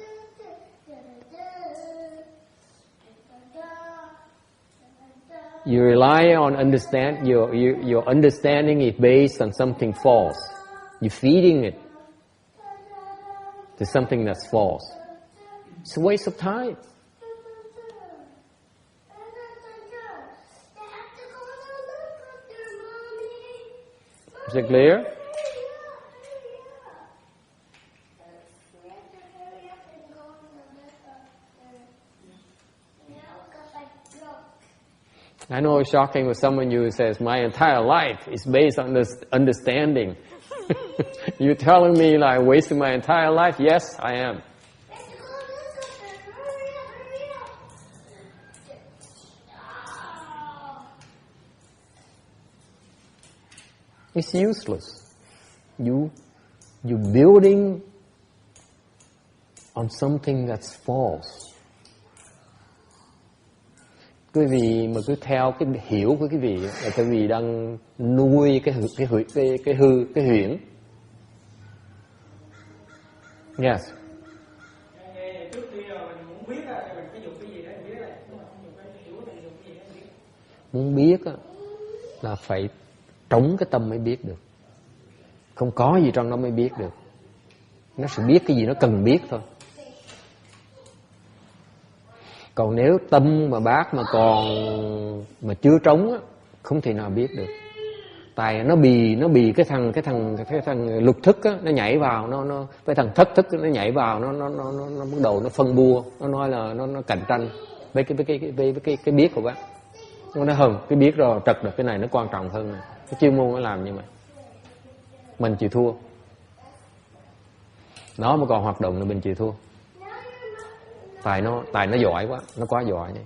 You rely on understand, your understanding is based on something false. You're feeding it to something that's false. It's a waste of time. Is it clear? I know it's shocking with someone who says, my entire life is based on this understanding. You're telling me like wasting my entire life? Yes, I am. It's useless. You're building on something that's false. Quý vị mà cứ theo cái hiểu của quý vị là quý vị đang nuôi cái huyễn. Yes. Trước khi mình muốn biết là mình phải dùng cái gì để biết là nhưng mà không dùng cái hiểu thì dùng cái gì để biết. Muốn biết là phải trống cái tâm mới biết được. Không có gì trong nó mới biết được. Nó sẽ biết cái gì nó cần biết thôi. Còn nếu tâm mà bác mà còn mà chưa trống á, không thể nào biết được. Tại nó bị cái thằng lục thức á, nó nhảy vào, nó cái thằng thất thức nó nhảy vào, nó bắt đầu nó phân bua, nó nói là nó cạnh tranh với cái biết của bác. Nó nói hơn, cái biết rồi trật được cái này nó quan trọng hơn này. Cái chuyên môn nó làm như vậy. Mình chịu thua. Nó mà còn hoạt động là mình chịu thua. Tại nó giỏi quá, nó quá giỏi này.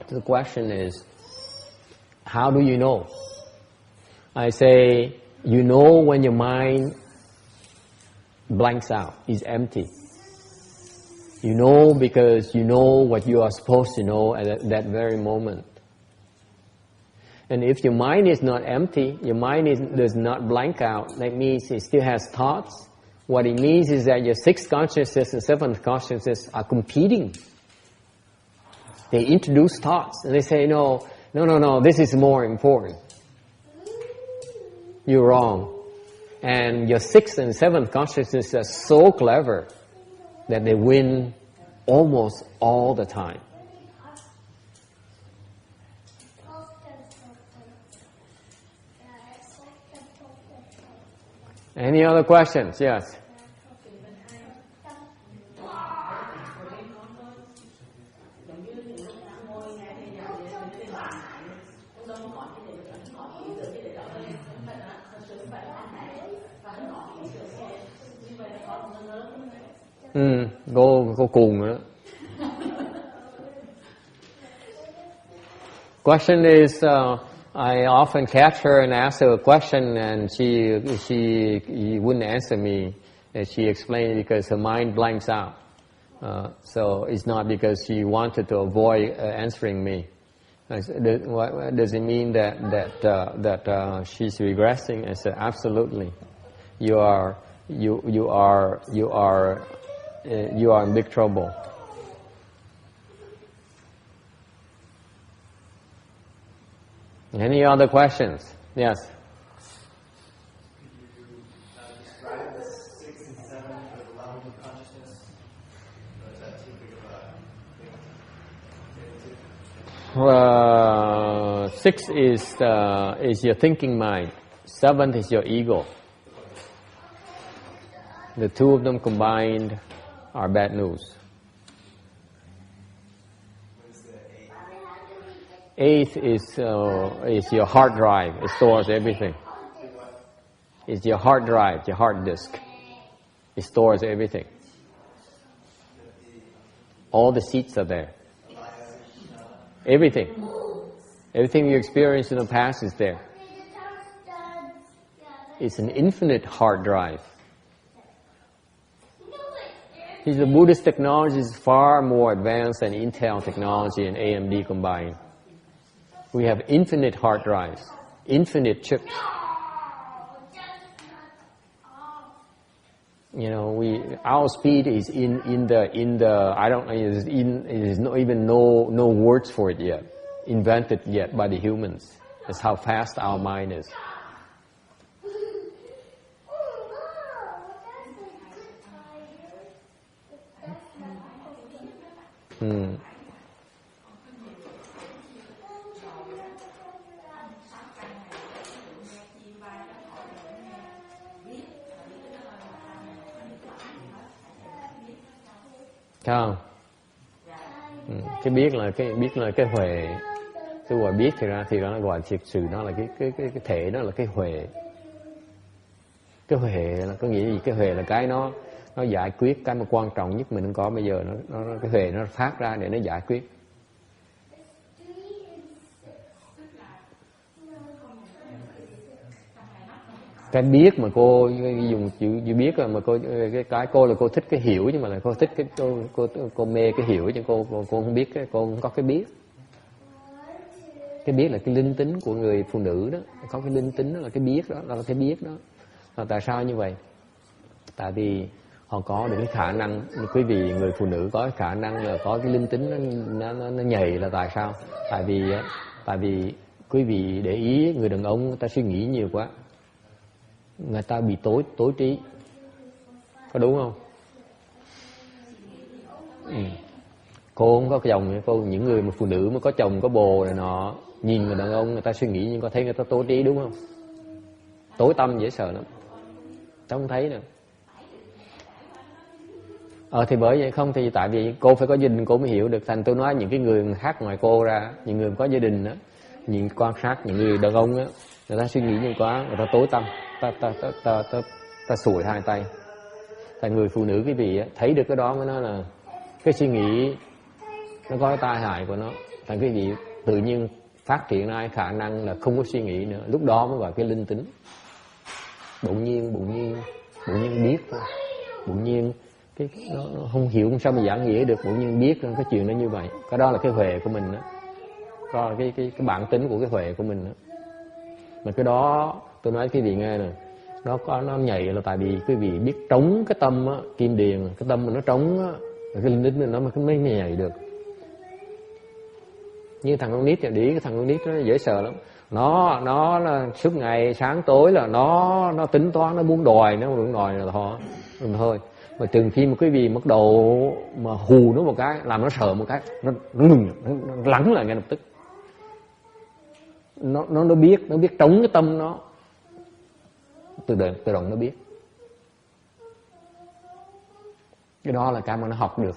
The question is, how do you know? I say, you know when your mind blanks out, is empty. You know because you know what you are supposed to know at that very moment. And if your mind is not empty, your mind does not blank out, that means it still has thoughts. What it means is that your sixth consciousness and seventh consciousness are competing. They introduce thoughts and they say, no, this is more important. You're wrong. And your sixth and seventh consciousness are so clever that they win almost all the time. Any other questions? Yes. Cô cuồng nữa. Question is, I often catch her and ask her a question, and she wouldn't answer me. She explained because her mind blanks out. So it's not because she wanted to avoid answering me. Does it mean that she's regressing? I said, absolutely. You are in big trouble. Any other questions? Yes. Could you describe the 6 and 7 for the level of consciousness? Or is that too big of a thing? 6 is your thinking mind. 7 is your ego. The two of them combined are bad news. Eighth is your hard drive. It stores everything. It's your hard drive, your hard disk. It stores everything. All the seats are there. Everything. Everything you experienced in the past is there. It's an infinite hard drive. The Buddhist technology is far more advanced than Intel technology and AMD combined. We have infinite hard drives, infinite chips. You know, our speed is in the I don't is not even no words for it yet, invented yet by the humans. That's how fast our mind is. Không? Cái biết là cái huệ. Tôi gọi biết thì nó gọi thực sự nó là cái thể, đó là cái huệ. Cái huệ là có nghĩa gì? Cái huệ là cái nó giải quyết cái mà quan trọng nhất mình không có bây giờ, nó cái huệ nó phát ra để nó giải quyết. Cái biết mà cô dùng chữ biết mà cô cái cô là cô thích cái hiểu, nhưng mà là cô thích cái cô mê cái hiểu, chứ cô không biết cô không có cái biết. Cái biết là cái linh tính của người phụ nữ đó, có cái linh tính đó là cái biết đó, là cái biết đó. Là tại sao như vậy? Tại vì họ có được cái khả năng, quý vị người phụ nữ có cái khả năng là có cái linh tính nó nhảy là tại sao? Tại vì quý vị để ý người đàn ông người ta suy nghĩ nhiều quá, người ta bị tối trí, có đúng không? Cô không có chồng, những người mà phụ nữ mà có chồng có bồ này nọ, nhìn người đàn ông người ta suy nghĩ nhưng có thấy người ta tối trí, đúng không? Tối tâm dễ sợ lắm, tao không thấy nè. Thì bởi vậy không, thì tại vì cô phải có gia đình cô mới hiểu được. Thành tôi nói những cái người khác ngoài cô ra, những người có gia đình á, nhìn quan sát những người đàn ông á, người ta suy nghĩ nhiều quá, người ta tối tâm, ta sủi hai tay. Tại người phụ nữ quý vị á, thấy được cái đó mới nói là cái suy nghĩ nó có cái tai hại của nó. Thành quý vị tự nhiên phát triển ra khả năng là không có suy nghĩ nữa, lúc đó mới gọi cái linh tính. Bỗng nhiên biết thôi, bỗng nhiên nó không hiểu sao mà giảng nghĩa được, bỗng nhiên biết cái chuyện đó như vậy. Cái đó là cái huệ của mình đó, đó là cái bản tính của cái huệ của mình đó. Mà cái đó tôi nói quý vị nghe nè, nó nhảy là tại vì quý vị biết trống cái tâm á, kim điền, cái tâm mà nó trống á, cái linh tính nó mới nhảy được. Như thằng con nít thì cái thằng con nít nó dễ sợ lắm. Nó là suốt ngày sáng tối là nó tính toán, nó muốn đòi là thôi. Mà từng khi mà quý vị bắt đầu mà hù nó một cái, làm nó sợ một cái, nó lắng lại ngay lập tức. Nó biết trống cái tâm nó, tự động nó biết. Cái đó là cái mà nó học được,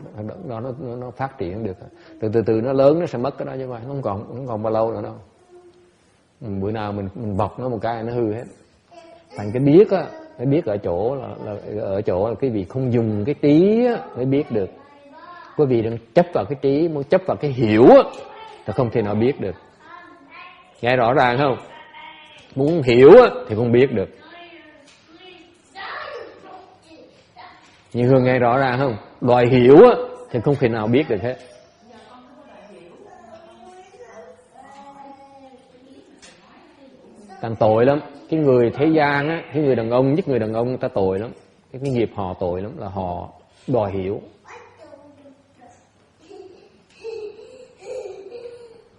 đó nó phát triển được. Từ từ nó lớn nó sẽ mất cái đó, như vậy nó không còn bao lâu nữa đâu. Bữa nào mình bọc nó một cái nó hư hết. Thành cái biết á, cái biết ở chỗ là cái vị không dùng cái trí á mới biết được. Quý vị đừng chấp vào cái trí, muốn chấp vào cái hiểu á thì không thể nào biết được. Nghe rõ ràng không? Muốn hiểu á thì không biết được. Như Hương nghe rõ ràng không? Đòi hiểu á thì không thể nào biết được hết. Càng tội lắm. Cái người thế gian á, cái người đàn ông, nhất người đàn ông ta tội lắm. Cái nghiệp họ tội lắm là họ đòi hiểu.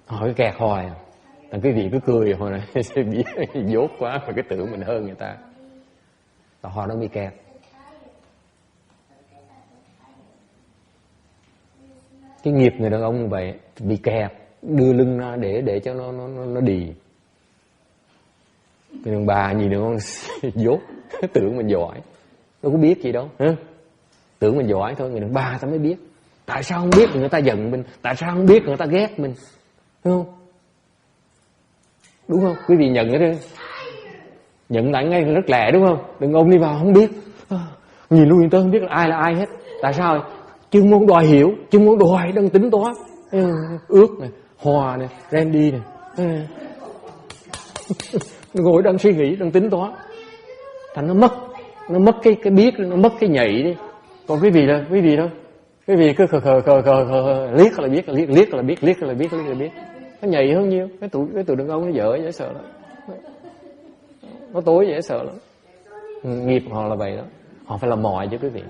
Họ cứ kẹt hoài. Thằng quý vị cứ cười hồi này sẽ biết dốt quá mà cái tưởng mình hơn người ta. Và họ nó bị kẹt. Cái nghiệp người đàn ông như vậy bị kẹt, đưa lưng ra để cho nó đì. Cái đàn bà nhìn nó dốt, tưởng mình giỏi, nó có biết gì đâu, hả? Tưởng mình giỏi thôi, người đàn bà ta mới biết. Tại sao không biết người ta giận mình? Tại sao không biết người ta ghét mình? Đúng không? đúng không? Quý vị nhận cái đó, nhận lại ngay rất lẹ, đúng không? Đừng ông đi vào không biết, nhìn luôn tôi không biết là ai hết. Tại sao? Chứ muốn đòi hiểu, chứ muốn đòi đang tính toán. Ước này, Hòa này, Randy này, ngồi đang suy nghĩ, đang tính toán, thành nó mất cái biết, nó mất cái nhạy đi. Còn quý vị thôi, quý vị cứ liếc là biết, nó nhạy hơn nhiều. Cái tụi đàn ông nó dễ sợ lắm, nó tối dễ sợ lắm. Nghiệp họ là vậy đó, họ phải làm mồi chứ quý vị,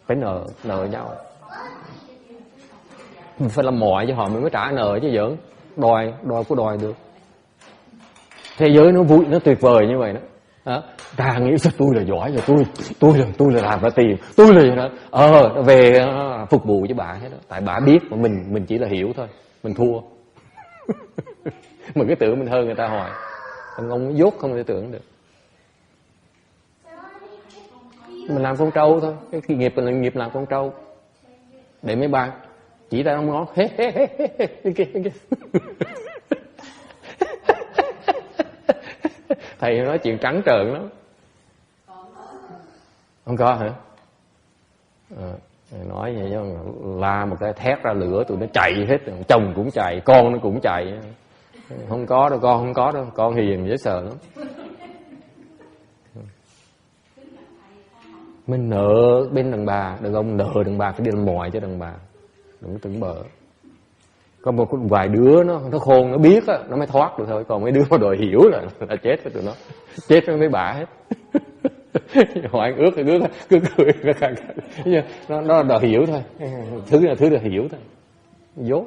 phải nợ nhau, mình phải làm mồi cho họ mới trả nợ chứ giỡn, đòi được. Thế giới nó vui, nó tuyệt vời như vậy đó. Ta nghĩ sao tôi là giỏi rồi, tôi là làm ra tiền, tôi là nó về phục vụ cho bà hết đó. Tại bà biết mà mình chỉ là hiểu thôi, mình thua. Mình cứ tưởng mình hơn người ta hoài, ông dốt không thể tưởng được. Mình làm con trâu thôi, cái nghiệp là nghiệp làm con trâu, để mấy bà chỉ ta không ngó, thầy nói chuyện trắng trợn lắm. Không có hả? Nói vậy chứ la một cái thét ra lửa tụi nó chạy hết, chồng cũng chạy, con nó cũng chạy. Không có đâu, con không có đâu, con hiền dễ sợ lắm. Mình nợ bên đàn bà, đàn ông nợ đàn bà phải đi làm mồi cho đàn bà, đừng có tưởng bợ. Có một vài đứa nó khôn, nó biết á, nó mới thoát được thôi. Còn mấy đứa mà đòi hiểu là chết với tụi nó, chết với mấy bà hết. Hỏi ước cứ cười, nó đòi hiểu thôi, thứ là hiểu thôi, dốt.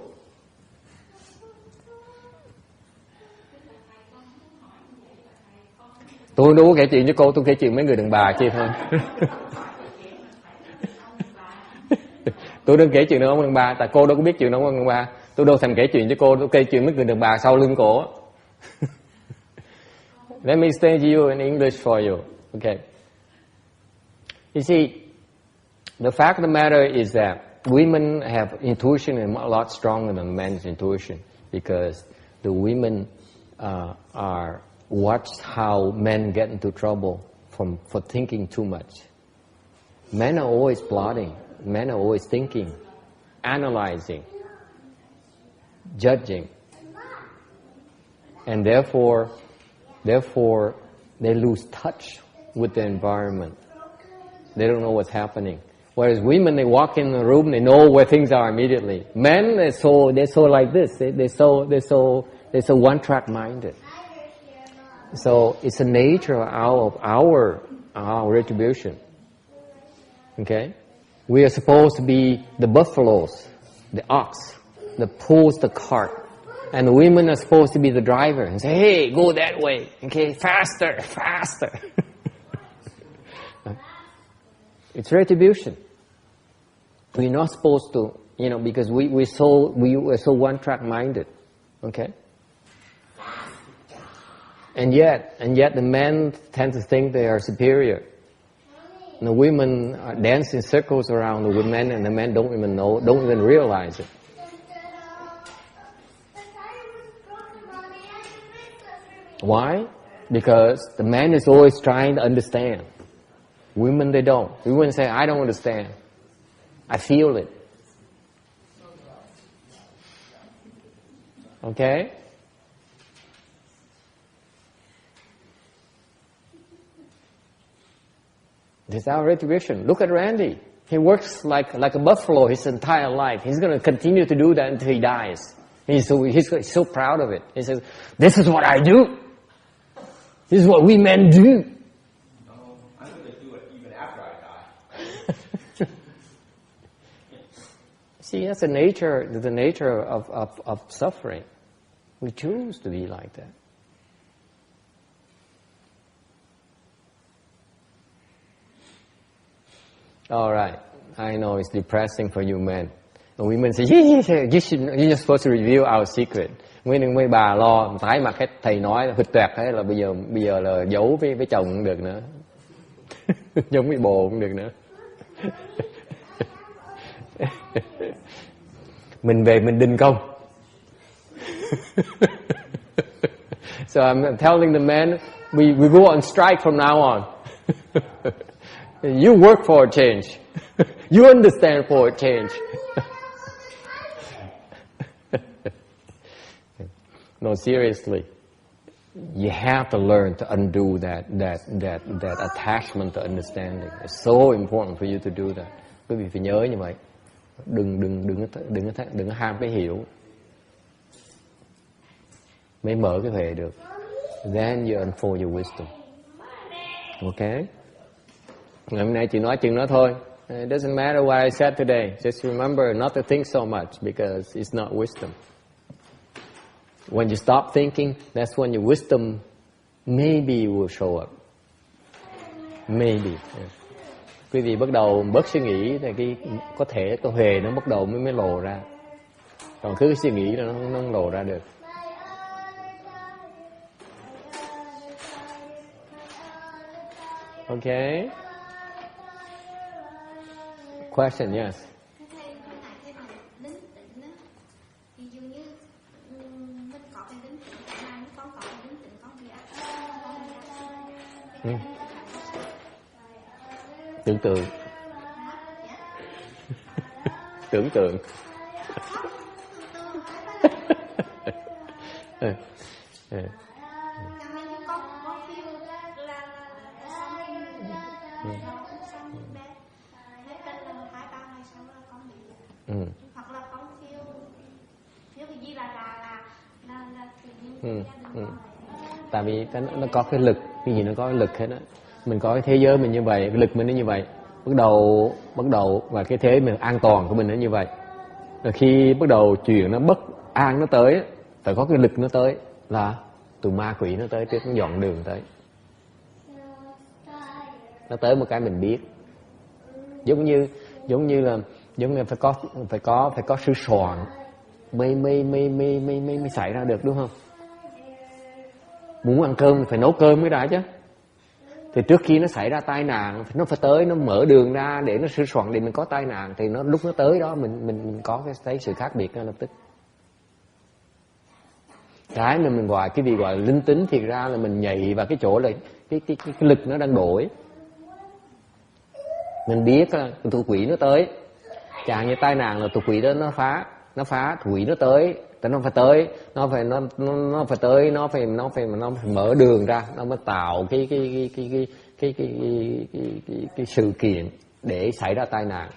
Tôi đâu có kể chuyện với cô, tôi kể chuyện mấy người đàn bà kia thôi. Tôi đừng kể chuyện đàn ông đàn bà, tại cô đâu có biết chuyện đàn ông đàn bà. Tôi đâu thèm kể chuyện với cô, tôi kể chuyện mấy người đàn bà sau lưng cổ. Let me explain to you in English for you. Okay. You see, the fact of the matter is that women have intuition a lot stronger than men's intuition, because the women watch how men get into trouble for thinking too much. Men are always plotting. Men are always thinking, analyzing, judging, and therefore they lose touch with the environment. They don't know what's happening. Whereas women, they walk in the room, they know where things are immediately. Men, they're so like this. They're so one-track minded. So it's the nature of our retribution. Okay? We are supposed to be the buffaloes, the ox, that pulls the cart. And the women are supposed to be the driver and say, hey, go that way. Okay, faster. It's retribution. We're not supposed to, because we were so one-track minded. Okay? And yet the men tend to think they are superior. And the women dance in circles around the men, and the men don't even realize it. Why? Because the man is always trying to understand. Women, they don't. Women say, I don't understand. I feel it. Okay? This is our retribution. Look at Randy. He works like a buffalo his entire life. He's going to continue to do that until he dies. He's so proud of it. He says, this is what I do. This is what we men do. No, I'm going to do it even after I die. See, that's the nature of suffering. We choose to be like that. All right. I know it's depressing for you men. And women say, yeah, you're supposed to reveal our secret. Mấy bà lo tái mặt hết, thầy nói hụt toẹt hết là bây giờ là giấu với chồng cũng được nữa. Giống với bồ cũng được nữa. Mình về mình đình công. So I'm telling the men, we go on strike from now on. You work for a change. You understand for a change. No, seriously. You have to learn to undo that attachment to understanding. It's so important for you to do that. Quý vị phải nhớ như vậy. Đừng ham cái hiểu. Mới mở cái huệ được. Then you unfold your wisdom. Okay? Hôm nay chỉ nói chừng đó thôi. It doesn't matter what I said today. Just remember not to think so much because it's not wisdom. When you stop thinking, that's when your wisdom maybe will show up. Maybe. Yeah. Quý vị bắt đầu bớt suy nghĩ thì có thể cái huệ nó bắt đầu mới lộ ra. Còn cứ suy nghĩ nó không lộ ra được. Okay. Question, yes. Tưởng tượng. Tưởng tượng. Hoặc là con phiêu cái gì là Tại vì nó có cái lực, cái gì nó có cái lực hết á. Mình có cái thế giới mình như vậy, cái lực mình nó như vậy. Bắt đầu và cái thế mình an toàn của mình nó như vậy. Rồi khi bắt đầu chuyện nó bất an nó tới, phải có cái lực nó tới là tụi ma quỷ nó tới trước, nó dọn đường tới. Nó tới một cái mình biết. Giống như là phải có sự soạn mới xảy ra được, đúng không? Muốn ăn cơm thì phải nấu cơm mới đã chứ. Thì trước khi nó xảy ra tai nạn, nó phải tới, nó mở đường ra để nó sửa soạn để mình có tai nạn. Thì lúc nó tới đó mình có thấy sự khác biệt ngay lập tức. Cái mà mình gọi, cái gì gọi là linh tính, thì ra là mình nhảy vào cái chỗ là cái lực nó đang đổi. Mình biết là tụi quỷ nó tới, chẳng như tai nạn là tụi quỷ đó nó phá quỷ nó tới, nó phải tới, nó phải mở đường ra, nó mới tạo cái sự kiện để xảy ra tai nạn.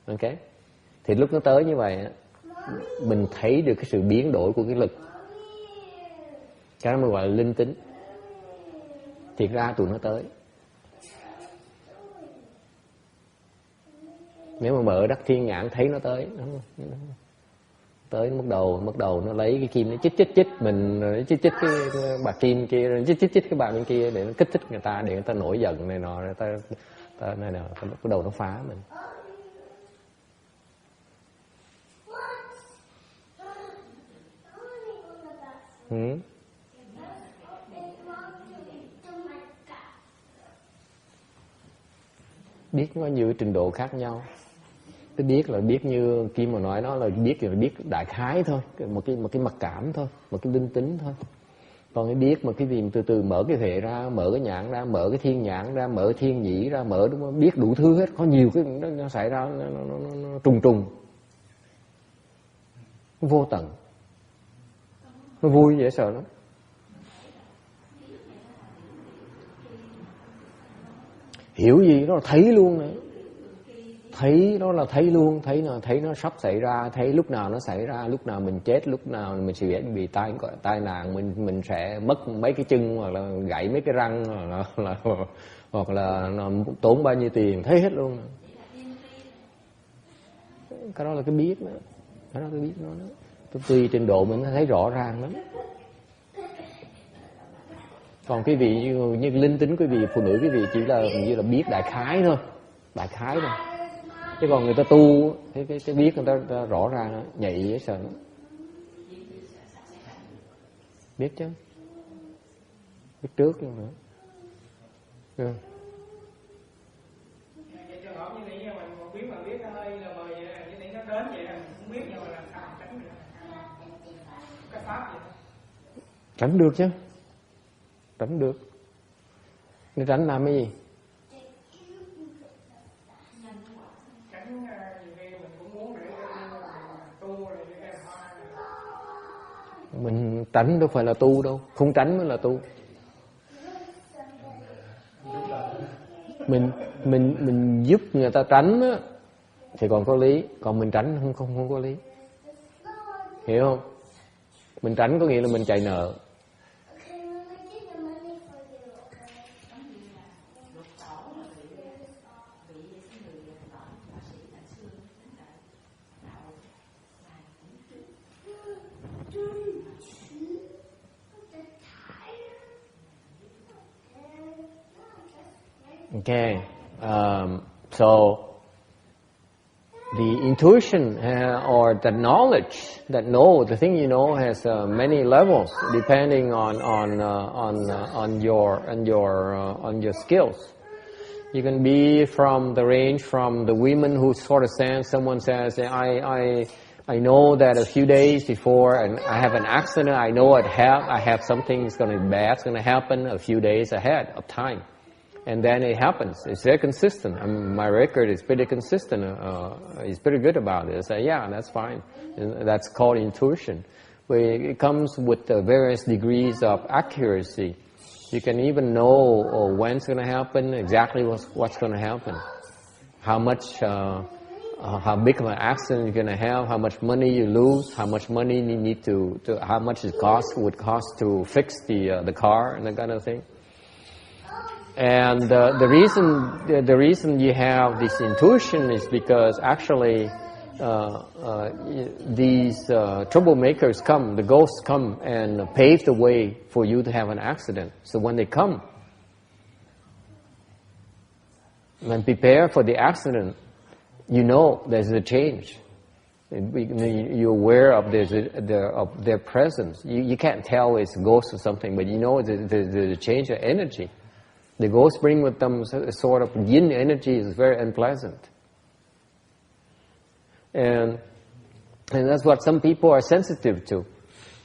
Ok? Thì lúc nó tới như vậy, mình thấy được cái sự biến đổi của cái lực. Cái đó mình gọi là linh tính. Thiệt ra tụi nó tới. Nếu mà mở đắc thiên nhãn thấy nó tới, tới bắt đầu nó lấy cái kim nó chích mình, rồi chích cái bà kim kia, rồi chích cái bà bên kia để nó kích thích người ta, để người ta nổi giận này nọ, rồi ta này nọ, bắt đầu nó phá mình. Biết có nhiều trình độ khác nhau. Cái biết là biết như Kim mà nói, nó là biết đại khái thôi, một cái mặc cảm thôi, một cái linh tính thôi. Còn cái biết mà cái gì từ từ mở cái huệ ra, mở cái nhãn ra, mở cái thiên nhãn ra, mở thiên nhĩ ra, mở đúng không? Biết đủ thứ hết, có nhiều cái nó xảy ra, nó trùng nó vô tận, nó vui dễ sợ lắm. Hiểu gì đó là thấy luôn nữa. Thấy đó là thấy luôn, thấy nó sắp xảy ra, thấy lúc nào nó xảy ra, lúc nào mình chết, lúc nào mình sẽ bị tai nạn, mình sẽ mất mấy cái chân, hoặc là gãy mấy cái răng, hoặc là nó tốn bao nhiêu tiền, thấy hết luôn. Cái đó là cái biết đó. Cái đó là cái biết nó đó. Tùy trình độ mình thấy rõ ràng lắm. Còn quý vị như linh tính quý vị phụ nữ, quý vị chỉ là như là biết đại khái thôi, chứ còn người ta tu cái biết người ta rõ ràng đó, nhạy dễ sợ lắm. Biết chứ, biết trước luôn nữa. Vậy trường hợp như vậy, mình biết nó hơi là mời như vậy nó đến vậy là mình cũng biết, nhưng mà làm sao tránh được cái pháp Tránh được chứ. Tránh được. Nó tránh làm cái gì? Tránh nhiều khi mình cũng muốn để tu rồi cái hoa. Mình tránh đâu phải là tu đâu, không tránh mới là tu. Mình giúp người ta tránh á, thì còn có lý, còn mình tránh không có lý. Hiểu không? Mình tránh có nghĩa là mình chạy nợ. Okay, so the intuition or the knowledge that the thing you know has many levels depending on your skills. You can be from the range from the women who sort of someone says, I know that a few days before and I have an accident, I know I have something is going to be bad, it's going to happen a few days ahead of time. And then it happens. It's very consistent. My record is pretty consistent. It's pretty good about it. I say, yeah, that's fine. And that's called intuition. But it comes with various degrees of accuracy. You can even know when it's going to happen, exactly what's going to happen. How how big of an accident you're going to have, how much money you lose, how much money you need how much it would cost to fix the car and that kind of thing. And the reason you have this intuition is because actually these troublemakers come, the ghosts come and pave the way for you to have an accident. So when they come and prepare for the accident, you know there's a change. You're aware of their presence. You can't tell it's a ghost or something, but you know there's a change of energy. The ghosts bring with them a sort of yin energy is very unpleasant. And that's what some people are sensitive to.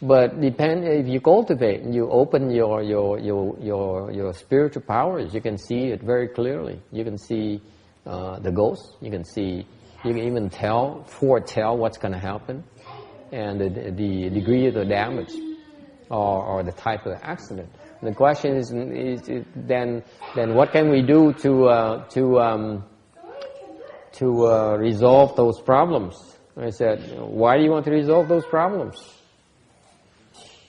But if you cultivate and you open your spiritual powers, you can see it very clearly. You can see the ghosts. You can even foretell what's going to happen, and the degree of the damage or the type of accident. The question is then what can we do to resolve those problems? I said, why do you want to resolve those problems?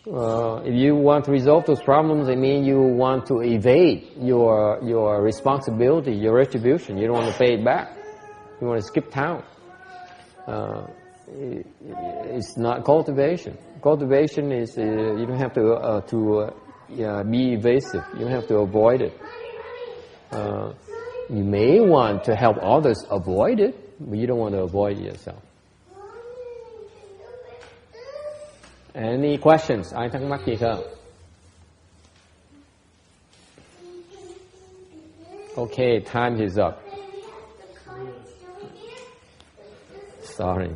If you want to resolve those problems, it means you want to evade your responsibility, your retribution. You don't want to pay it back. You want to skip town. It's not cultivation. Cultivation is you don't have to be evasive. You don't have to avoid it. You may want to help others avoid it, but you don't want to avoid it yourself. Any questions? Ai thắc mắc gì không? Okay, time is up. Sorry.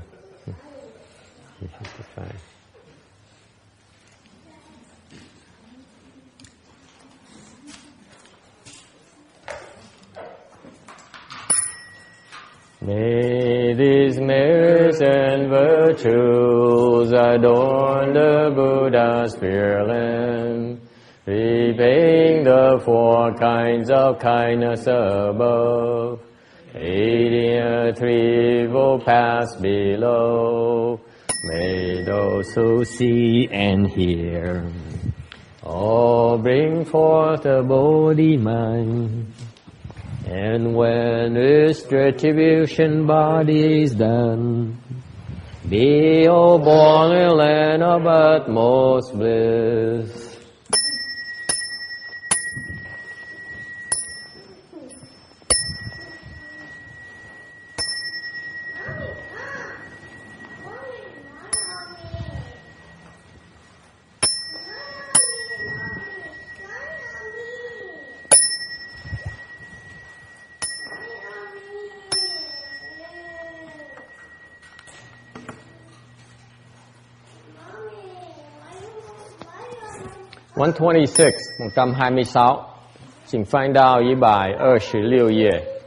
May these merits and virtues adorn the Buddha's Pure Land, repaying the four kinds of kindness above, aiding a threefold path below. May those who see and hear all bring forth a Bodhi mind. And when this retribution body is done, be, O born in land of utmost bliss. 126, 126.请翻到126页。